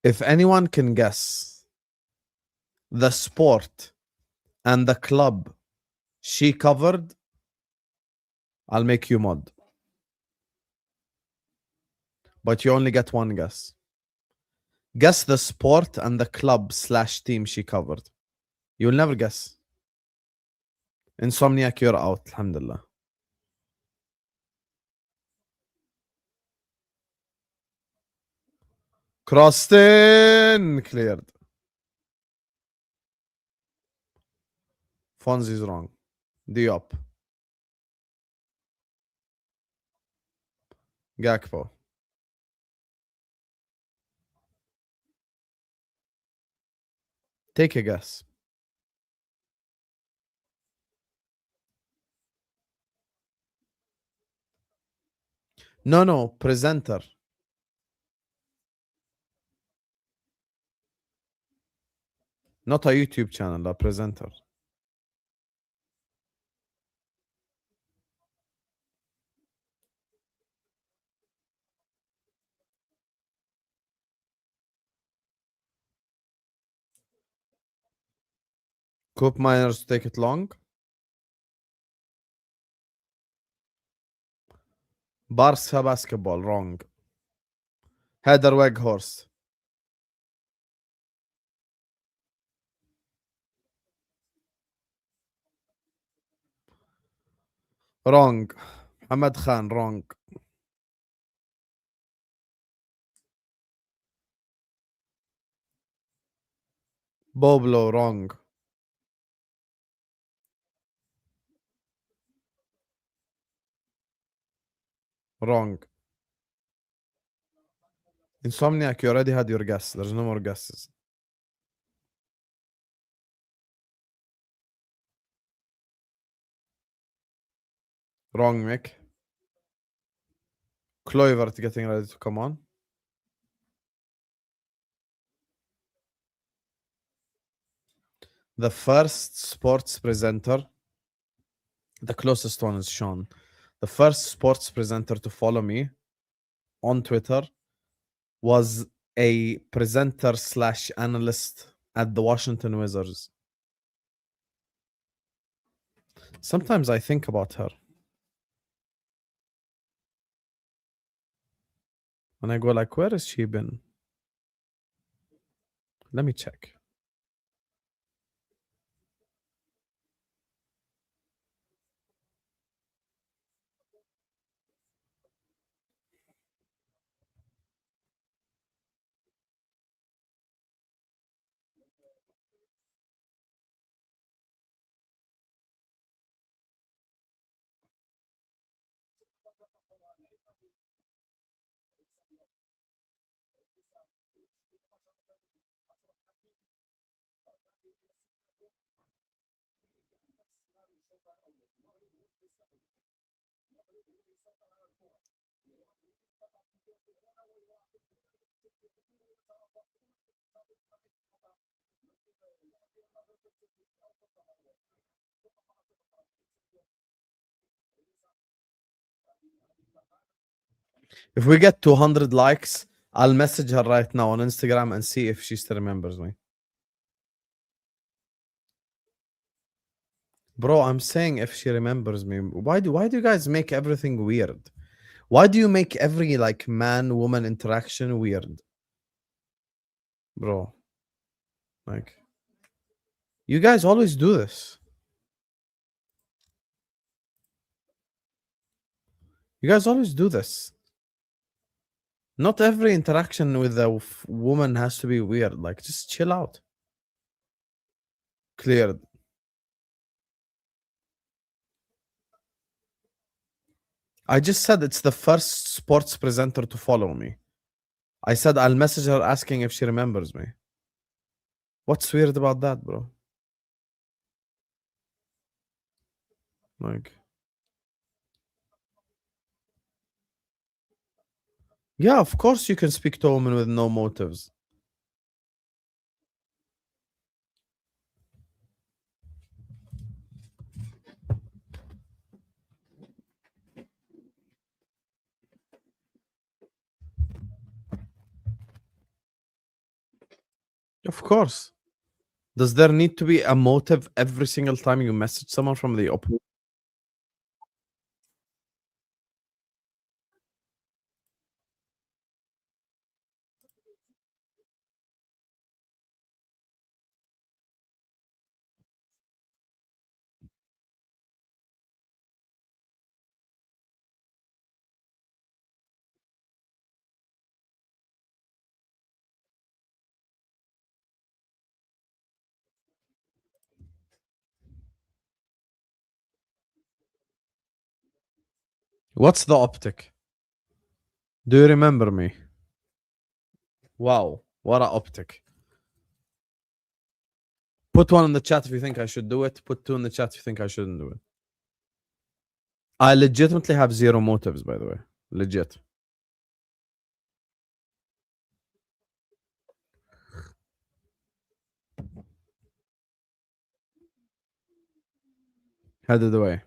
[SPEAKER 2] If anyone can guess the sport and the club she covered, I'll make you mod. But you only get one guess. Guess the sport and the club / team she covered. You'll never guess. Insomniac, you're out. Alhamdulillah. Crossed in. Cleared. Fonzie's wrong. Diop. Gakpo. Take a guess. No, presenter. Not a YouTube channel, a presenter. Coop miners take it long. Barca basketball, wrong. Header Weghorst. Wrong. Ahmed Khan, wrong. Boblo, wrong. Wrong. Insomniac, you already had your guess. There's no more guesses. Wrong, Mick. Kluivert getting ready to come on. The first sports presenter, the closest one is Sean. the first sports presenter to follow me on Twitter was a presenter / analyst at the Washington Wizards. Sometimes I think about her. And I go like, where has she been? Let me check. If we get 200 likes, I'll message her right now on Instagram and see if she still remembers me. Bro, I'm saying if she remembers me. Why do you guys make everything weird? Why do you make every like man-woman interaction weird? Bro. Like, you guys always do this. You guys always do this. Not every interaction with a woman has to be weird. Like, just chill out. Cleared. I just said it's the first sports presenter to follow me. I said I'll message her asking if she remembers me. What's weird about that, bro? Like, yeah, of course you can speak to a woman with no motives. Of course. Does there need to be a motive every single time you message someone from the opposite? What's the optic? Do you remember me? Wow, what a optic. Put one in the chat if you think I should do it. Put two in the chat if you think I shouldn't do it. I legitimately have zero motives, by the way. Legit. Headed away.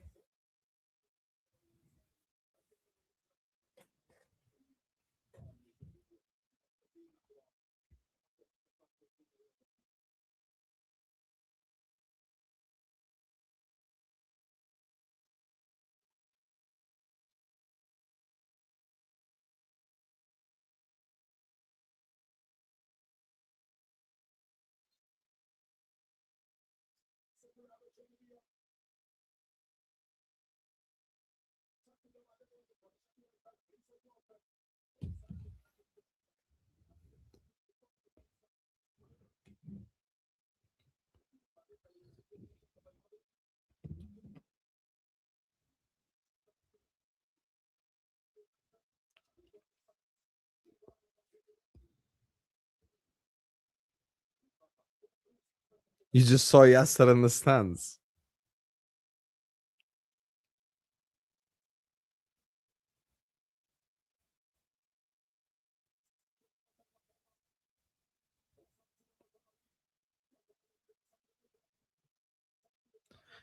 [SPEAKER 2] You just saw Yasser in the stands.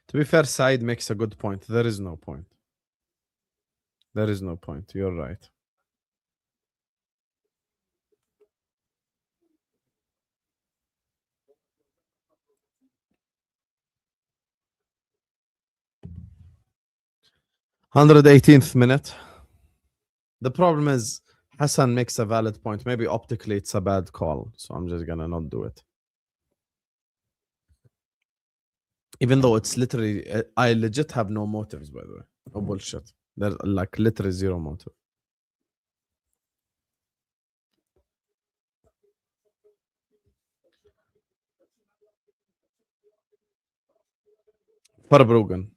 [SPEAKER 2] To be fair, Said makes a good point. There is no point. There is no point. You're right. $118th minute. The problem is Hassan makes a valid point. Maybe optically it's a bad call, so I'm just gonna not do it. Even though it's literally, I legit have no motives, by the way. No bullshit. There's like literally zero motive. Verbrogen.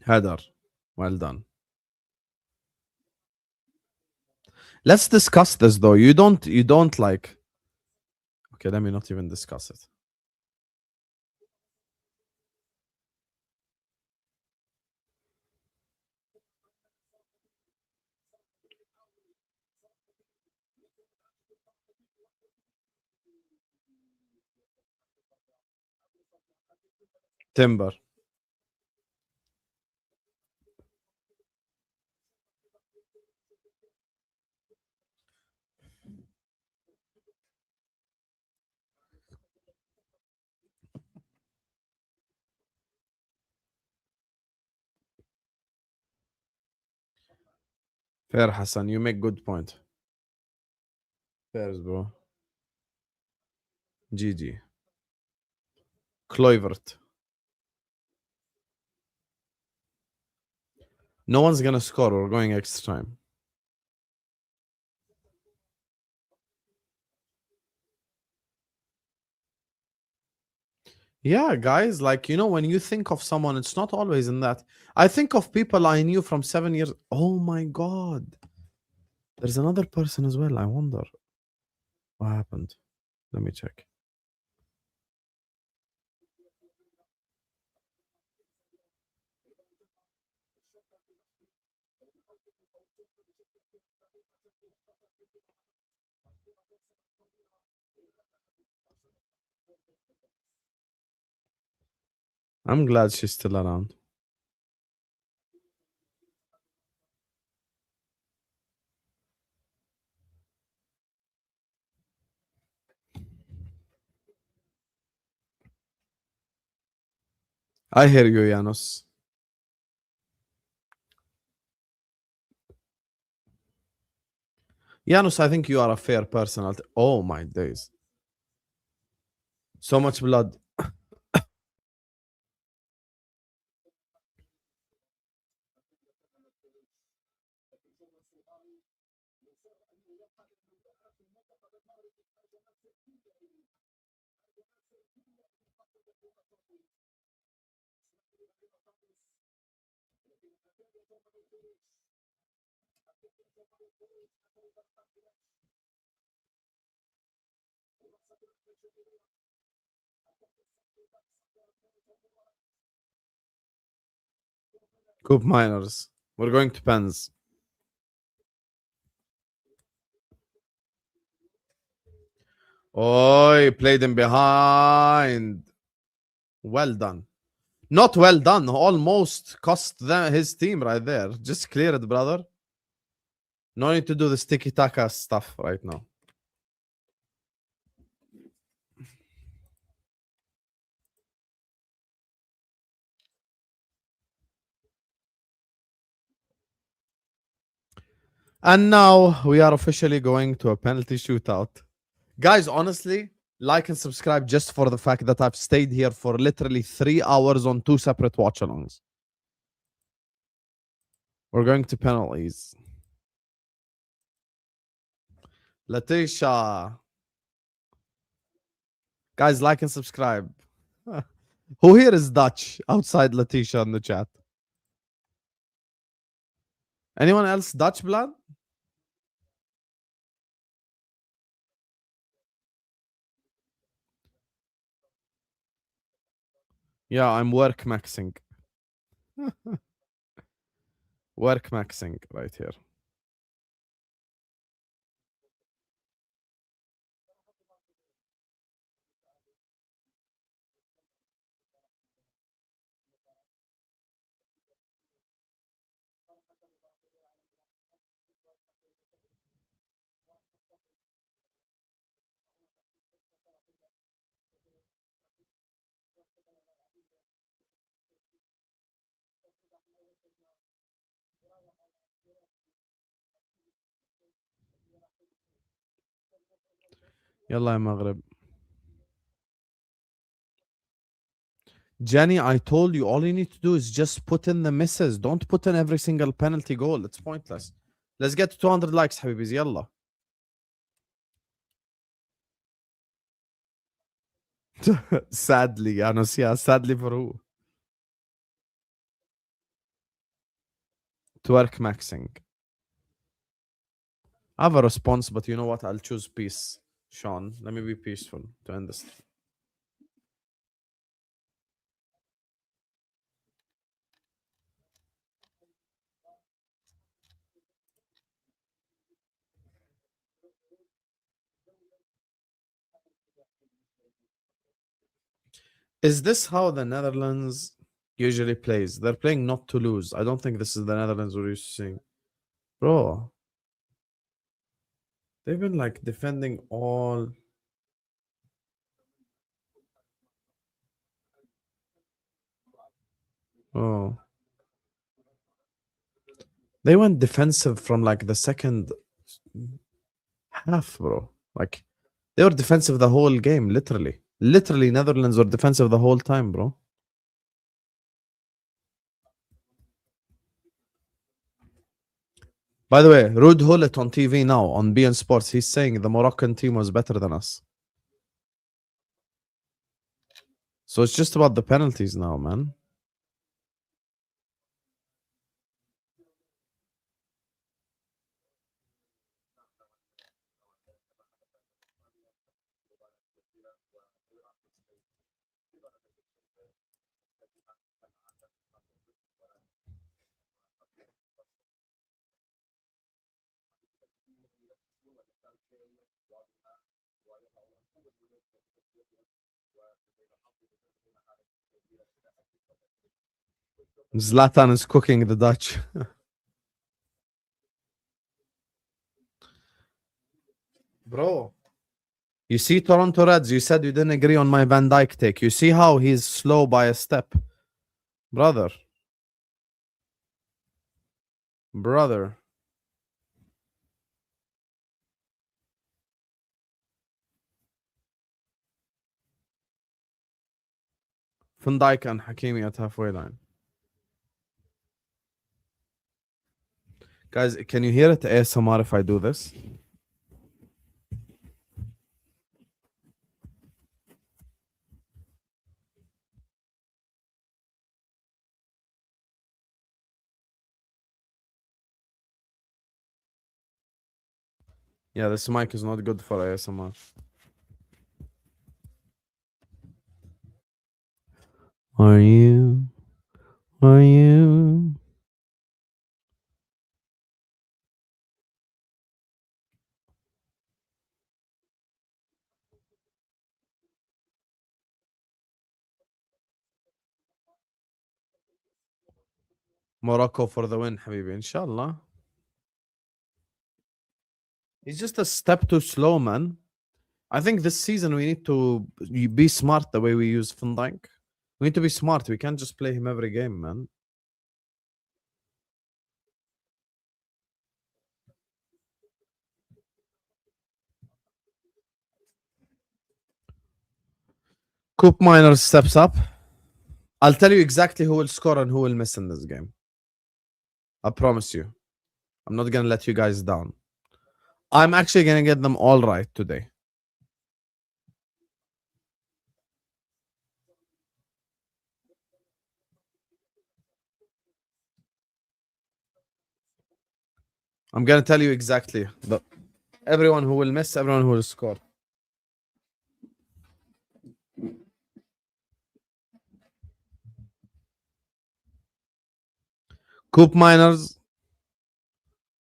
[SPEAKER 2] Header. Well done. Let's discuss this though. You don't like. Okay, let me not even discuss it. Timber. Fair, Hassan. You make good point. Fairs, bro. GG. Kluivert. No one's gonna score. We're going extra time. Yeah, guys, like, you know, when you think of someone, it's not always in that. I think of people I knew from 7 years. Oh my God. There's another person as well. I wonder what happened. Let me check. I'm glad she's still around. I hear you, Janos. Janos, I think you are a fair person. Oh my days. So much blood. Coop Miners. We're going to Pens. Oh, he played him behind. Well done. Not well done. Almost cost his team right there. Just clear it, brother. No need to do the sticky taka stuff right now. And now we are officially going to a penalty shootout. Guys, honestly, like and subscribe just for the fact that I've stayed here for literally 3 hours on 2 separate watch-alongs. We're going to penalties. Letitia. Guys, like and subscribe. Who here is Dutch outside Letitia in the chat? Anyone else Dutch blood? Yeah, I'm work maxing. Work maxing right here. يلا يا مغرب. Jenny, I told you all you need to do is just put in the misses. Don't put in every single penalty goal. It's pointless. Let's get to 200 likes حبيبي يلا. Sadly, Anusia, sadly for who? Twerk maxing. I have a response, but you know what? I'll choose peace. Sean, let me be peaceful to end this. Is this how the Netherlands usually plays? They're playing not to lose. I don't think this is the Netherlands we're used to seeing. Bro, they've been like defending all. Oh. They went defensive from like the second half, bro. Like they were defensive the whole game, literally. Literally, Netherlands were defensive the whole time, bro. By the way, Ruud Gullit on TV now on BN Sports, he's saying the Moroccan team was better than us. So it's just about the penalties now, man. Zlatan is cooking the Dutch. Bro, you see Toronto Reds, you said you didn't agree on my Van Dijk take. You see how he's slow by a step. Brother. Brother. Van Dijk and Hakimi at halfway line. Guys, can you hear it ASMR if I do this? Yeah, this mic is not good for ASMR. Are you? Are you? Morocco for the win, حبيبي. Inshallah. He's just a step too slow, man. I think this season we need to be smart the way we use Van Dijk. We need to be smart. We can't just play him every game, man. Coop Miners steps up. I'll tell you exactly who will score and who will miss in this game. I promise you. I'm not going to let you guys down. I'm actually going to get them all right today. I'm going to tell you exactly. Everyone who will miss, everyone who will score. Coop Miners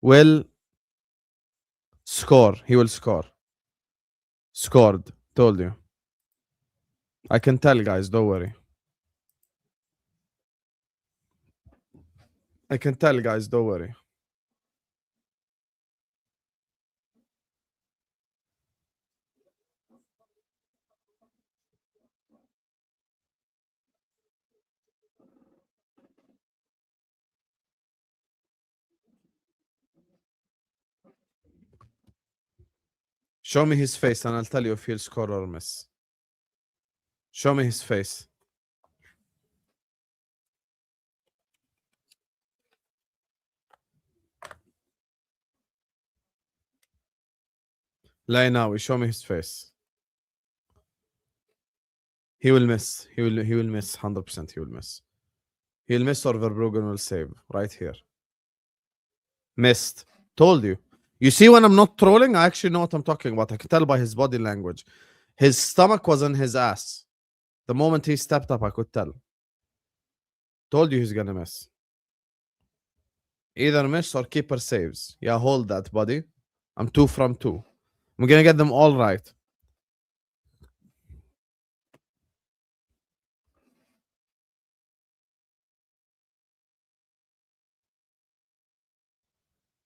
[SPEAKER 2] will score. He will score. Scored. Told you. I can tell, guys. Don't worry. I can tell, guys. Don't worry. Show me his face and I'll tell you if he'll score or miss. Show me his face. Lainawi, show me his face. He will miss. He will miss 100%. He will miss. He'll miss or Verbruggen will save right here. Missed. Told you. You see, when I'm not trolling, I actually know what I'm talking about. I can tell by his body language. His stomach was in his ass. The moment he stepped up, I could tell. Told you he's gonna miss. Either miss or keeper saves. Yeah, hold that, buddy. I'm 2 from 2. I'm gonna get them all right.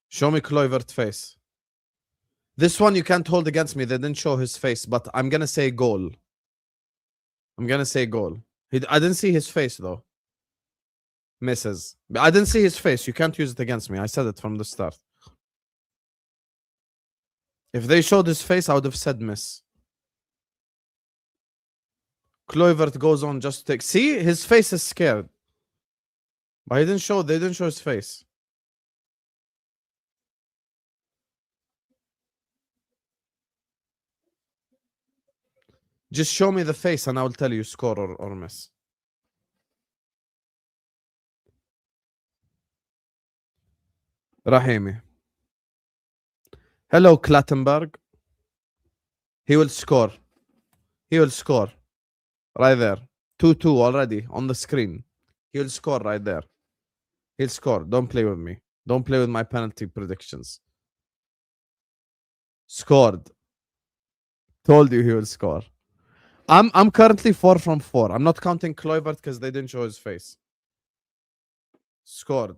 [SPEAKER 2] Show me Kluivert face. This one you can't hold against me. They didn't show his face, but I'm gonna say goal. I'm gonna say goal. I didn't see his face though. Misses. I didn't see his face. You can't use it against me. I said it from the start. If they showed his face, I would have said miss. Kluivert goes on just to take. See, his face is scared. But they didn't show his face. Just show me the face and I will tell you score or miss. Rahimi. Hello, Klattenberg. He will score. He will score. Right there. 2-2 already on the screen. He'll score right there. He'll score. Don't play with me. Don't play with my penalty predictions. Scored. Told you he will score. I'm currently 4 from 4. I'm not counting Kluivert because they didn't show his face. Scored.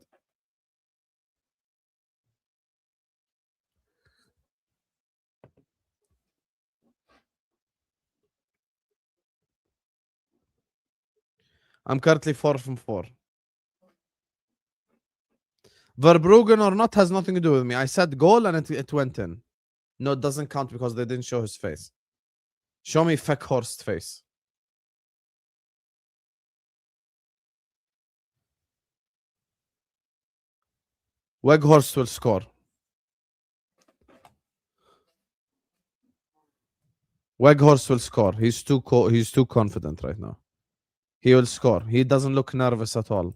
[SPEAKER 2] I'm currently 4 from 4. Verbruggen or not has nothing to do with me. I said goal and it went in. No, it doesn't count because they didn't show his face. Show me Feckhorst face. Weghorst will score. Weghorst will score. He's too confident right now. He will score. He doesn't look nervous at all.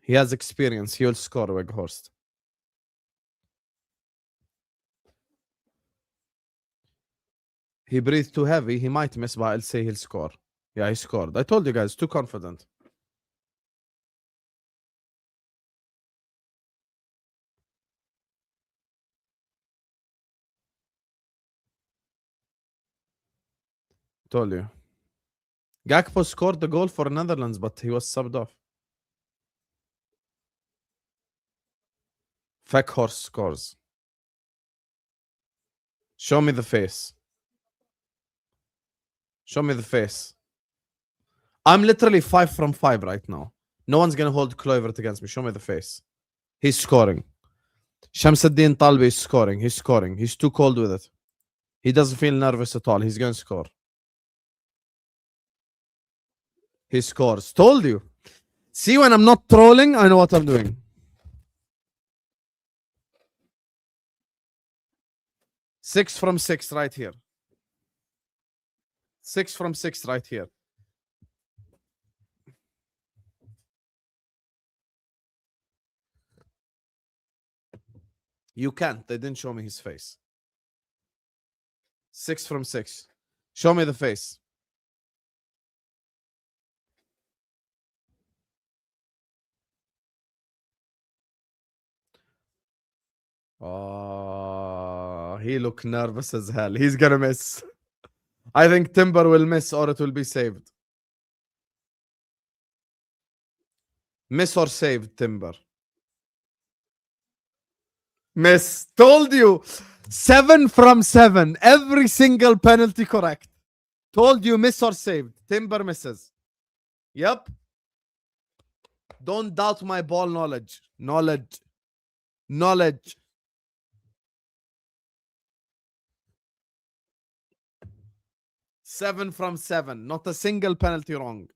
[SPEAKER 2] He has experience. He will score, Weghorst. He breathed too heavy. He might miss, but I'll say he'll score. Yeah, he scored. I told you guys, too confident. Told you. Gakpo scored the goal for Netherlands, but he was subbed off. Feckhorst scores. Show me the face. Show me the face. I'm literally 5 from 5 right now. No one's going to hold Kluivert against me. Show me the face. He's scoring. Shamsuddin Talbi is scoring. He's scoring. He's too cold with it. He doesn't feel nervous at all. He's going to score. He scores. Told you. See, when I'm not trolling, I know what I'm doing. Six from 6 right here. 6 from 6 right here. You can't. They didn't show me his face. 6 from 6. Show me the face. Oh, he look nervous as hell. He's gonna miss. I think Timber will miss or it will be saved. Miss or saved, Timber. Miss. Told you. 7 from 7. Every single penalty correct. Told you miss or saved. Timber misses. Yep. Don't doubt my ball knowledge. Knowledge. 7 from 7. Not a single penalty wrong.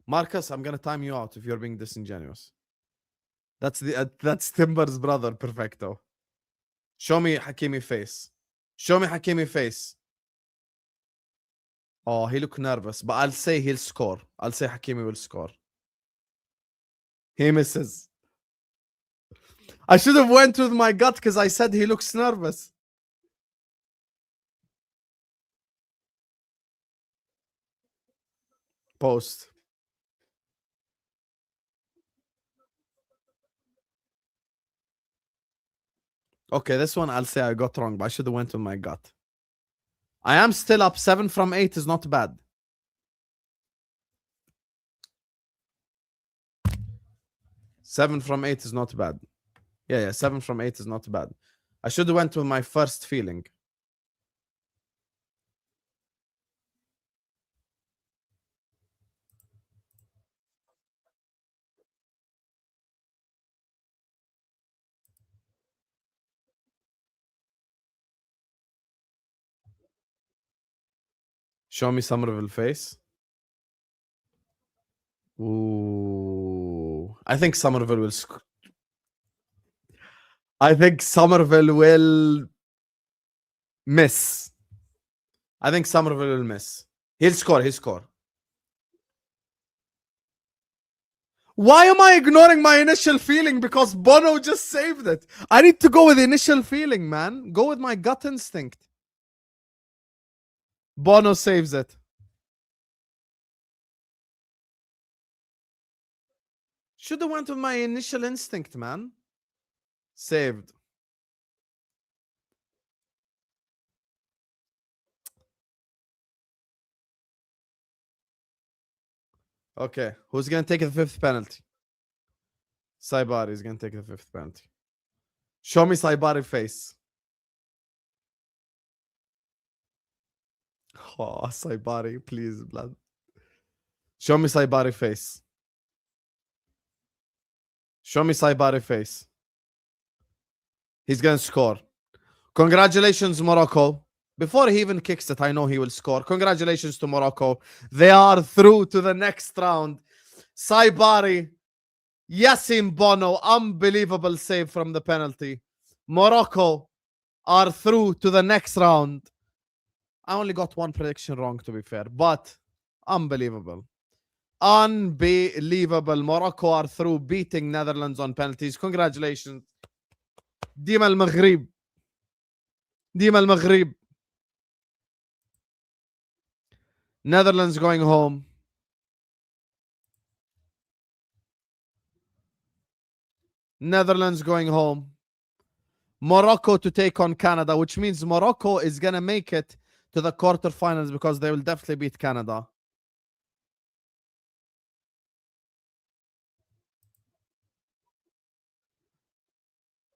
[SPEAKER 2] Marcus, I'm gonna time you out if you're being disingenuous. That's Timber's brother, perfecto. Show me Hakimi face. Show me Hakimi face. Oh, he look nervous, but I'll say he'll score. I'll say Hakimi will score. He misses. I should have went with my gut because I said he looks nervous. Post. Okay, this one I'll say I got wrong, but I should have went with my gut. I am still up. 7 from 8 is not bad. Seven from 8 is not bad. Yeah, 7 from 8 is not bad. I should have went with my first feeling. Show me Somerville face. Ooh. I think Somerville will I think Somerville will miss. I think Somerville will miss. He'll score. Why am I ignoring my initial feeling? Because Bono just saved it. I need to go with the initial feeling, man. Go with my gut instinct. Bono saves it. Should have went with my initial instinct, man. Saved. Okay, who's going to take the 5th penalty? Saibari is going to take the 5th penalty. Show me Saibari face. Oh, Saibari, please, blood. Show me Saibari face. Show me Saibari face. He's going to score. Congratulations, Morocco. Before he even kicks it, I know he will score. Congratulations to Morocco. They are through to the next round. Saibari, Yassin Bono, unbelievable save from the penalty. Morocco are through to the next round. I only got one prediction wrong, to be fair, but unbelievable. Unbelievable. Morocco are through, beating Netherlands on penalties. Congratulations. Dima al-Maghrib. Dima al-Maghrib. Netherlands going home. Netherlands going home. Morocco to take on Canada, which means Morocco is going to make it to the quarterfinals because they will definitely beat Canada.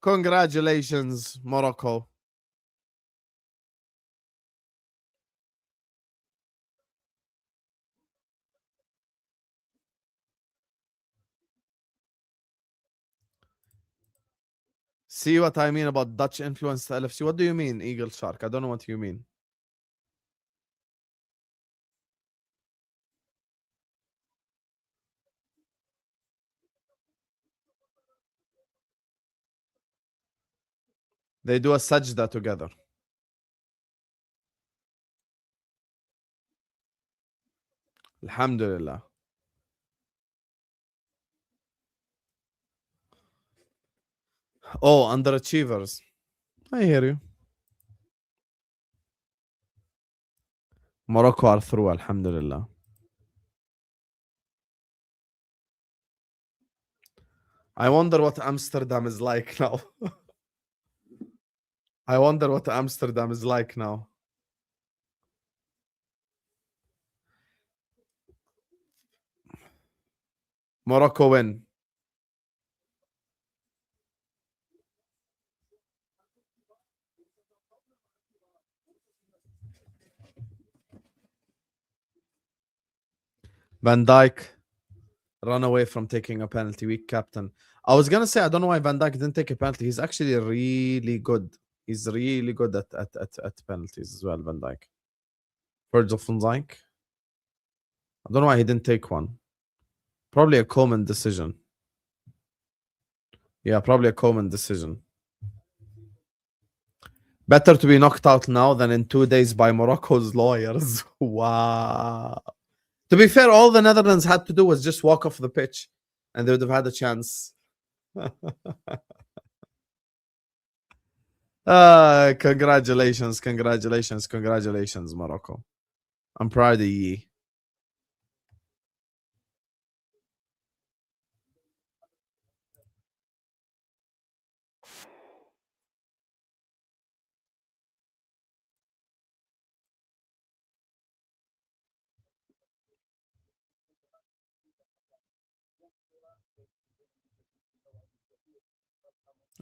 [SPEAKER 2] Congratulations, Morocco. See what I mean about Dutch influence to LFC? What do you mean, Eagle Shark? I don't know what you mean. They do a sajda together. Alhamdulillah. Oh, underachievers. I hear you. Morocco are through, alhamdulillah. I wonder what Amsterdam is like now. I wonder what Amsterdam is like now. Morocco win. Van Dijk run away from taking a penalty. Weak captain. I was going to say, I don't know why Van Dijk didn't take a penalty. He's actually really good. He's really good at penalties as well, Van Dijk. Virgil van Dijk. I don't know why he didn't take one. Probably a Coleman decision. Yeah, probably a Coleman decision. Better to be knocked out now than in 2 days by Morocco's lawyers. Wow. To be fair, all the Netherlands had to do was just walk off the pitch and they would have had a chance. Congratulations, congratulations, congratulations, Morocco. I'm proud of ye.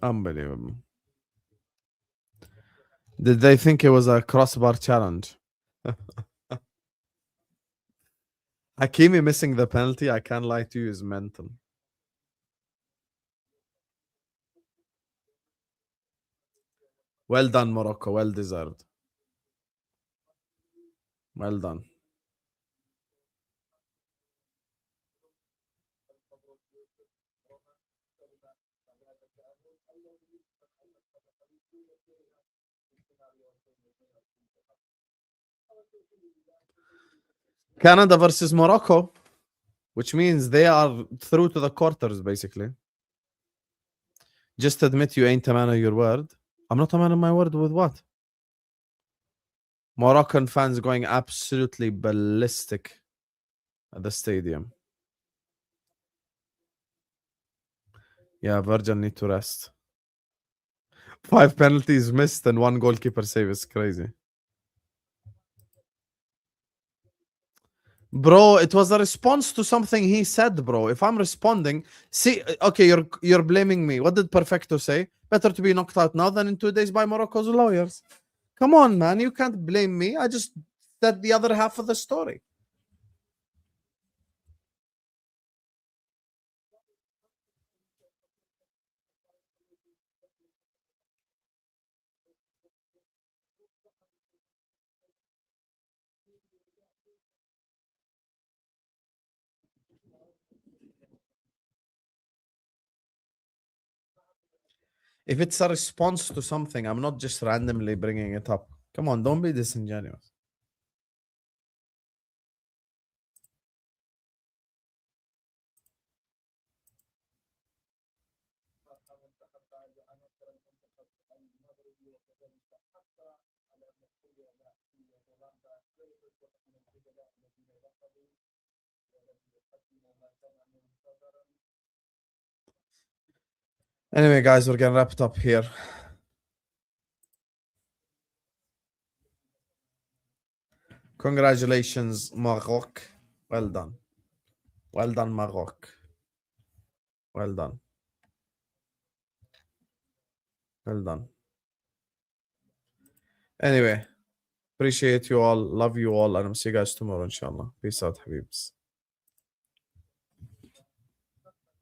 [SPEAKER 2] Unbelievable. Did they think it was a crossbar challenge? Hakimi missing the penalty, I can't lie to you, is mental. Well done, Morocco. Well deserved. Well done. Canada versus Morocco, which means they are through to the quarters, basically. Just admit you ain't a man of your word. I'm not a man of my word with what? Moroccan fans going absolutely ballistic at the stadium. Yeah, Virgil need to rest. 5 penalties missed and 1 goalkeeper save is crazy. Bro, it was a response to something he said, bro. If I'm responding, see, okay, you're blaming me. What did Perfecto say? Better to be knocked out now than in 2 days by Morocco's lawyers. Come on, man. You can't blame me. I just said the other half of the story. If it's a response to something, I'm not just randomly bringing it up. Come on, don't be disingenuous. Anyway, guys, we're gonna wrap it up here. Congratulations, Morocco. Well done. Well done, Morocco. Well done. Well done. Anyway, appreciate you all. Love you all. And I'll see you guys tomorrow, inshallah. Peace out, Habibs.